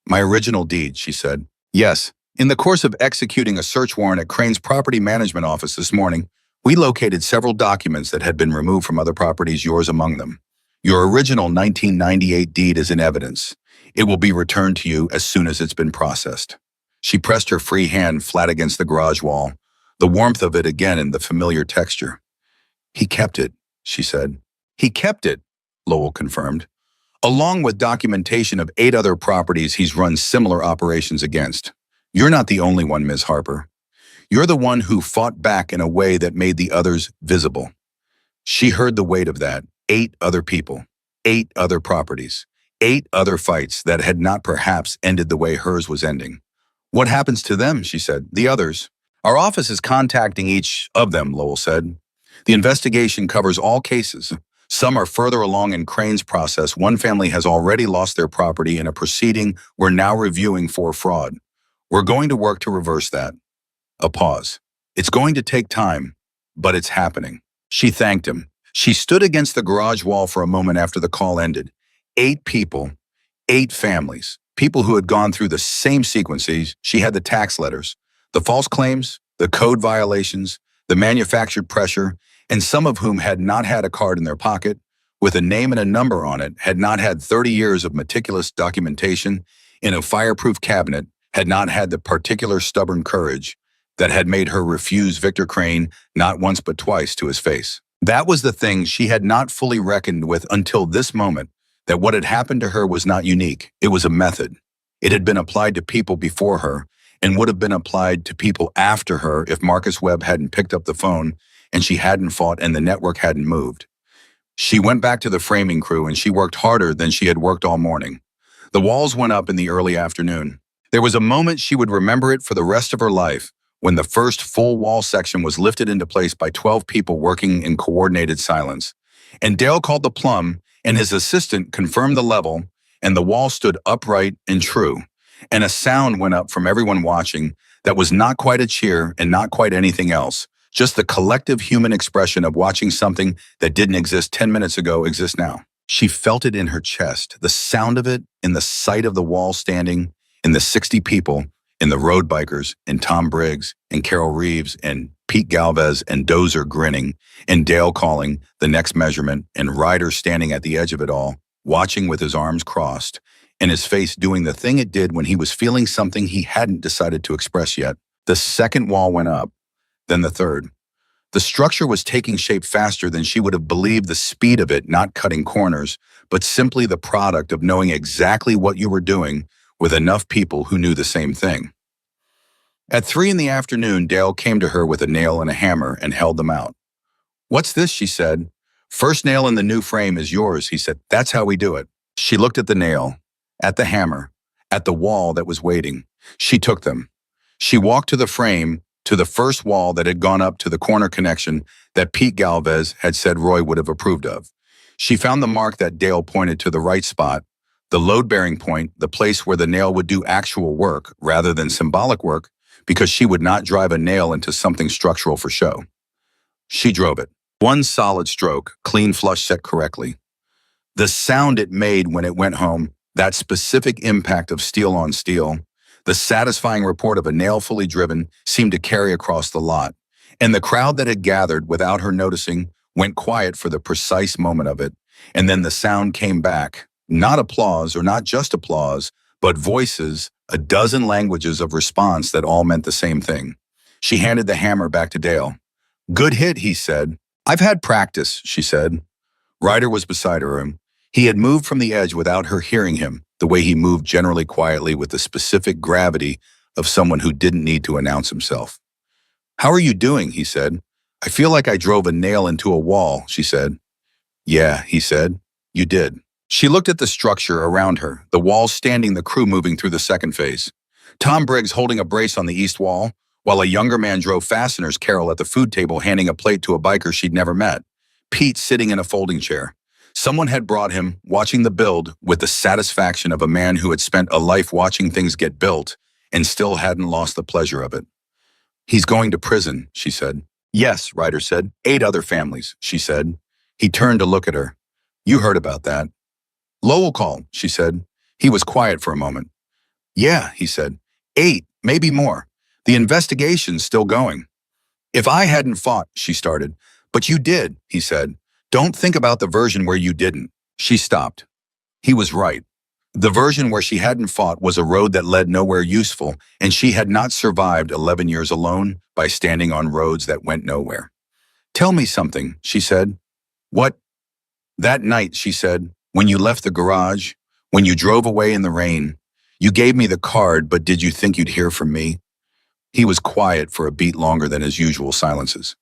My original deed, she said. Yes. In the course of executing a search warrant at Crane's property management office this morning, we located several documents that had been removed from other properties, yours among them. Your original 1998 deed is in evidence. It will be returned to you as soon as it's been processed. She pressed her free hand flat against the garage wall, the warmth of it again in the familiar texture. He kept it, she said. He kept it, Lowell confirmed, along with documentation of 8 other properties he's run similar operations against. You're not the only one, Ms. Harper. You're the one who fought back in a way that made the others visible. She heard the weight of that. 8 other people, 8 other properties, 8 other fights that had not perhaps ended the way hers was ending. What happens to them, she said, the others? Our office is contacting each of them, Lowell said. The investigation covers all cases. Some are further along in Crane's process. One family has already lost their property in a proceeding we're now reviewing for fraud. We're going to work to reverse that. A pause. It's going to take time, but it's happening. She thanked him. She stood against the garage wall for a moment after the call ended. 8 people, 8 families, people who had gone through the same sequences. She had the tax letters, the false claims, the code violations, the manufactured pressure, and some of whom had not had a card in their pocket, with a name and a number on it, had not had 30 years of meticulous documentation in a fireproof cabinet, had not had the particular stubborn courage that had made her refuse Victor Crane not once but twice to his face. That was the thing she had not fully reckoned with until this moment, that what had happened to her was not unique. It was a method. It had been applied to people before her and would have been applied to people after her if Marcus Webb hadn't picked up the phone and she hadn't fought and the network hadn't moved. She went back to the framing crew and she worked harder than she had worked all morning. The walls went up in the early afternoon. There was a moment she would remember it for the rest of her life, when the first full wall section was lifted into place by 12 people working in coordinated silence. And Dale called the plumb, and his assistant confirmed the level, and the wall stood upright and true. And a sound went up from everyone watching that was not quite a cheer and not quite anything else, just the collective human expression of watching something that didn't exist 10 minutes ago exist now. She felt it in her chest, the sound of it, in the sight of the wall standing, in the 60 people, in the road bikers, and Tom Briggs, and Carol Reeves, and Pete Galvez, and Dozer grinning, and Dale calling the next measurement, and Ryder standing at the edge of it all, watching with his arms crossed, and his face doing the thing it did when he was feeling something he hadn't decided to express yet. The second wall went up, then the third. The structure was taking shape faster than she would have believed, the speed of it not cutting corners, but simply the product of knowing exactly what you were doing with enough people who knew the same thing. At 3 in the afternoon, Dale came to her with a nail and a hammer and held them out. "What's this?" she said. "First nail in the new frame is yours," he said. "That's how we do it." She looked at the nail, at the hammer, at the wall that was waiting. She took them. She walked to the frame, to the first wall that had gone up to the corner connection that Pete Galvez had said Roy would have approved of. She found the mark that Dale pointed to the right spot, the load-bearing point, the place where the nail would do actual work rather than symbolic work, because she would not drive a nail into something structural for show. She drove it. One solid stroke, clean flush set correctly. The sound it made when it went home, that specific impact of steel on steel, the satisfying report of a nail fully driven, seemed to carry across the lot, and the crowd that had gathered without her noticing went quiet for the precise moment of it, and then the sound came back. Not applause, or not just applause, but voices, a dozen languages of response that all meant the same thing. She handed the hammer back to Dale. "Good hit," he said. "I've had practice," she said. Ryder was beside her. He had moved from the edge without her hearing him, the way he moved generally quietly with the specific gravity of someone who didn't need to announce himself. "How are you doing?" he said. "I feel like I drove a nail into a wall," she said. "Yeah," he said. "You did." She looked at the structure around her, the walls standing, the crew moving through the second phase. Tom Briggs holding a brace on the east wall, while a younger man drove fasteners, Carol at the food table handing a plate to a biker she'd never met. Pete sitting in a folding chair. Someone had brought him, watching the build, with the satisfaction of a man who had spent a life watching things get built and still hadn't lost the pleasure of it. "He's going to prison," she said. "Yes," Ryder said. 8 other families," she said. He turned to look at her. "You heard about that." "Lowell called," she said. He was quiet for a moment. "Yeah," he said. 8, maybe more. The investigation's still going." "If I hadn't fought," she started. "But you did," he said. "Don't think about the version where you didn't." She stopped. He was right. The version where she hadn't fought was a road that led nowhere useful, and she had not survived 11 years alone by standing on roads that went nowhere. "Tell me something," she said. "What?" "That night," she said, "when you left the garage, when you drove away in the rain, you gave me the card, but did you think you'd hear from me?" He was quiet for a beat longer than his usual silences.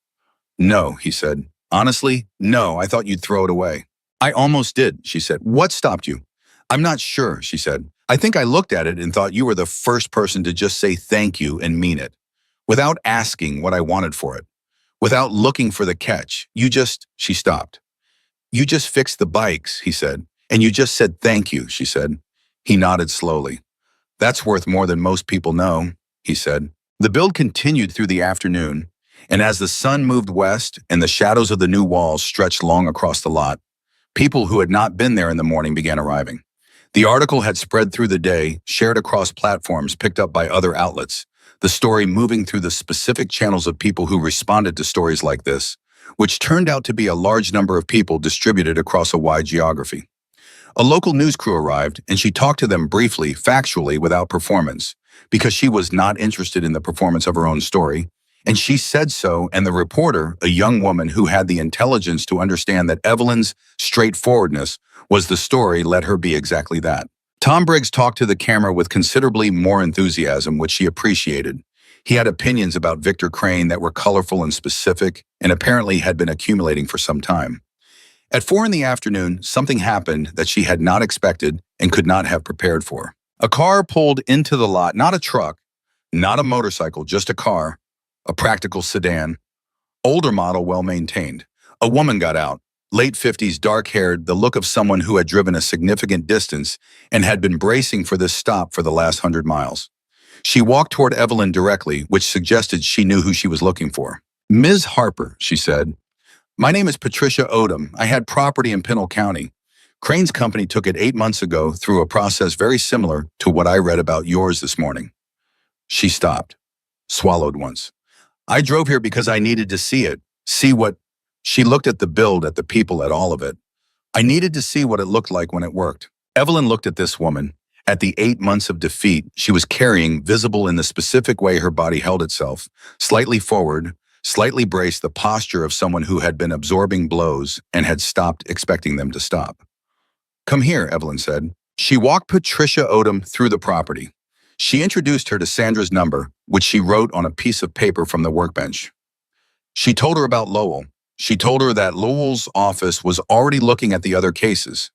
"No," he said. "Honestly, no, I thought you'd throw it away." "I almost did," she said. "What stopped you?" "I'm not sure," she said. "I think I looked at it and thought you were the first person to just say thank you and mean it, without asking what I wanted for it, without looking for the catch. You just..." She stopped. "You just fixed the bikes," he said. "And you just said thank you," she said. He nodded slowly. "That's worth more than most people know," he said. The build continued through the afternoon, and as the sun moved west and the shadows of the new walls stretched long across the lot, people who had not been there in the morning began arriving. The article had spread through the day, shared across platforms picked up by other outlets. the story moving through the specific channels of people who responded to stories like this, which turned out to be a large number of people distributed across a wide geography. A local news crew arrived, and she talked to them briefly, factually, without performance, because she was not interested in the performance of her own story, and she said so, and the reporter, a young woman who had the intelligence to understand that Evelyn's straightforwardness was the story, let her be exactly that. Tom Briggs talked to the camera with considerably more enthusiasm, which she appreciated. He had opinions about Victor Crane that were colorful and specific, and apparently had been accumulating for some time. At 4 in the afternoon, something happened that she had not expected and could not have prepared for. A car pulled into the lot, not a truck, not a motorcycle, just a car, a practical sedan, older model, well-maintained. A woman got out, late 50s, dark-haired, the look of someone who had driven a significant distance and had been bracing for this stop for the last 100 miles. She walked toward Evelyn directly, which suggested she knew who she was looking for. "Ms. Harper," she said. "My name is Patricia Odom. I had property in Pinal County. Crane's company took it 8 months ago through a process very similar to what I read about yours this morning." She stopped, swallowed once. "I drove here because I needed to see it, see what—" She looked at the build, at the people, at all of it. "I needed to see what it looked like when it worked." Evelyn looked at this woman, at the 8 months of defeat she was carrying, visible in the specific way her body held itself, slightly forward, slightly braced, the posture of someone who had been absorbing blows and had stopped expecting them to stop. "Come here," Evelyn said. She walked Patricia Odom through the property. She introduced her to Sandra's number, which she wrote on a piece of paper from the workbench. She told her about Lowell. She told her that Lowell's office was already looking at the other cases.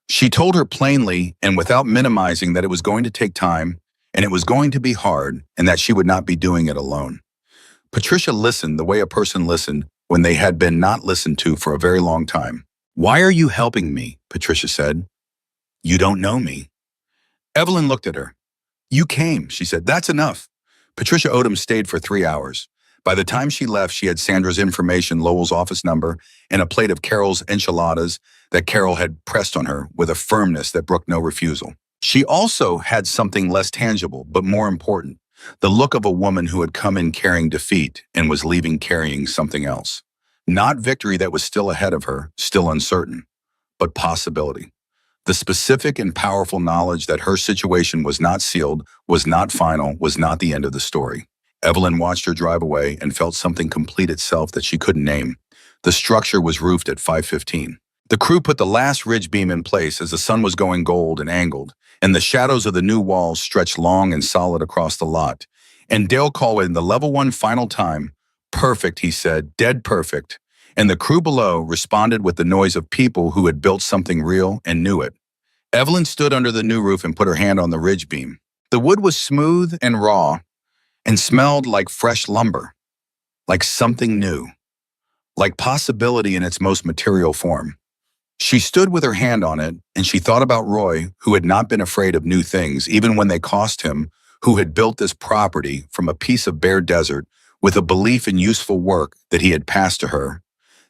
She told her plainly and without minimizing that it was going to take time, and it was going to be hard, and that she would not be doing it alone. Patricia listened the way a person listened when they had been not listened to for a very long time. "Why are you helping me?" Patricia said. "You don't know me." Evelyn looked at her. "You came," she said. "That's enough." Patricia Odom stayed for 3 hours. By the time she left, she had Sandra's information, Lowell's office number, and a plate of Carol's enchiladas that Carol had pressed on her with a firmness that brooked no refusal. She also had something less tangible, but more important, the look of a woman who had come in carrying defeat and was leaving carrying something else. Not victory that was still ahead of her, still uncertain, but possibility. The specific and powerful knowledge that her situation was not sealed, was not final, was not the end of the story. Evelyn watched her drive away and felt something complete itself that she couldn't name. The structure was roofed at 5:15. The crew put the last ridge beam in place as the sun was going gold and angled, and the shadows of the new walls stretched long and solid across the lot. And Dale called in the level 1 final time. "Perfect," he said, "dead perfect." And the crew below responded with the noise of people who had built something real and knew it. Evelyn stood under the new roof and put her hand on the ridge beam. The wood was smooth and raw and smelled like fresh lumber, like something new, like possibility in its most material form. She stood with her hand on it, and she thought about Roy, who had not been afraid of new things, even when they cost him, who had built this property from a piece of bare desert with a belief in useful work that he had passed to her,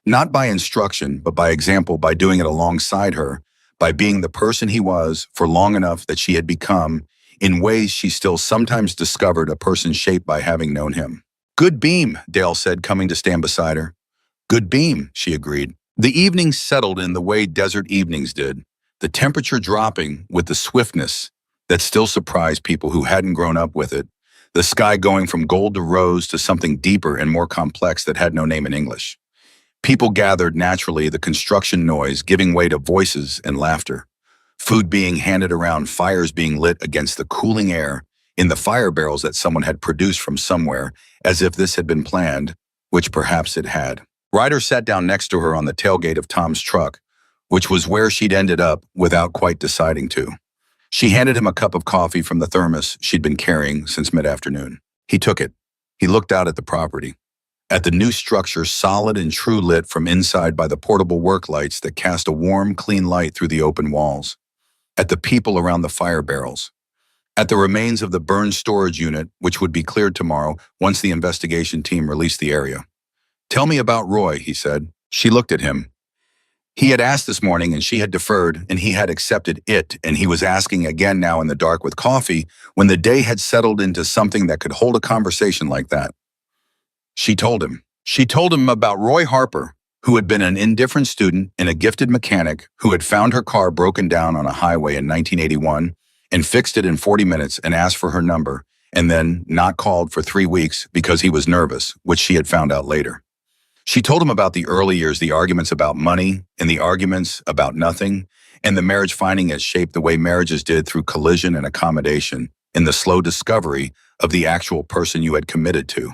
not by instruction, but by example, by doing it alongside her, by being the person he was for long enough that she had become, in ways she still sometimes discovered a person shaped by having known him. "Good beam," Dale said, coming to stand beside her. "Good beam," she agreed. The evening settled in the way desert evenings did, the temperature dropping with the swiftness that still surprised people who hadn't grown up with it, the sky going from gold to rose to something deeper and more complex that had no name in English. People gathered naturally, the construction noise giving way to voices and laughter, food being handed around, fires being lit against the cooling air in the fire barrels that someone had produced from somewhere, as if this had been planned, which perhaps it had. Ryder sat down next to her on the tailgate of Tom's truck, which was where she'd ended up without quite deciding to. She handed him a cup of coffee from the thermos she'd been carrying since mid-afternoon. He took it. He looked out at the property, at the new structure, solid and true, lit from inside by the portable work lights that cast a warm, clean light through the open walls, at the people around the fire barrels, at the remains of the burned storage unit, which would be cleared tomorrow once the investigation team released the area. "Tell me about Roy," he said. She looked at him. He had asked this morning and she had deferred and he had accepted it, and he was asking again now in the dark with coffee when the day had settled into something that could hold a conversation like that. She told him. She told him about Roy Harper, who had been an indifferent student and a gifted mechanic who had found her car broken down on a highway in 1981 and fixed it in 40 minutes and asked for her number, and then not called for 3 weeks because he was nervous, which she had found out later. She told him about the early years, the arguments about money and the arguments about nothing, and the marriage finding its shape the way marriages did through collision and accommodation, and the slow discovery of the actual person you had committed to.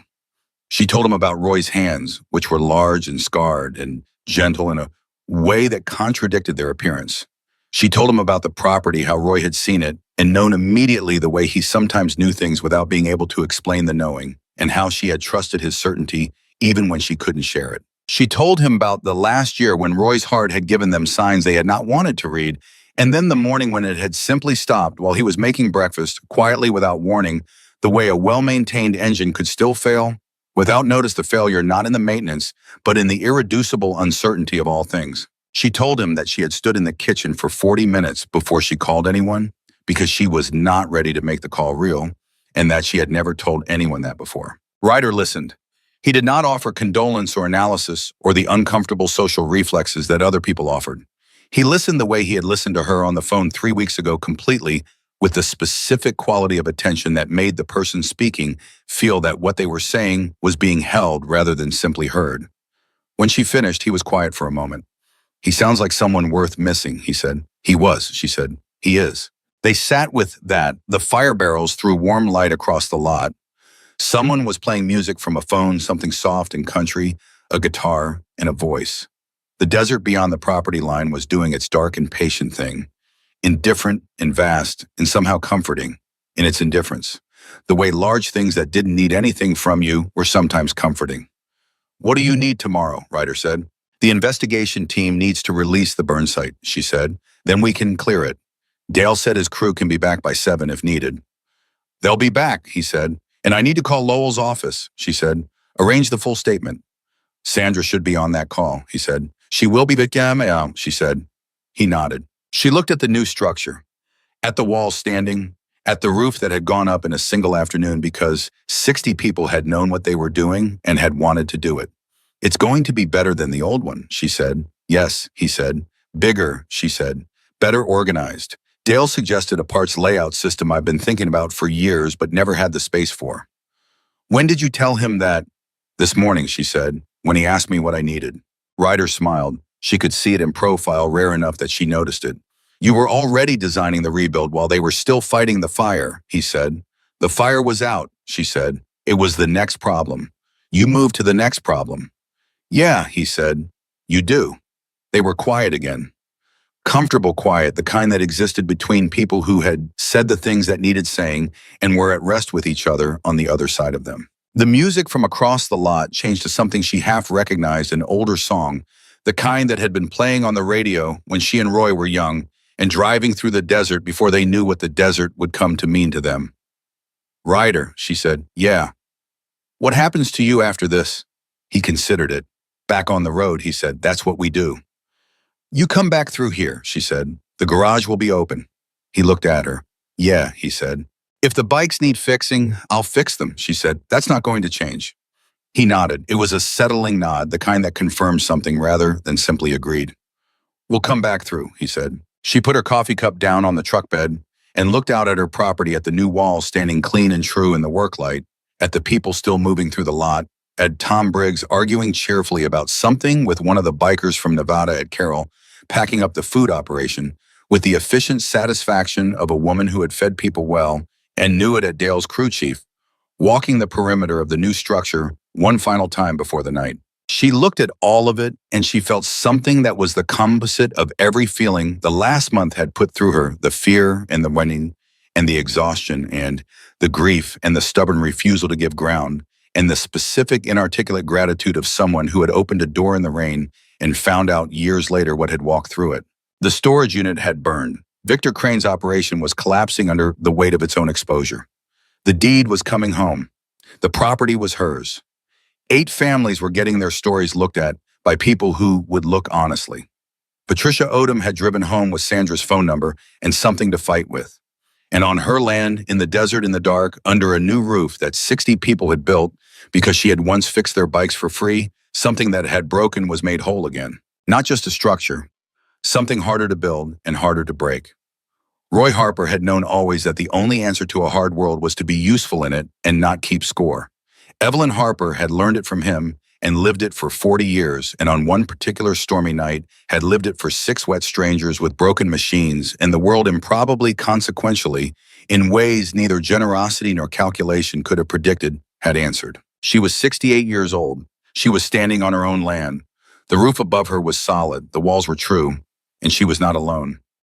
She told him about Roy's hands, which were large and scarred and gentle in a way that contradicted their appearance. She told him about the property, how Roy had seen it and known immediately the way he sometimes knew things without being able to explain the knowing, and how she had trusted his certainty even when she couldn't share it. She told him about the last year when Roy's heart had given them signs they had not wanted to read, and then the morning when it had simply stopped while he was making breakfast, quietly without warning, the way a well-maintained engine could still fail, without notice the failure not in the maintenance, but in the irreducible uncertainty of all things. She told him that she had stood in the kitchen for 40 minutes before she called anyone because she was not ready to make the call real, and that she had never told anyone that before. Ryder listened. He did not offer condolence or analysis or the uncomfortable social reflexes that other people offered. He listened the way he had listened to her on the phone 3 weeks ago, completely, with the specific quality of attention that made the person speaking feel that what they were saying was being held rather than simply heard. When she finished, he was quiet for a moment. "He sounds like someone worth missing," he said. "He was," she said. "He is." They sat with that, the fire barrels threw warm light across the lot. Someone was playing music from a phone, something soft and country, a guitar, and a voice. The desert beyond the property line was doing its dark and patient thing, indifferent and vast and somehow comforting in its indifference, the way large things that didn't need anything from you were sometimes comforting. "What do you need tomorrow?" Ryder said. "The investigation team needs to release the burn site," she said. "Then we can clear it. Dale said his crew can be back by 7 if needed." "They'll be back," he said. "And I need to call Lowell's office," she said. "Arrange the full statement." "Sandra should be on that call," he said. "She will be back," she said. He nodded. She looked at the new structure, at the walls standing, at the roof that had gone up in a single afternoon because 60 people had known what they were doing and had wanted to do it. "It's going to be better than the old one," she said. "Yes," he said. "Bigger," she said. "Better organized. Dale suggested a parts layout system I've been thinking about for years but never had the space for." "When did you tell him that?" "This morning," she said, "when he asked me what I needed." Ryder smiled. She could see it in profile, rare enough that she noticed it. "You were already designing the rebuild while they were still fighting the fire," he said. "The fire was out," she said. "It was the next problem. You moved to the next problem." "Yeah," he said. "You do." They were quiet again. Comfortable quiet, the kind that existed between people who had said the things that needed saying and were at rest with each other on the other side of them. The music from across the lot changed to something she half recognized, an older song, the kind that had been playing on the radio when she and Roy were young and driving through the desert before they knew what the desert would come to mean to them. "Ryder," she said. "Yeah." "What happens to you after this?" He considered it. "Back on the road," he said. "That's what we do." "You come back through here," she said. "The garage will be open." He looked at her. "Yeah," he said. "If the bikes need fixing, I'll fix them," she said. "That's not going to change." He nodded. It was a settling nod, the kind that confirmed something rather than simply agreed. "We'll come back through," he said. She put her coffee cup down on the truck bed and looked out at her property, at the new walls standing clean and true in the work light, at the people still moving through the lot, at Tom Briggs arguing cheerfully about something with one of the bikers from Nevada, at Carol packing up the food operation with the efficient satisfaction of a woman who had fed people well and knew it, at Dale's crew chief, walking the perimeter of the new structure one final time before the night. She looked at all of it and she felt something that was the composite of every feeling the last month had put through her, the fear and the winning and the exhaustion and the grief and the stubborn refusal to give ground and the specific inarticulate gratitude of someone who had opened a door in the rain and found out years later what had walked through it. The storage unit had burned. Victor Crane's operation was collapsing under the weight of its own exposure. The deed was coming home. The property was hers. 8 families were getting their stories looked at by people who would look honestly. Patricia Odom had driven home with Sandra's phone number and something to fight with. And on her land, in the desert in the dark, under a new roof that 60 people had built because she had once fixed their bikes for free, something that had broken was made whole again. Not just a structure, something harder to build and harder to break. Roy Harper had known always that the only answer to a hard world was to be useful in it and not keep score. Evelyn Harper had learned it from him and lived it for 40 years, and on one particular stormy night had lived it for 6 wet strangers with broken machines, and the world improbably consequentially, in ways neither generosity nor calculation could have predicted, had answered. She was 68 years old. She was standing on her own land. The roof above her was solid, the walls were true, and she was not alone.